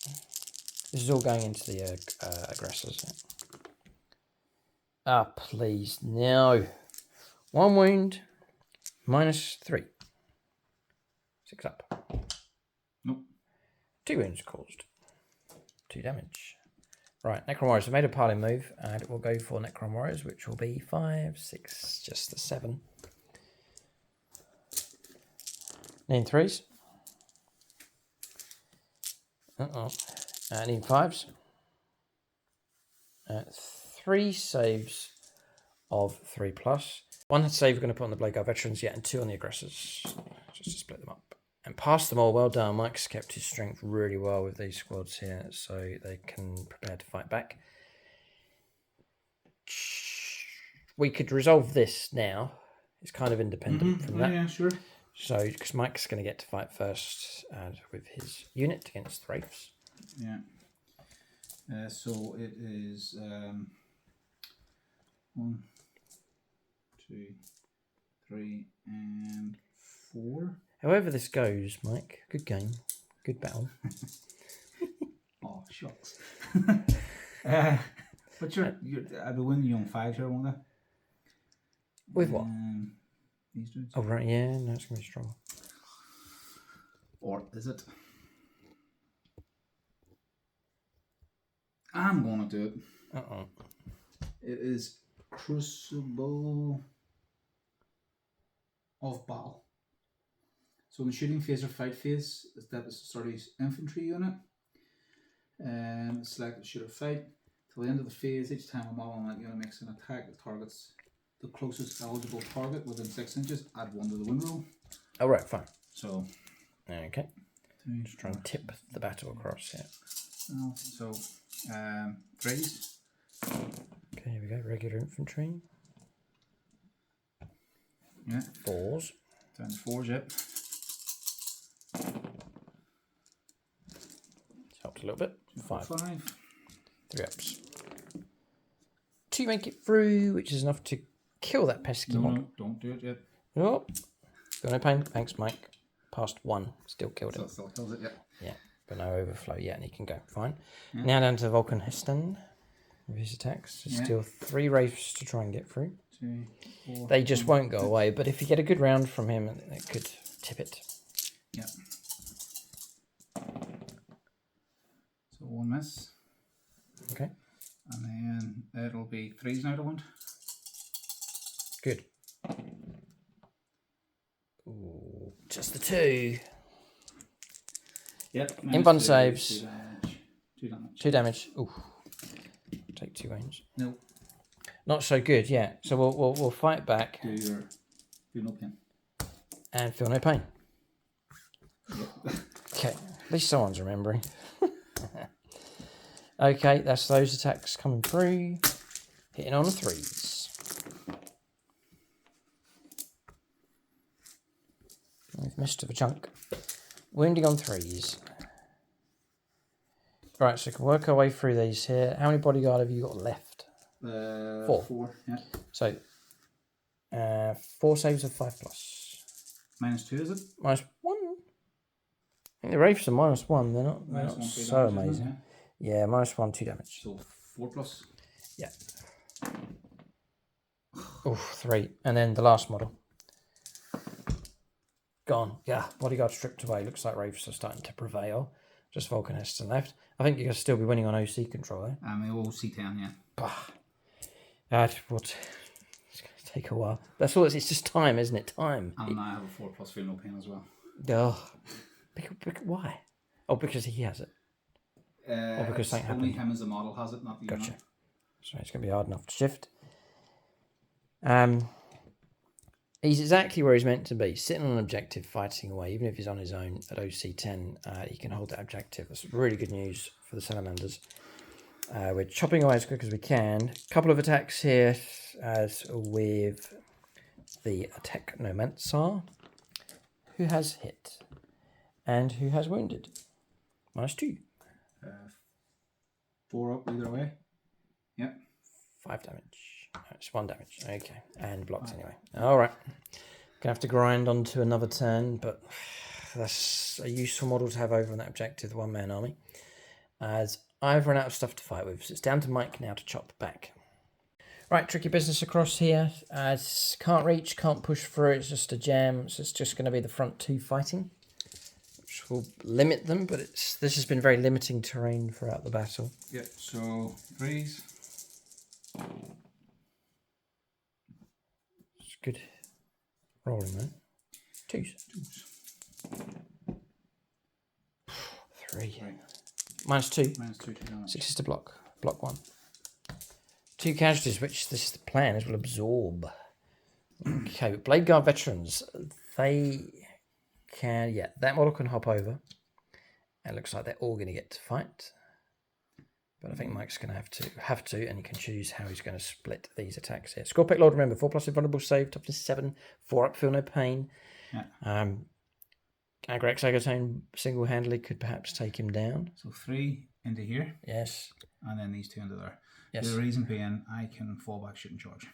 This is all going into the aggressors. Ah, please. No. 1 wound. -3. 6 up. Nope. 2 wounds caused. 2 damage. Right, Necron Warriors. I made a piling move, and we'll go for Necron Warriors, which will be 5, 6, just the 7. Needing 3s. Needing 5s. 3 saves of 3+. 1 save we're going to put on the Blade Guard veterans, and 2 on the aggressors, just to split them up. And pass them all. Well done. Mike's kept his strength really well with these squads here, so they can prepare to fight back. We could resolve this now. It's kind of independent from that. Yeah, sure. So, because Mike's going to get to fight first with his unit against the Wraiths. Yeah. So it is 1, 2, 3, and 4. However this goes, Mike, good game, good battle. Oh, shucks. But I'll be winning you on 5 here, won't I? With what? These dudes. Oh, right, yeah, no, it's going to be strong. Or is it? I'm going to do it. It is Crucible of Battle. So in the shooting phase or fight phase, that is the start of his infantry unit. Select the shooter fight. Till the end of the phase, each time a model on that unit makes an attack that targets the closest eligible target within 6 inches, add 1 to the win roll. Oh, right, fine. So, okay. Just try and tip the battle across here. So, 3s. Okay, here we go. Regular infantry. Yeah. 4s. Down to 4s, yep. It's helped a little bit. 5. 3 ups. 2 make it through, which is enough to kill that pesky mod. No, don't do it yet. Oh, got no pain. Thanks, Mike. Passed 1. Still killed him. Still kills it, yeah. Yeah, but no overflow yet, and he can go. Fine. Yeah. Now down to Vulcan Heston with his attacks. So still 3 Wraiths to try and get through. 2, 4. They just won't go away, but if you get a good round from him, it could tip it. Yeah. So 1 miss. Okay. And then it'll be 3s now to win. Good. Ooh, just the 2. Yep. Invuln saves. 2 damage. 2 damage. Ooh. Take 2 range. No. Not so good, yeah. So we'll fight back. Feel no pain. And feel no pain. Yep. Okay. At least someone's remembering. Okay, that's those attacks coming through. Hitting on the 3s. We've missed of a chunk. Wounding on 3s. Right, so we can work our way through these here. How many bodyguard have you got left? 4. 4, yeah. So, 4 saves of 5+. -2, is it? -1. I think the Wraiths are -1. They're not -1, 3 so damage, amazing. isn't it? Yeah, -1, 2 damage. So 4+. Yeah. Oof, 3. And then the last model. Gone. Yeah, bodyguard stripped away. Looks like Wraiths are starting to prevail. Just Volcanists and left. I think you're going to still be winning on OC control, eh? The OC10, yeah. Bah. It's going to take a while. That's all. It's just time, isn't it? Time. And I have a 4+ feel no pain as well. Oh. Why? Oh, because he has it. Or because something only happened. him as a model has it, not the Gotcha. unit. So it's going to be hard enough to shift. He's exactly where he's meant to be, sitting on an objective, fighting away. Even if he's on his own at OC10, he can hold that objective. That's really good news for the Salamanders. We're chopping away as quick as we can. A couple of attacks here as with the Technomancer, who has hit and who has wounded. -2. 4 up either way. Yep. 5 damage. No, it's 1 damage. Okay. And blocks anyway. All right. Gonna have to grind on to another turn, but that's a useful model to have over on that objective, the one-man army. As I've run out of stuff to fight with, so it's down to Mike now to chop back. Right, tricky business across here. As can't reach, can't push through. It's just a jam, so it's just going to be the front 2 fighting, which will limit them. But this has been very limiting terrain throughout the battle. Yep. So 3s. It's good rolling, right? 2s. 3. -2. -2 damage. 6 is to block. Block 1. 2 casualties, which this is the plan, is will absorb. Okay, Blade Guard veterans, they can, yeah, that model can hop over. It looks like they're all going to get to fight. But I think Mike's going to have to, and he can choose how he's going to split these attacks here. Scorpic Lord, remember, 4+ invulnerable save, toughness 7, 4 up, feel no pain. Yeah. Agrex Agatone single-handedly could perhaps take him down. So 3 into here. Yes. And then these 2 into there. Yes. The reason being, I can fall back, shoot, and charge.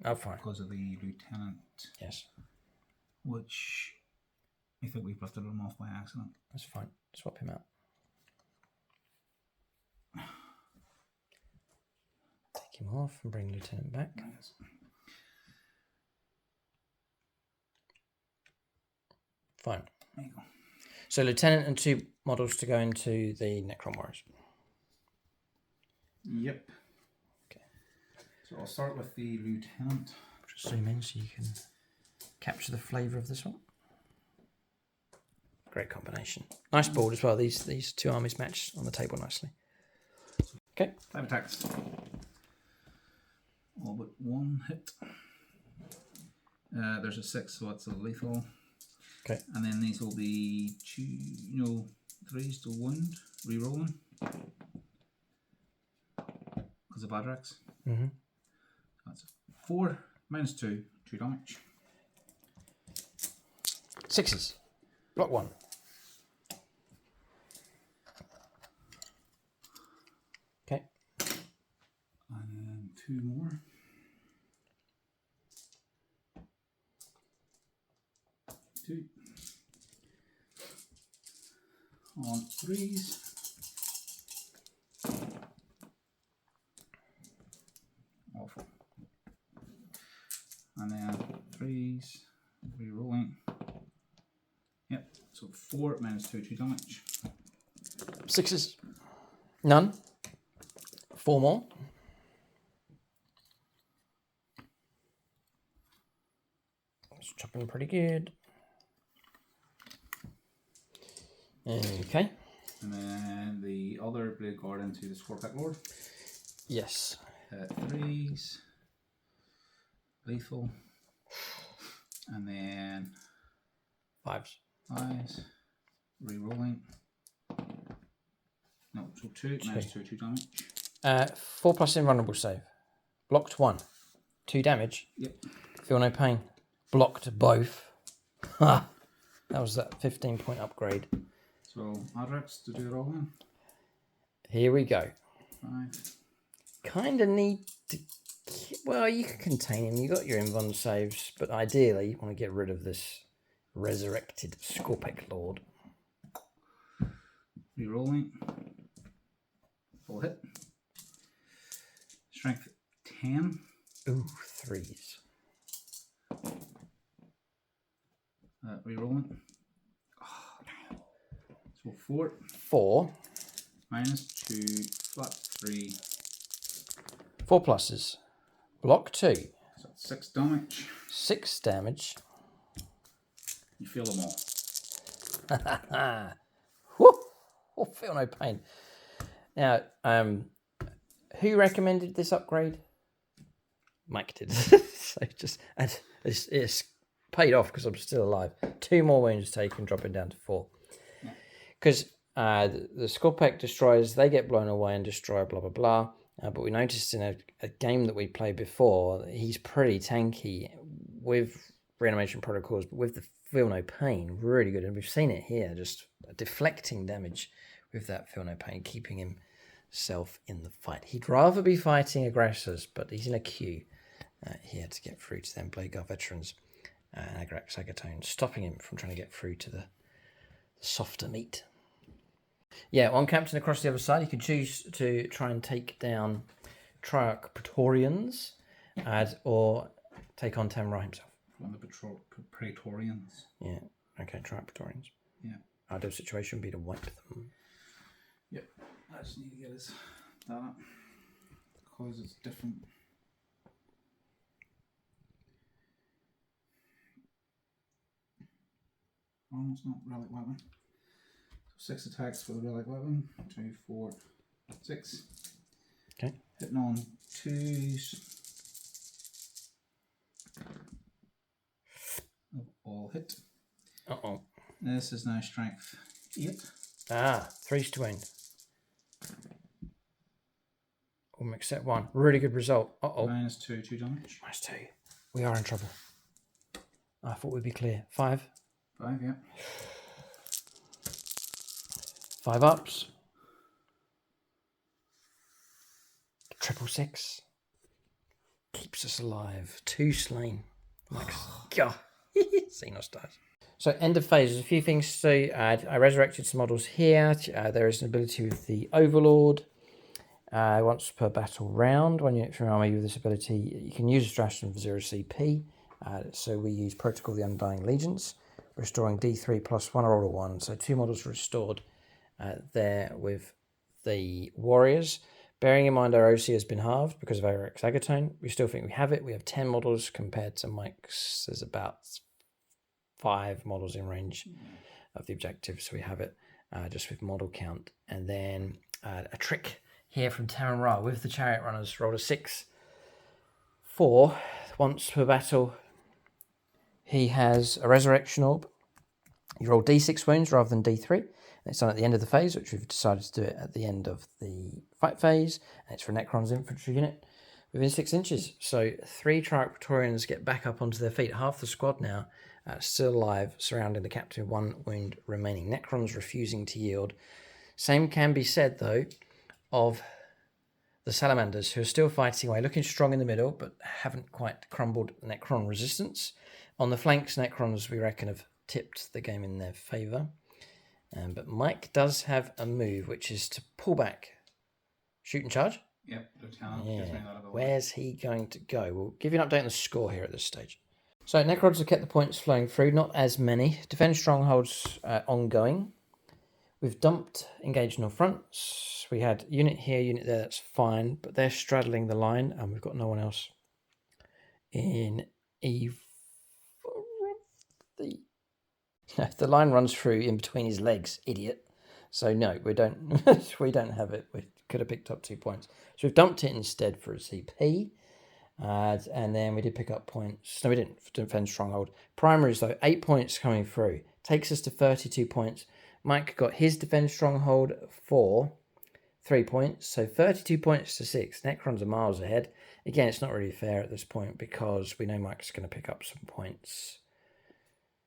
Oh, fine. Because of the lieutenant. Yes. Which I think we've lifted him off by accident. That's fine. Swap him out. Take him off and bring Lieutenant back. Yes. Fine. There you go. So Lieutenant and 2 models to go into the Necron Warriors. Yep. Okay. So I'll start with the lieutenant. Just zoom in so you can capture the flavour of this one. Great combination. Nice board as well. These 2 armies match on the table nicely. Okay. 5 attacks. All but 1 hit. There's a 6, so it's a lethal. Okay. And then these will be 3s to wound, re-rolling. Because of Adrax. Mm-hmm. That's 4 -2, 2 damage. 6s. Block 1. Okay. And then 2 more. 2. On 3s. Awful. And then 3s, re-rolling. Yep, so 4 -2, 2 damage. 6s. None. 4 more. looking pretty good. Okay. And then the other Blade Guard into the Scorpic Lord. Yes. 3s. Lethal. And then 5s. 5s. Rerolling. No, so 2. Minus 2 damage. 4+ invulnerable save. Blocked 1. 2 damage. Yep. Feel no pain. Blocked both. Ha! That was that 15-point upgrade. So Adrex to do it all then. Here we go. 5. Kind of need to... Well, you can contain him. You got your invuln saves, but ideally you want to get rid of this resurrected Scorpic Lord. Rerolling. Full hit. Strength 10. Ooh, 3s. Rerolling. Oh, so 4. 4. Minus 2. Flat 3. 4 pluses. Block 2. So that's 6 damage. 6 damage. You feel them all. Woo! Oh, feel no pain. Now, who recommended this upgrade? Mike did. So just it's paid off because I'm still alive. 2 more wounds taken, dropping down to 4. Because the Scorpic destroyers, they get blown away and destroy, blah, blah, blah. But we noticed in a game that we played before, he's pretty tanky with reanimation protocols, but with the feel no pain, really good. And we've seen it here, just deflecting damage with that feel no pain, keeping himself in the fight. He'd rather be fighting aggressors, but he's in a queue here to get through to them Blade Guard veterans and Agatone, stopping him from trying to get through to the softer meat. Yeah, one captain across the other side, you can choose to try and take down Triarch Praetorians or take on Tamra himself. From the Praetorians. Yeah, okay, Triarch Praetorians. Yeah. Ideal situation would be to wipe them. Yep. I just need to get his data because it's different. Oh, it's not relic weapon. So 6 attacks for the relic weapon. 2, 4, 6. Okay. Hitting on 2s. All hit. Uh-oh. This is now strength 8. 3s to wound. We'll except 1. Really good result. Minus 2 damage. Minus 2. We are in trouble. I thought we'd be clear. 5. 5, yeah. 5 ups. 666. Keeps us alive. 2 slain. God. Xenos dies. So end of phase. There's a few things to add. I resurrected some models here. There is an ability with the Overlord. Once per battle round, when you enter an army with this ability, you can use a stratagem for 0 CP. So we use Protocol of the Undying Legions, restoring D3 plus 1 or 1. So 2 models restored there with the Warriors. Bearing in mind our OC has been halved because of AIRSOFT Agatone, we still think we have it. We have 10 models compared to Mike's. There's about 5 models in range of the objective, so we have it just with model count. And then a trick here from Taran Ra with the Chariot Runners. Rolled a 6. 4. Once per battle, he has a Resurrection Orb. You roll D6 wounds rather than D3. And it's done at the end of the phase, which we've decided to do it at the end of the fight phase. And it's for Necrons infantry unit within 6 inches. So 3 Triarch Praetorians get back up onto their feet. Half the squad now still alive, surrounding the captain with 1 wound remaining. Necrons refusing to yield. Same can be said, though, of the Salamanders, who are still fighting away, looking strong in the middle, but haven't quite crumbled Necron resistance. On the flanks, Necrons, we reckon, have tipped the game in their favour. But Mike does have a move, which is to pull back. Shoot and charge? Yep, Lieutenant. Yeah. Gives me that ability. Where's he going to go? We'll give you an update on the score here at this stage. So Necrons have kept the points flowing through, not as many. Defend strongholds ongoing. We've dumped engagement on fronts. We had unit here, unit there, that's fine, but they're straddling the line, and we've got no one else in the line runs through in between his legs, idiot. So no, we don't we don't have it. We could have picked up 2 points. So we've dumped it instead for a CP. And then we did pick up points. No, we didn't defend stronghold. Primaries though, 8 points coming through. Takes us to 32 points. Mike got his defend stronghold for 3 points. So 32 points to 6. Necrons are miles ahead. Again, it's not really fair at this point because we know Mike's going to pick up some points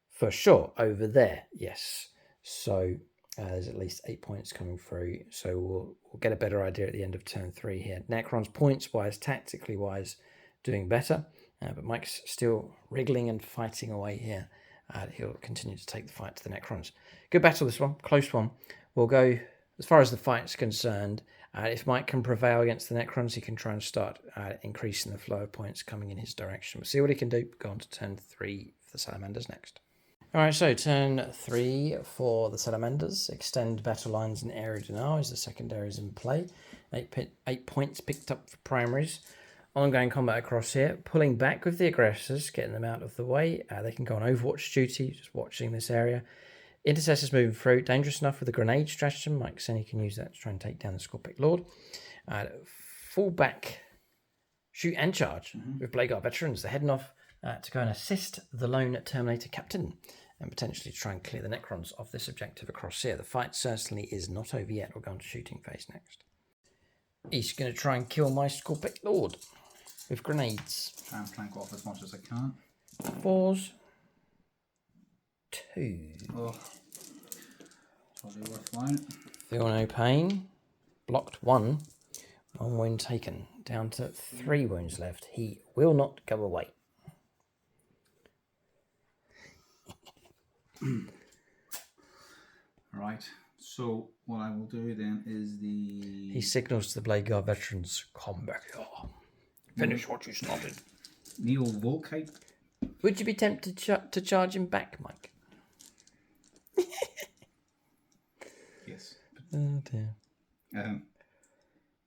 for sure over there. Yes. So there's at least 8 points coming through. So we'll get a better idea at the end of turn 3 here. Necrons points-wise, tactically-wise, doing better. But Mike's still wriggling and fighting away here. He'll continue to take the fight to the Necrons. Good battle, this one. Close one. We'll go, as far as the fight's concerned, if Mike can prevail against the Necrons, he can try and start increasing the flow of points coming in his direction. We'll see what he can do. Go on to turn 3 for the Salamanders next. Alright, so turn 3 for the Salamanders. Extend battle lines and area denial as the secondaries in play. 8 points picked up for primaries. Ongoing combat across here. Pulling back with the aggressors, getting them out of the way. They can go on Overwatch duty, just watching this area. Intercessors moving through. Dangerous enough with the grenade stratagem. Mike said he can use that to try and take down the Scorpic Lord. Fall back, shoot and charge with Blade Guard veterans. They're heading off to go and assist the lone Terminator captain and potentially try and clear the Necrons of this objective across here. The fight certainly is not over yet. We'll go on to shooting phase next. He's going to try and kill my Scorpic Lord with grenades. Try and flank off as much as I can. 4s, 2. Oh, probably worthwhile. Feel no pain. Blocked 1. 1 wound taken. Down to 3 wounds left. He will not go away. Right. So what I will do then is He signals to the Blade Guard veterans, "Come back here. Finish what you started." Neo Volkite. Would you be tempted to charge him back, Mike? Yes. Oh dear.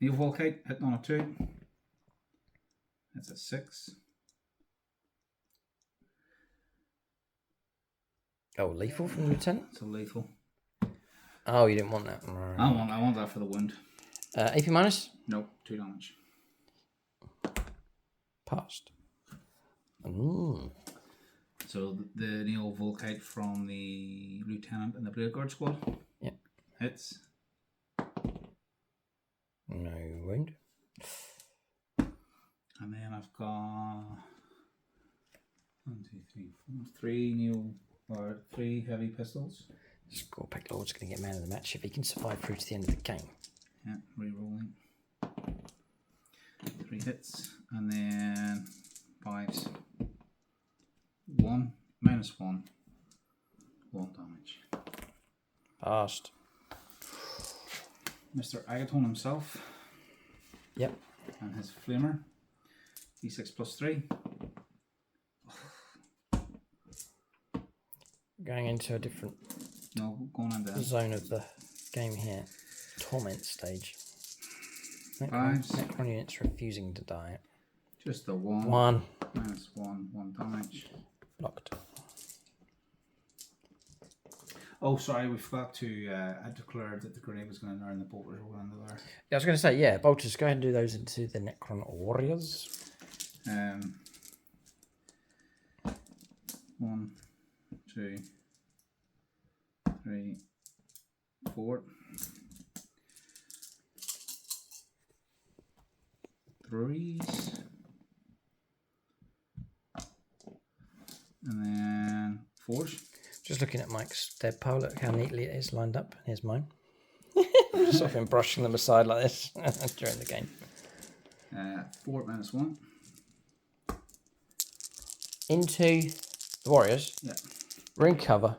Neo Volkite hitting on a 2. That's a 6. Oh, lethal from the lieutenant? It's a lethal. Oh, you didn't want that. I want that for the wound. AP minus? Nope, 2 damage. Passed. So the Neo Volkite from the lieutenant and the Blade Guard squad. Yep. Hits. No wound. And then I've got 1, 2, 3, 4, 3 heavy pistols. Scorpic Lord's going to get man of the match if he can survive through to the end of the game. Yeah, re-rolling. 3 hits, and then 5s. 1, -1. 1 damage. Passed. Mr. Agaton himself. Yep. And his flamer. D6 + 3. Going into a different Going on there. zone of the game here. Torment stage. 5s. Necron units refusing to die. Just the 1. 1. -1. 1 damage. Blocked. Oh, sorry, we forgot to. I declared that the grenade was going to learn the bolters were going to there. Yeah, I was going to say, yeah, bolters, go ahead and do those into the Necron warriors. 1, 2, 3, 4. 3s. And then 4s. Just looking at Mike's dead pole, look how neatly it is lined up. Here's mine. Just off him brushing them aside like this during the game. 4 -1. Into the warriors. Yeah. We're in cover.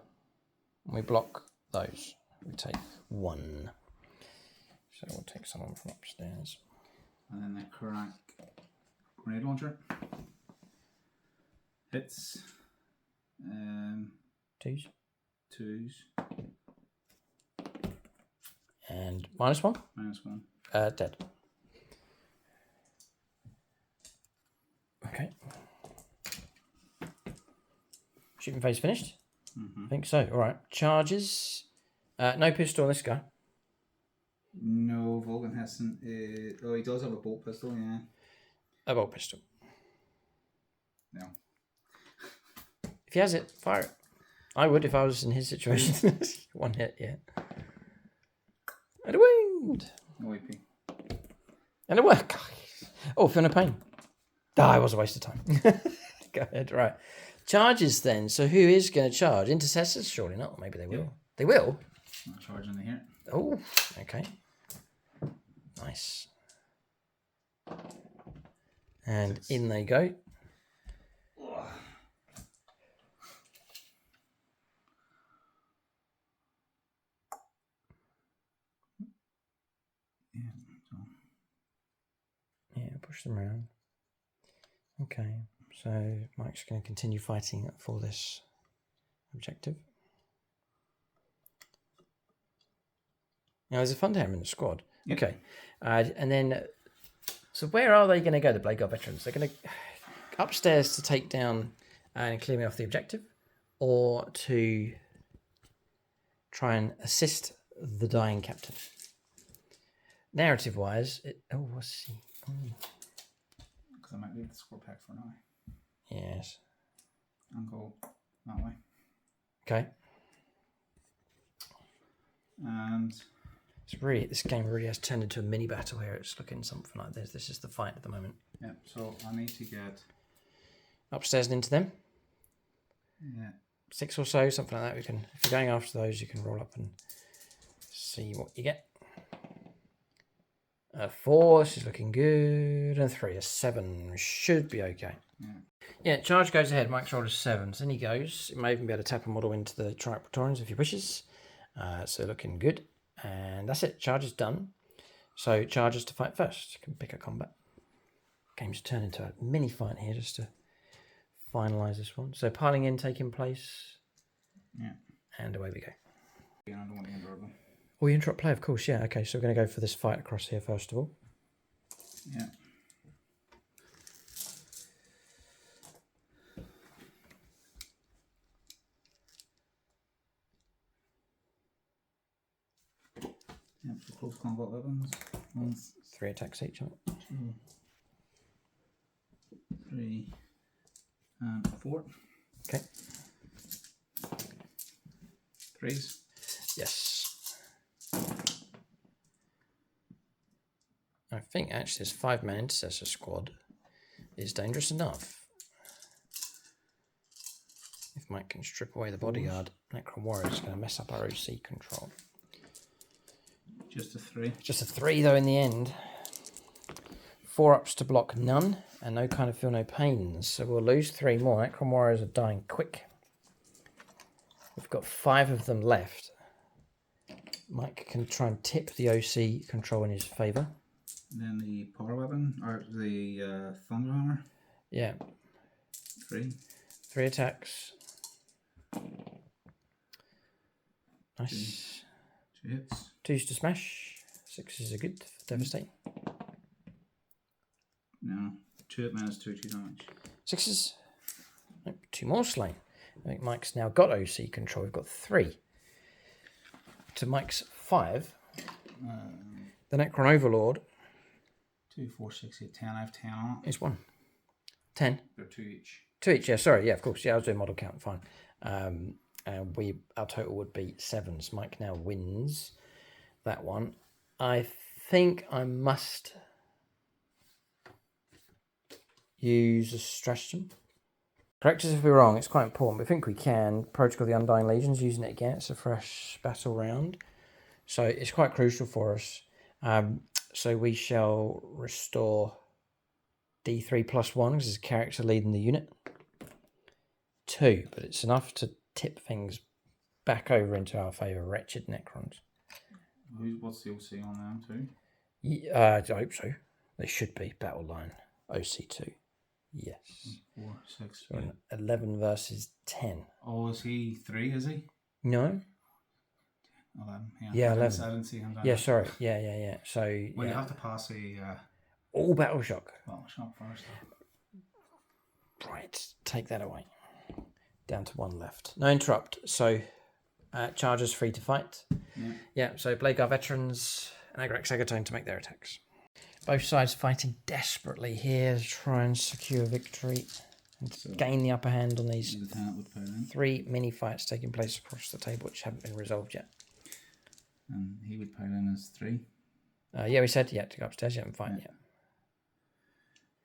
And we block those. We take 1. So we'll take someone from upstairs. And then the crack grenade launcher. Hits. 2s. 2s. And -1. -1. Dead. Okay. Shooting phase finished? Mm-hmm. I think so. All right. Charges. No pistol on this guy. No, Vulcan hasn't. Oh, he does have a bolt pistol, yeah. A bolt pistol. No. If he has it, fire it. I would if I was in his situation. 1 hit, yeah. And a wound. No AP. And a work. Oh, feeling a pain. Ah, it was a waste of time. Go ahead. Right. Charges then. So who is going to charge? Intercessors? Surely not. Maybe they will. Yep. They will? Not charging the here. Oh, okay. Nice. And in they go. Yeah, push them around. Okay, so Mike's going to continue fighting for this objective. Now, there's a fun to have in the squad. Yep. Okay, and then, so where are they going to go, the Blade God veterans? They're going to upstairs to take down and clear me off the objective, or to try and assist the dying captain. Narrative-wise, what's he? Because I might leave the score pack for now. Yes. And go that way. Okay. And This game really has turned into a mini battle here. It's looking something like this. This is the fight at the moment. yeah, so I need to get Upstairs and into them. 6 or so, something like that. We can, if you're going after those, you can roll up and see what you get. 4, this is looking good. And 3, a 7 should be okay. Yeah, charge goes ahead. Mike's rolled a 7. So then he goes. You may even be able to tap a model into the Triarch Praetorians if he wishes. So looking good. And that's it. Charge is done. So charges to fight first. You can pick a combat. Game's turned into a mini fight here just to finalise this one. So piling in taking place. Yeah. And away we go. Yeah, I don't want to interrupt them. Oh, you interrupt play, of course. Yeah, okay. So we're going to go for this fight across here first of all. Yeah. Yeah, for close combat weapons. 1, 3 attacks each. 2, 3, and 4. Okay. 3s. Yes. I think actually this 5-man intercessor squad is dangerous enough. If Mike can strip away the bodyguard, Necron Warrior is going to mess up our OC control. Just a 3. Just a 3 though in the end. 4 ups to block none, and no kind of feel no pains. So we'll lose 3 more. Necron Warriors are dying quick. We've got 5 of them left. Mike can try and tip the OC control in his favour. And then the power weapon, or the thunder hammer. Yeah. 3. 3 attacks. Nice. 2 hits. 2s to smash. 6s are good. Devastate. No. 2 hit minus 2 damage. 6s. Nope, 2 more slain. I think Mike's now got OC control. We've got 3. To Mike's 5. The Necron Overlord 2, 4, 6, 8, 10. I have 10 on it. is 1. 10. They're 2 each. 2 each, yeah, sorry, yeah, of course. Yeah, I was doing model count, fine. And our total would be 7s. Mike now wins that one. I think I must use a stratagem. Correct us if we're wrong, it's quite important. We think we can. Protocol of the Undying Legions, using it again. It's a fresh battle round. So it's quite crucial for us. So we shall restore D3 plus 1, because it's a character leading the unit. 2, but it's enough to tip things back over into our favour. Wretched Necrons. What's the OC on them too? Yeah, I hope so. They should be. Battle line. OC2. Yes. 4, 6. So 11 versus 10. Oh, is he 3, is he? No? 11. Yeah, 11. I didn't see him down Yeah, there. sorry. Yeah. So, Well, yeah. you have to pass a All battle shock. battle shot first. Right. Take that away. Down to 1 left. No interrupt. So, chargers free to fight. Yeah, so Blade Guard veterans and Agrax Agatone to make their attacks. Both sides fighting desperately here to try and secure victory and gain the upper hand on these 3 mini fights taking place across the table which haven't been resolved yet. And he would pile in as 3. Yeah, we said, to go upstairs, and fight,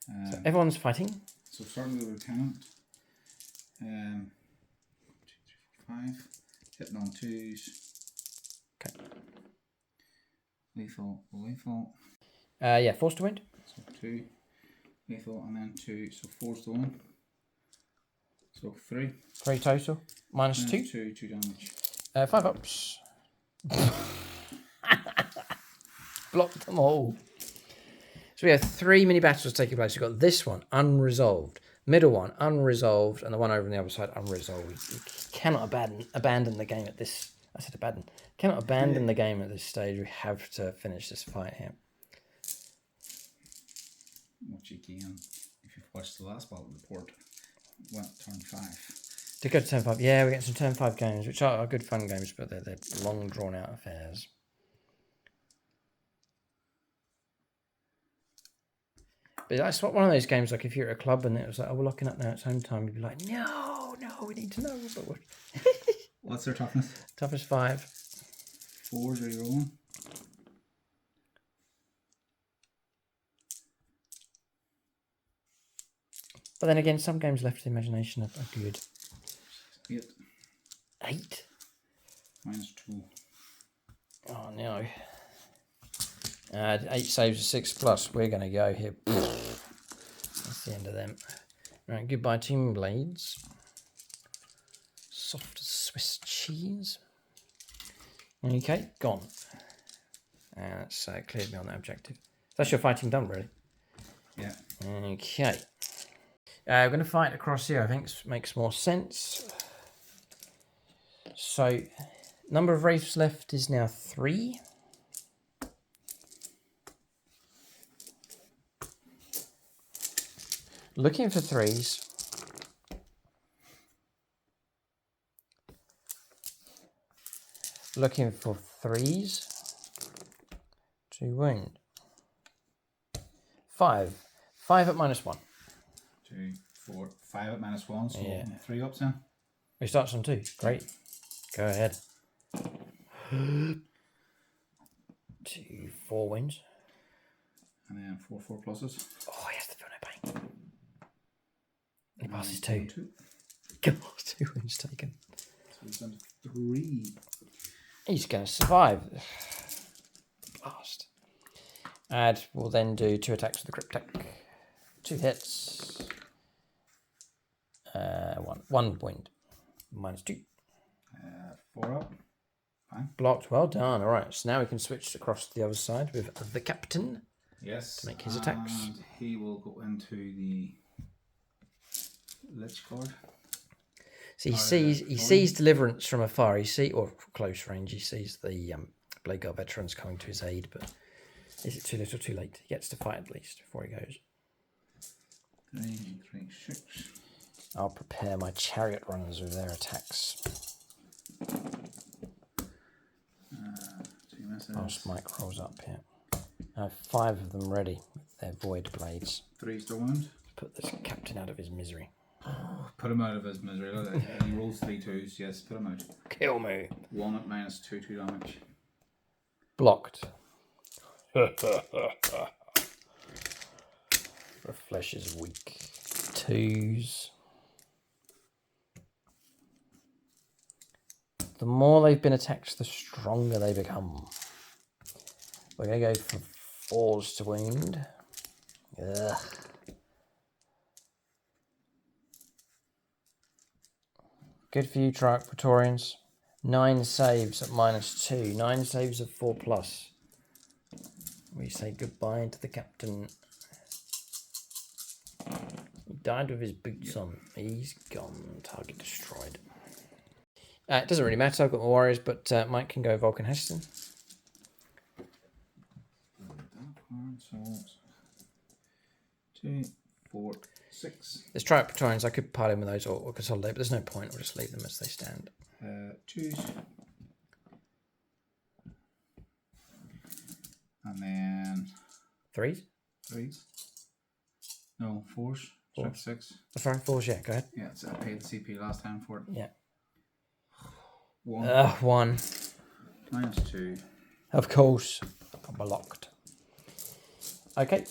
so everyone's fighting. So starting with the lieutenant. 2, 3, 4, 5. Hitting on 2s. Okay. Lethal. Force to wind. So 2. Lethal and then 2. So 4's the 1. So 3. 3 total. Minus 2. 2 damage. 5 ups. Blocked them all. So we have 3 mini battles taking place. We've got this one unresolved, middle one unresolved, and the one over on the other side unresolved. You cannot abandon the game at this. I said abandon. Cannot abandon the game at this stage. We have to finish this fight here. What you can, if you've watched the last battle report, went turn 5. To go to turn 5, yeah, we get some turn 5 games, which are good fun games, but they're long drawn out affairs. But that's one of those games, like if you're at a club and it was like, oh, we're locking up now, it's home time, you'd be like, no, we need to know. But what's their toughness? Toughness 5. 4's rerolling. But then again, some games left to the imagination are good. 8. 8? Minus 2. Oh no. 8 saves a 6 plus. We're going to go here. That's the end of them. Right, goodbye Team Blades. Soft as Swiss cheese. Okay, gone. That's cleared me on that objective. That's your fighting done, really. Yeah. Okay. We're going to fight across here. I think makes more sense. So, number of wraiths left is now 3. Looking for 3s. Looking for 3s. To wound. 5. 5 at -1. 2, 4, 5 at -1. So 3 ups then. We start on 2. Great. Go ahead. 2, 4 wins. And then 4 pluses. Oh, he has to feel no pain. He passes 2. Come on, 2 wins taken. So he's done 3. He's going to survive. Blast. And we'll then do 2 attacks with the Cryptek. 2 hits. 1 wound. -2. 4 up. Fine. Blocked. Well done. All right. So now we can switch across to the other side with the captain. Yes. To make his attacks. And he will go into the Lich Guard. So he sees deliverance from afar. Or close range. He sees the Blade Guard veterans coming to his aid. But is it too little, too late? He gets to fight at least before he goes. 3, 6. I'll prepare my chariot runners with their attacks. 2 misses. Whilst Mike rolls up here. I have 5 of them ready with their void blades. 3's the wound. Put this captain out of his misery. Put him out of his misery. Look at that. He rolls 3 2s. Yes, put him out. Kill me. 1 at -2, 2 damage. Blocked. The flesh is weak. 2s. The more they've been attacked, the stronger they become. We're going to go for 4s to wound. Ugh. Good for you, Triarch Praetorians. 9 saves at -2. 9 saves of 4 plus. We say goodbye to the captain. He died with his boots on. He's gone. Target destroyed. It doesn't really matter. I've got my warriors, but Mike can go Vulcan Heston. So 2, 4, 6. Let's try out Praetorians. I could pile in with those or consolidate, but there's no point. We'll just leave them as they stand. 2s. And then 3s? 3s. No, 4s. Four. 6. Sorry, 4s, yeah, go ahead. Yeah, I paid the CP last time for it. Yeah. 1. 1. -2. Of course. I'm blocked. Okay,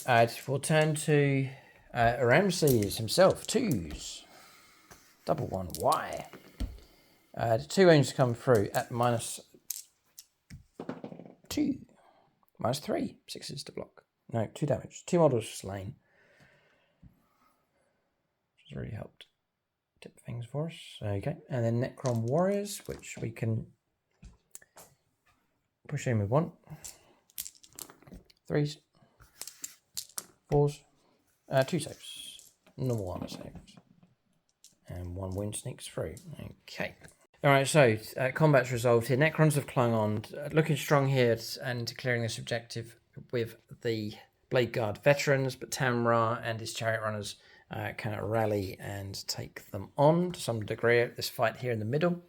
we'll turn to Ramses himself. 2s. Double 1. Why? 2 wounds come through at -2. -3. 6s to block. No, 2 damage. 2 models slain. Which has really helped tip things for us. Okay, and then Necron Warriors, which we can push in with 1. 3s. 4s. 2 saves. Normal armor saves. And 1 wound sneaks through. Okay. Alright, so combat's resolved here. Necrons have clung on. Looking strong here and clearing this objective with the Blade Guard veterans, but Tamra and his chariot runners can rally and take them on to some degree at this fight here in the middle.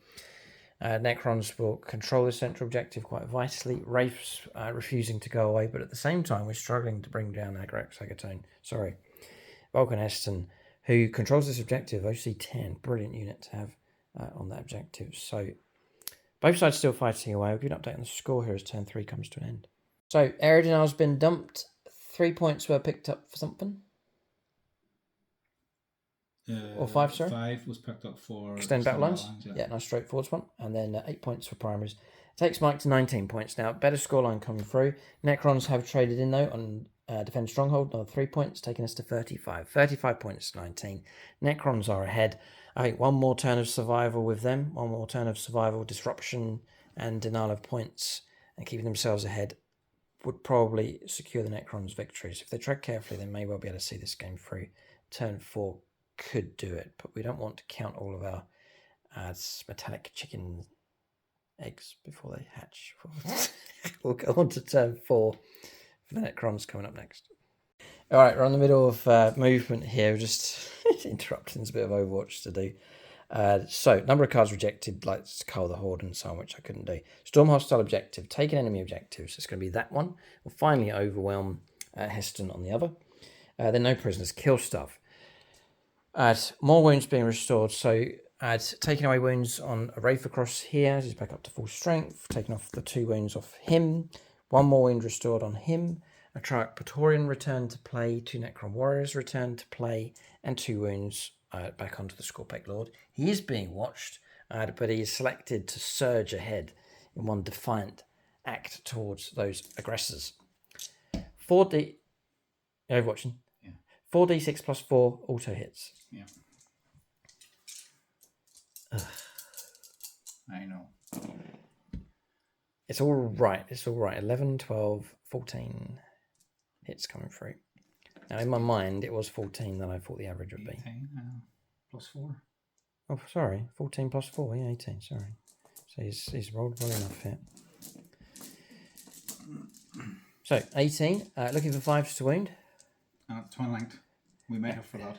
Necrons will control the central objective quite vitally. Wraith's refusing to go away, but at the same time we're struggling to bring down Vulcan Eston, who controls this objective. OC10, brilliant unit to have on that objective. So both sides still fighting away. I'll give you an update on the score here as turn 3 comes to an end. So Aerodinal's been dumped. 3 points were picked up for something. Or 5, sorry? 5 was picked up for Extend battle lines. Yeah, nice straightforward one. And then 8 points for primaries. Takes Mike to 19 points now. Better scoreline coming through. Necrons have traded in though on Defend Stronghold, another 3 points, taking us to 35. 35 points, 19. Necrons are ahead. I think one more turn of survival with them. One more turn of survival, disruption, and denial of points, and keeping themselves ahead would probably secure the Necrons' victories. If they tread carefully, they may well be able to see this game through. Turn 4 could do it, but we don't want to count all of our metallic chicken eggs before they hatch. We'll go on to turn 4 for the Necrons coming up next. All right, we're on the middle of movement here. Just interrupting. There's a bit of Overwatch to do. So, number of cards rejected, like Cull the Horde and so on, which I couldn't do. Storm hostile objective, take an enemy objective. So it's going to be that one. We'll finally overwhelm Heston on the other. Then no prisoners, kill stuff. More wounds being restored. So, taking away wounds on a Wraith across here. He's back up to full strength. Taking off the 2 wounds off him. 1 more wound restored on him. A Triarch Praetorian returned to play. 2 Necron Warriors returned to play. And 2 wounds back onto the Scorpec Lord. He is being watched, but he is selected to surge ahead in one defiant act towards those aggressors. 4D... Are you watching? Yeah. 4d6 plus 4 auto hits. Yeah. I know. It's all right. It's all right. 11, 12, 14 hits coming through. Now, in my mind, it was 14 that I thought the average would be. 18, plus 4. Oh, sorry. 14 plus 4. Yeah, 18. Sorry. So he's rolled well enough here. So, 18. Looking for 5s to wound. Twin linked. We may have for that.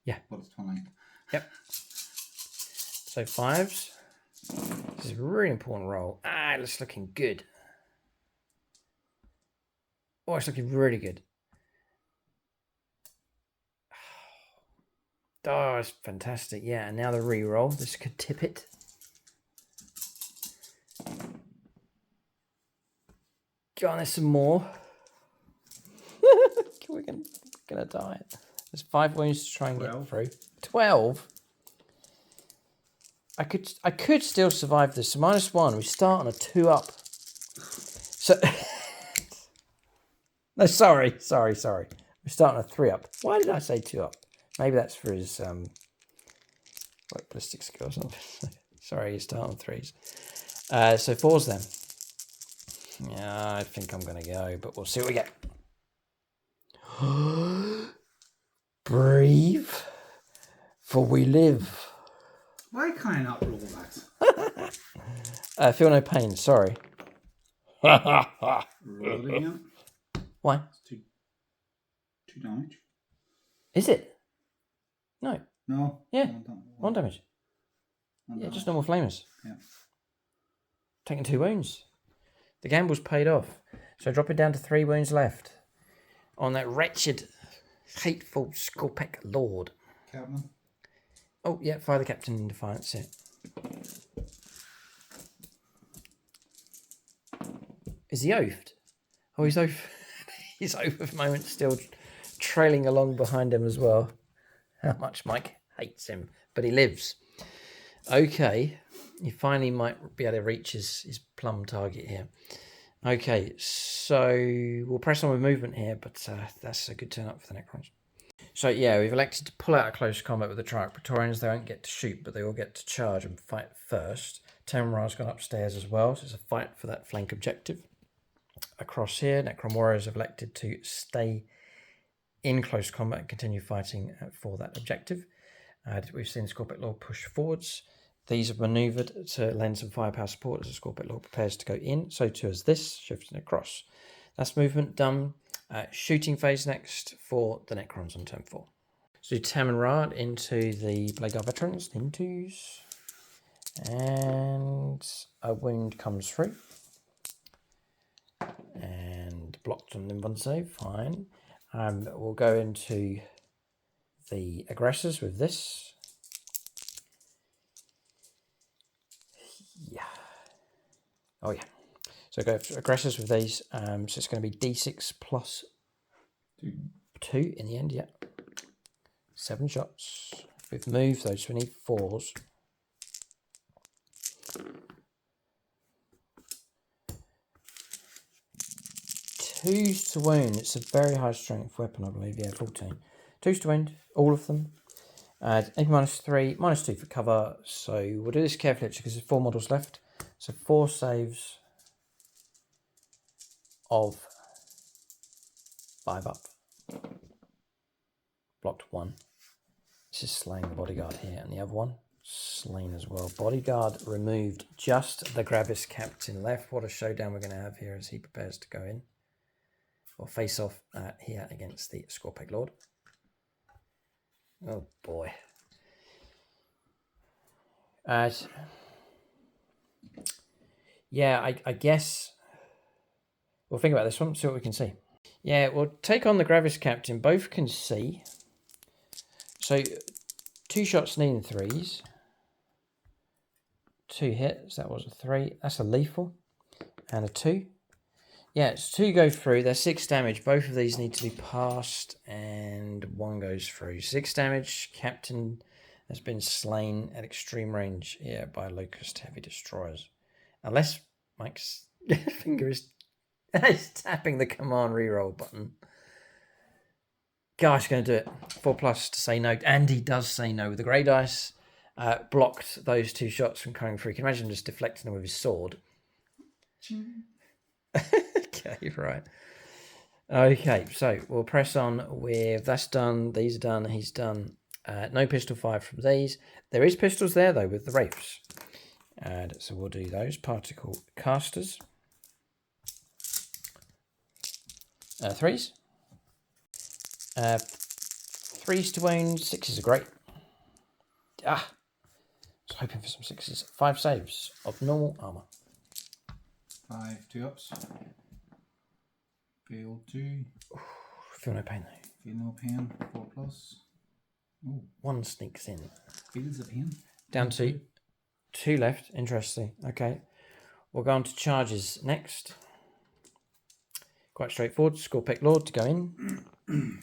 Yeah. But it's twin linked. Yep. So 5s. This is a really important roll. It's looking good. Oh, it's looking really good. Oh, it's fantastic. Yeah, and now the re-roll. This could tip it. Go on, there's some more. We're gonna die. There's 5 wounds to try and 12. get through. 12. I could still survive this. So -1. We start on a 2 up. So no, sorry. We start on a 3 up. Why did I say 2 up? Maybe that's for his like ballistic skill or something. Sorry, you start on 3s. So 4s then. Yeah, I think I'm gonna go, but we'll see what we get. Breathe, for we live. Why can't I not roll that? Feel no pain, sorry. Roll it again. Why? It's 2 damage. Is it? No. No. Yeah. One damage. One Yeah, damage. just normal flamers. Yeah. Taking 2 wounds. The gamble's paid off. So dropping down to 3 wounds left on that wretched, hateful Scorpec Lord. Captain. Oh, yeah, fire the captain in defiance, yeah. Is he oafed? Oh, he's oaf. He's oaf at the moment, still trailing along behind him as well. How much Mike hates him, but he lives. Okay, he finally might be able to reach his plum target here. Okay, so we'll press on with movement here, but that's a good turn up for the Necrons. So yeah, we've elected to pull out a close combat with the Triarch Praetorians. They won't get to shoot, but they will get to charge and fight first. Tamara's gone upstairs as well, so it's a fight for that flank objective. Across here, Necron Warriors have elected to stay in close combat and continue fighting for that objective. We've seen the Scorpec Lord push forwards. These have manoeuvred to lend some firepower support as the Scorpec Lord prepares to go in. So too as this, shifting across. That's movement done. Shooting phase next for the Necrons on turn 4. So do Tamanrad into the Blade Guard Veterans, intos. And a wound comes through. And blocked on them one save, fine. We'll go into the aggressors with this. Yeah. Oh yeah. So go for aggressors with these. So it's going to be D6 plus 2 in the end, yeah. 7 shots. With move, though, so we need 4s. Twos to wound. It's a very high strength weapon, I believe. Yeah, 14. 2s to wound, all of them. Add A -3, -2 for cover. So we'll do this carefully because there's 4 models left. So 4 saves of 5 up. Blocked 1. This is slaying the bodyguard here, and the other one slain as well. Bodyguard removed, just the Gravis captain left. What a showdown we're going to have here as he prepares to go in. Or face off here against the Scorpec Lord. Oh boy. Yeah, I guess we'll think about this one, see what we can see. Yeah, we'll take on the Gravis captain. Both can see. So 2 shots needing 3s. 2 hits, that was a 3. That's a lethal. And a 2. Yeah, it's 2 go through. They're 6 damage. Both of these need to be passed, and 1 goes through. 6 damage. Captain has been slain at extreme range here by Locust Heavy Destroyers. Unless Mike's finger is tapping the command reroll button. Gosh, going to do it. 4+ to say no. And he does say no with the grey dice. Blocked those 2 shots from coming through. You can imagine him just deflecting them with his sword. Okay, right. Okay, so we'll press on with that's done, these are done, he's done. No pistol fire from these. There is pistols there, though, with the Wraiths. And so we'll do those. Particle casters. 3s. 3s to wound, 6s are great. I was hoping for some 6s. 5 saves of normal armor. 5 2-ups. Fail 2. Feel no pain though. Feel no pain. 4+. Oh, 1 sneaks in. feels the pain. Down to 2 left. Interesting. Okay. We'll go on to charges next. Quite straightforward. Scorpec Lord to go in.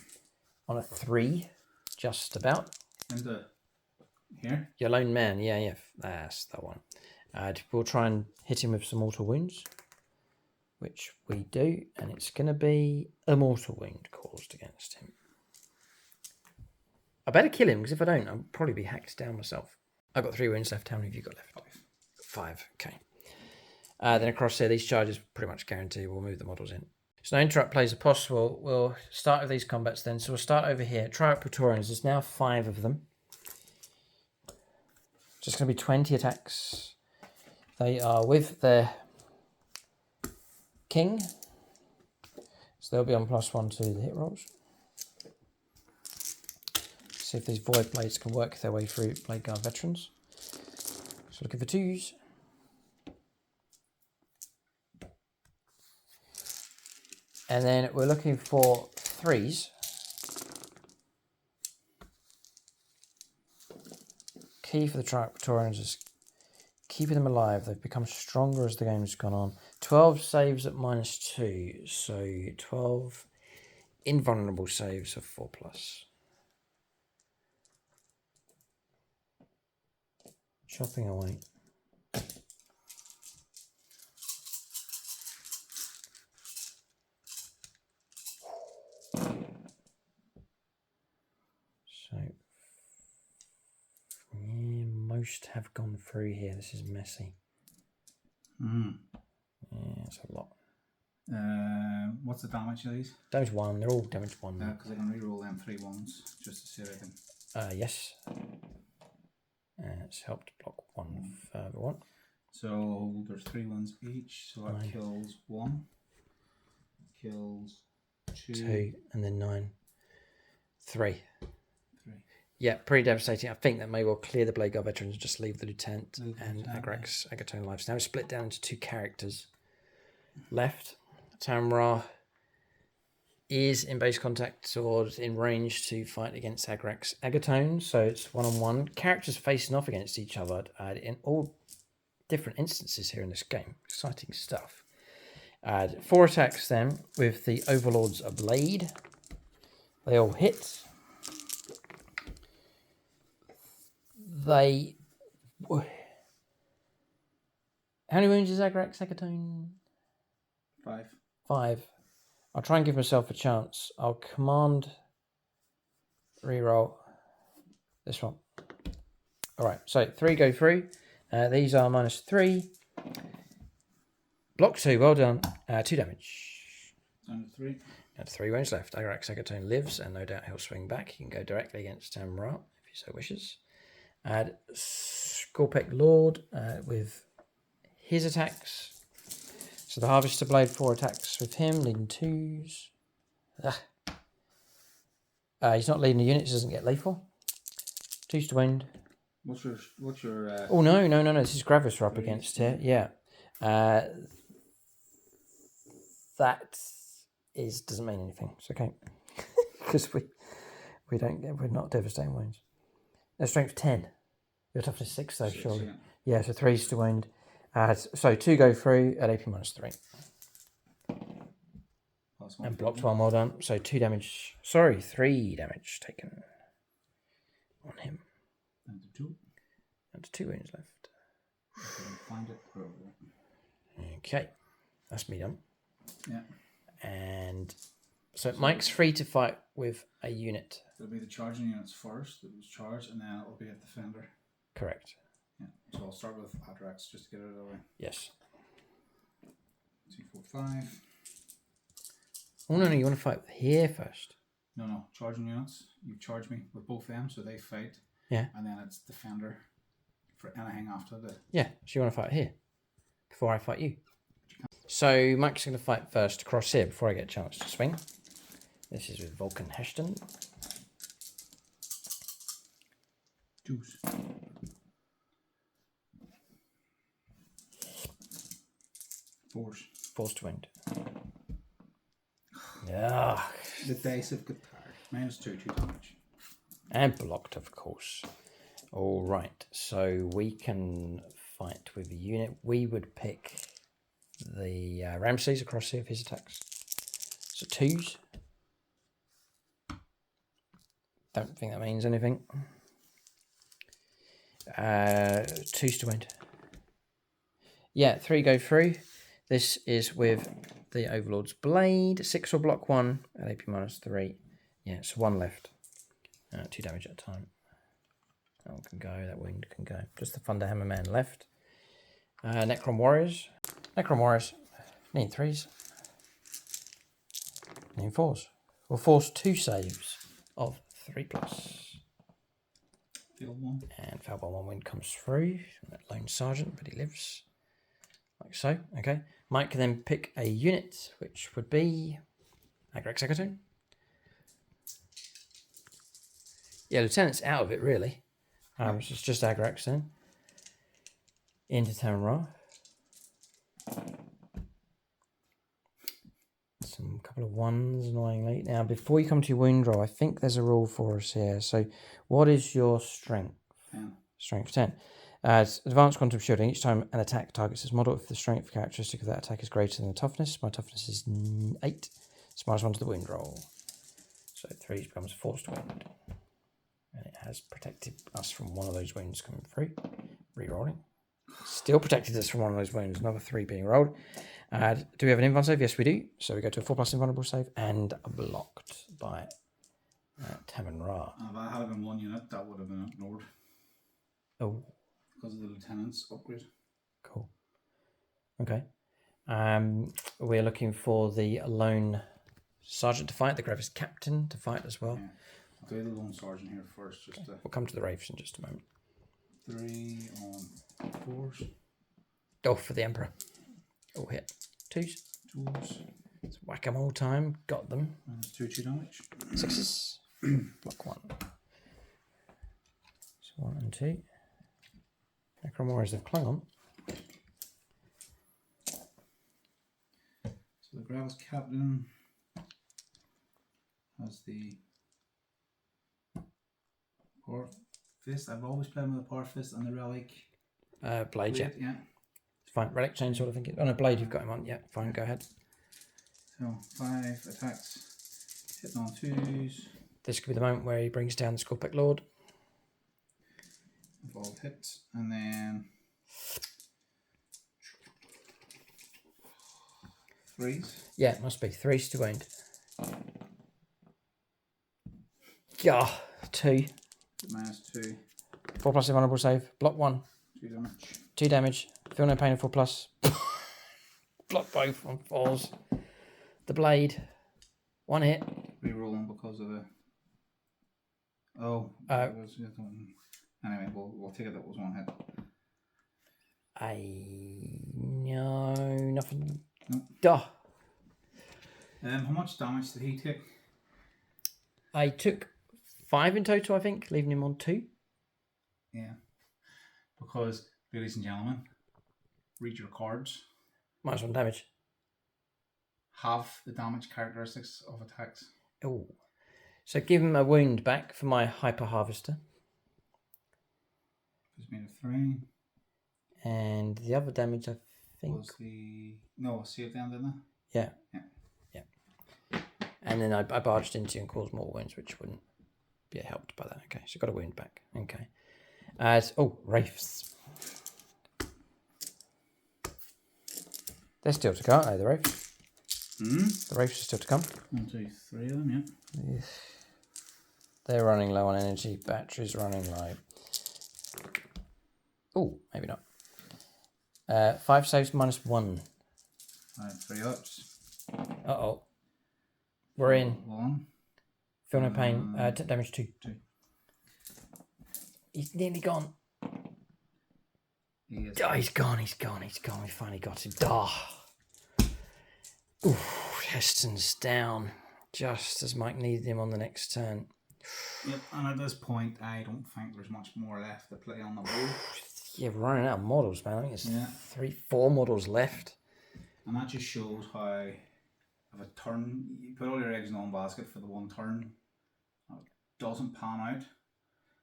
On a 3. Just about. Into here. Your lone man. Yeah. That's the one. We'll try and hit him with some mortal wounds. Which we do. And it's going to be a mortal wound caused against him. I better kill him, because if I don't, I'll probably be hacked down myself. I've got 3 wounds left. How many have you got left? 5. Okay. Then across here, these charges pretty much guarantee we'll move the models in. So no interrupt plays are possible. We'll start with these combats then. So we'll start over here. Triarch Praetorians. There's now 5 of them. Just going to be 20 attacks. They are with their king. So they'll be on +1 to the hit rolls. See if these Void Blades can work their way through Blade Guard Veterans. So looking for 2s. And then we're looking for 3s. Key for the Praetorians is keeping them alive. They've become stronger as the game's gone on. 12 saves at -2. So 12 invulnerable saves of 4+. Chopping away. So, yeah, most have gone through here. This is messy. Yeah, it's a lot. What's the damage of these? Damage 1. They're all damage 1. Because I can reroll them 3 ones just to see if I can. Yes. It's helped block 1 further one. So there's 3 ones each. So that 9. kills 1. Kills 2. 2 and then 9. 3. 3. Yeah, pretty devastating. I think that may well clear the Blade Guard Veterans and just leave the Lieutenant Leave the and Lieutenant, Agrax Agatone lives. Now it's split down into 2 characters left. Tamra is in base contact or in range to fight against Agrax Agatone, so it's 1-on-1. Characters facing off against each other in all different instances here in this game. Exciting stuff. 4 attacks then with the Overlord's Blade. They all hit. They... How many wounds is Agrax Agatone? 5. 5. I'll try and give myself a chance. I'll command reroll this one. All right, so 3 go through. These are -3. Block 2, well done. 2 damage. Down to 3. And 3 wounds left. Agrax Agatone lives, and no doubt he'll swing back. He can go directly against Tamra if he so wishes. Add Scorpec Lord with his attacks. So the Harvester Blade, 4 attacks with him, leading 2s. He's not leading the units, doesn't get lethal. 2s to wound. What's your Oh no, this is Gravis we're up against here. Yeah. That doesn't mean anything. It's okay. Because we're not devastating wounds. Their strength 10. Your toughness 6 though, 6, surely. yeah. Yeah, so 3s to wound. So 2 go through at AP -3. And blocked 1, well done. So 2 damage. Sorry, 3 damage taken on him. Down to 2. And 2 wounds left. Find it. Okay, that's me done. Yeah. And so Mike's free to fight with a unit. It'll be the charging units first that was charged, and then it'll be a defender. Correct. Yeah. So I'll start with Adrax just to get it out of the way. Yes. 2, 4, 5. Oh no, you want to fight here first. No. Charging units. You charge me with both them, so they fight. Yeah. And then it's defender for anything after the. Yeah. So you want to fight here before I fight you. So Mike's going to fight first across here before I get a chance to swing. This is with Vulcan Heshton. 2s. 4s. 4s to wound. Yeah. The dice have got tired. -2, 2 damage. And blocked, of course. All right. So we can fight with a unit. We would pick the Ramses across here of his attacks. So 2s. Don't think that means anything. 2s to wound. Yeah, 3 go through. This is with the Overlord's Blade. 6 will block 1 at AP -3. Yeah, it's 1 left. 2 damage at a time. That one can go, that wound can go. Just the Thunderhammer Man left. Necron Warriors. Necron Warriors need 3s. Need 4s. We'll force 2 saves of 3+. Field 1. And Falbon 1 wind comes through. That lone sergeant, but he lives. Like so. Okay. Mike can then pick a unit, which would be Agrax Agatone. Yeah, Lieutenant's out of it, really. So it's just Agrax then. Into Tamra. Some couple of ones, annoyingly. Now, before you come to your wound roll, I think there's a rule for us here. So, what is your strength? 10. Strength 10. As advanced quantum shielding, each time an attack targets this model, if the strength characteristic of that attack is greater than the toughness, my toughness is 8. It's -1 to the wound roll. So 3 becomes forced wound. And it has protected us from one of those wounds coming through. Rerolling. Still protected us from one of those wounds. Another 3 being rolled. Do we have an invuln save? Yes, we do. So we go to a 4+ invulnerable save and blocked by Tamon Ra. If I had been 1 unit, that would have been ignored. Oh. Because of the Lieutenant's upgrade. Cool. Okay. We're looking for the lone sergeant to fight, the Gravis captain to fight as well. Yeah. I'll do the lone sergeant here first. Just We'll come to the Wraiths in just a moment. 3 on 4s. Oh, for the Emperor. Oh, hit. 2s. 2s. It's whack-a-mole time. Got them. Minus 2 damage. 6s. Block 1. So 1 and 2. Necron Warriors of Klingon. So the Gravis captain has the Power Fist. I've always played with the Power Fist and the Relic. Blade, yeah. It's fine. Relic chainsaw, I think. On a blade, you've got him on. Yeah, fine. Go ahead. So 5 attacks. Hitting on 2s. This could be the moment where he brings down the Scorpic Lord. Involved hits. And then 3s. Yeah, it must be. 3s to wound. Yeah, 2. Minus 2. 4+ invulnerable save. Block 1. 2 damage. 2 damage. Feel no pain at 4+. Block both on 4s. The blade. 1 hit. Rerolling because of the. Oh. Anyway, we'll take it that was 1 hit. No, nothing. Nope. Duh. How much damage did he take? I took 5 in total, I think, leaving him on 2. Yeah. Because, ladies and gentlemen, read your cards. -1 damage. Have the damage characteristics of attacks. Oh. So give him a wound back for my Hyper Harvester. It's made of 3. And the other damage, I think. Was the. No, save them, didn't I? Yeah. Yeah. And then I barged into you and caused more wounds, which wouldn't be helped by that. Okay, so got a wound back. Okay. Wraiths. They're still to go, aren't they, the Wraiths? The Wraiths are still to come. 1, 2, 3 of them, yeah. They're running low on energy. Batteries running low. Oh, maybe not. 5 saves -1. 3 ups. Uh-oh. We're in. 1. Feel no pain. Damage 2. 2. He's nearly gone. He is. Oh, he's gone. We finally got him. Oof, Heston's down. Just as Mike needed him on the next turn. Yep, and at this point, I don't think there's much more left to play on the board. Yeah, we're running out of models, man. I think it's 3-4 models left. And that just shows how, if a turn, you put all your eggs in one basket for the 1 turn, it doesn't pan out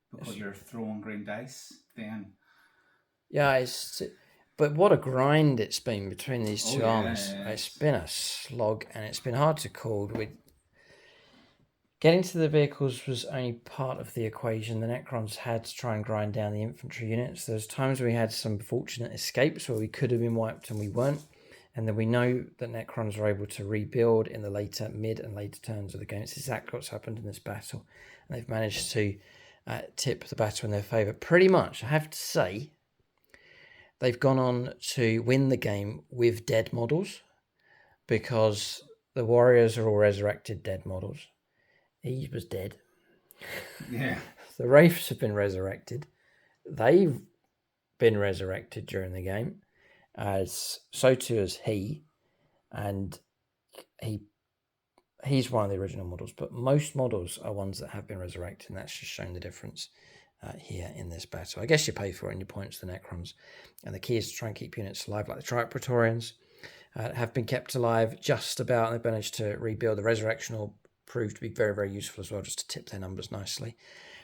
because you're throwing green dice, then. Yeah, but what a grind it's been between these two armies. It's been a slog and it's been hard to call. Getting to the vehicles was only part of the equation. The Necrons had to try and grind down the infantry units. There's times we had some fortunate escapes where we could have been wiped and we weren't. And then we know that Necrons are able to rebuild in the mid and later turns of the game. It's exactly what's happened in this battle. And they've managed to tip the battle in their favour. Pretty much, I have to say, they've gone on to win the game with dead models because the warriors are all resurrected dead models. He was dead. Yeah. The Wraiths have been resurrected. They've been resurrected during the game. So too has he. And he he's one of the original models, but most models are ones that have been resurrected, and that's just showing the difference here in this battle. I guess you pay for it in your points, the Necrons, and the key is to try and keep units alive, like the Triarch Praetorians have been kept alive just about, and they've managed to rebuild. The Resurrection will prove to be very, very useful as well, just to tip their numbers nicely.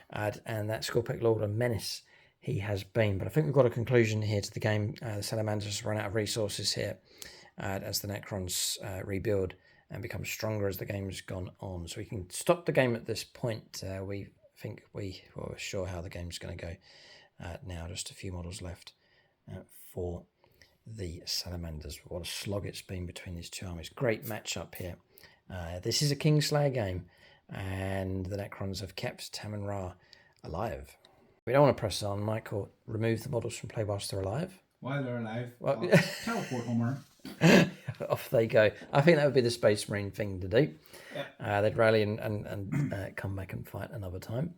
And that Scorpic Lord and Menace he has been. But I think we've got a conclusion here to the game. The Salamanders run out of resources here as the Necrons rebuild and become stronger as the game's gone on. So we can stop the game at this point. We think we're sure how the game's going to go now. Just a few models left for the Salamanders. What a slog it's been between these two armies. Great matchup here. This is a Kingslayer game, and the Necrons have kept Tam and Ra alive. We don't want to press on, Mike, or remove the models from play whilst they're alive. While they're alive, Well, teleport Homer. Off they go. I think that would be the Space Marine thing to do. Yeah. They'd rally and come back and fight another time.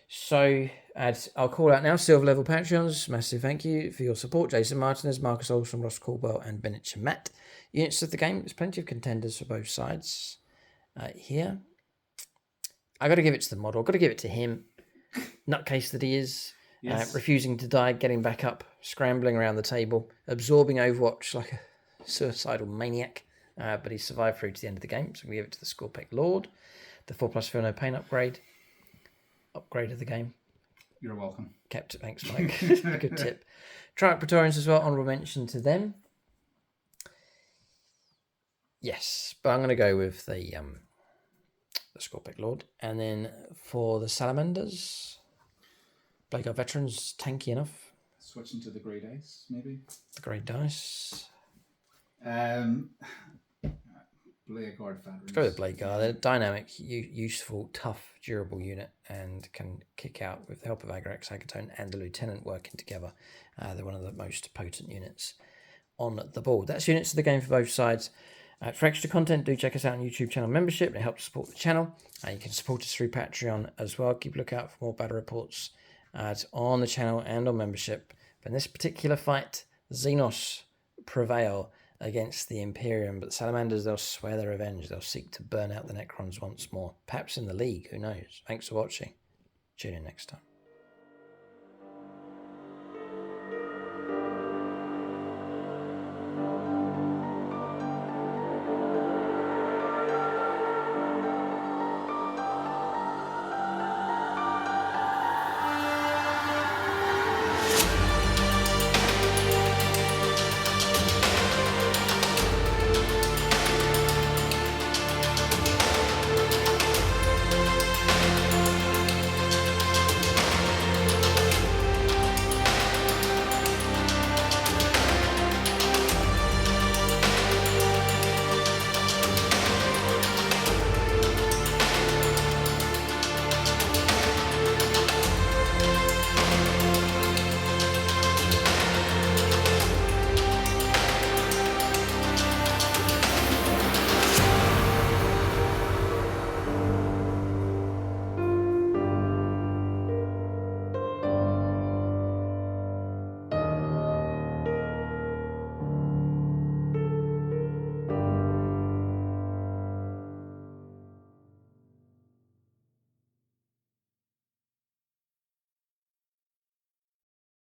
So I'll call out now silver level Patreons. Massive thank you for your support. Jason Martinez, Marcus Olson, Ross Caldwell, and Bennett and Matt. Units of the game. There's plenty of contenders for both sides here. I got to give it to the model. I've got to give it to him. Nutcase that he is. Yes. Refusing to die, getting back up, scrambling around the table, absorbing Overwatch like a suicidal maniac. But he survived through to the end of the game. So we give it to the Scorpic Lord. The 4+ Feel No Pain upgrade. Upgrade of the game. You're welcome. Kept it. Thanks, Mike. Good tip. Triarch Praetorians as well. Honorable mention to them. Yes, but I'm going to go with the Scorpic Lord. And then for the Salamanders, Blade Guard Veterans, tanky enough. Switching to the grey dice, maybe. The grey dice. Blade Guard Veterans. Go with Blade Guard. They're a dynamic, useful, tough, durable unit and can kick out with the help of Agrax, Agatone, and the Lieutenant working together. They're one of the most potent units on the board. That's units of the game for both sides. For extra content, do check us out on YouTube channel membership. It helps support the channel. You can support us through Patreon as well. Keep a lookout for more battle reports on the channel and on membership. But in this particular fight, Xenos prevail against the Imperium, but the Salamanders, they'll swear their revenge. They'll seek to burn out the Necrons once more. Perhaps in the League, who knows? Thanks for watching. Tune in next time.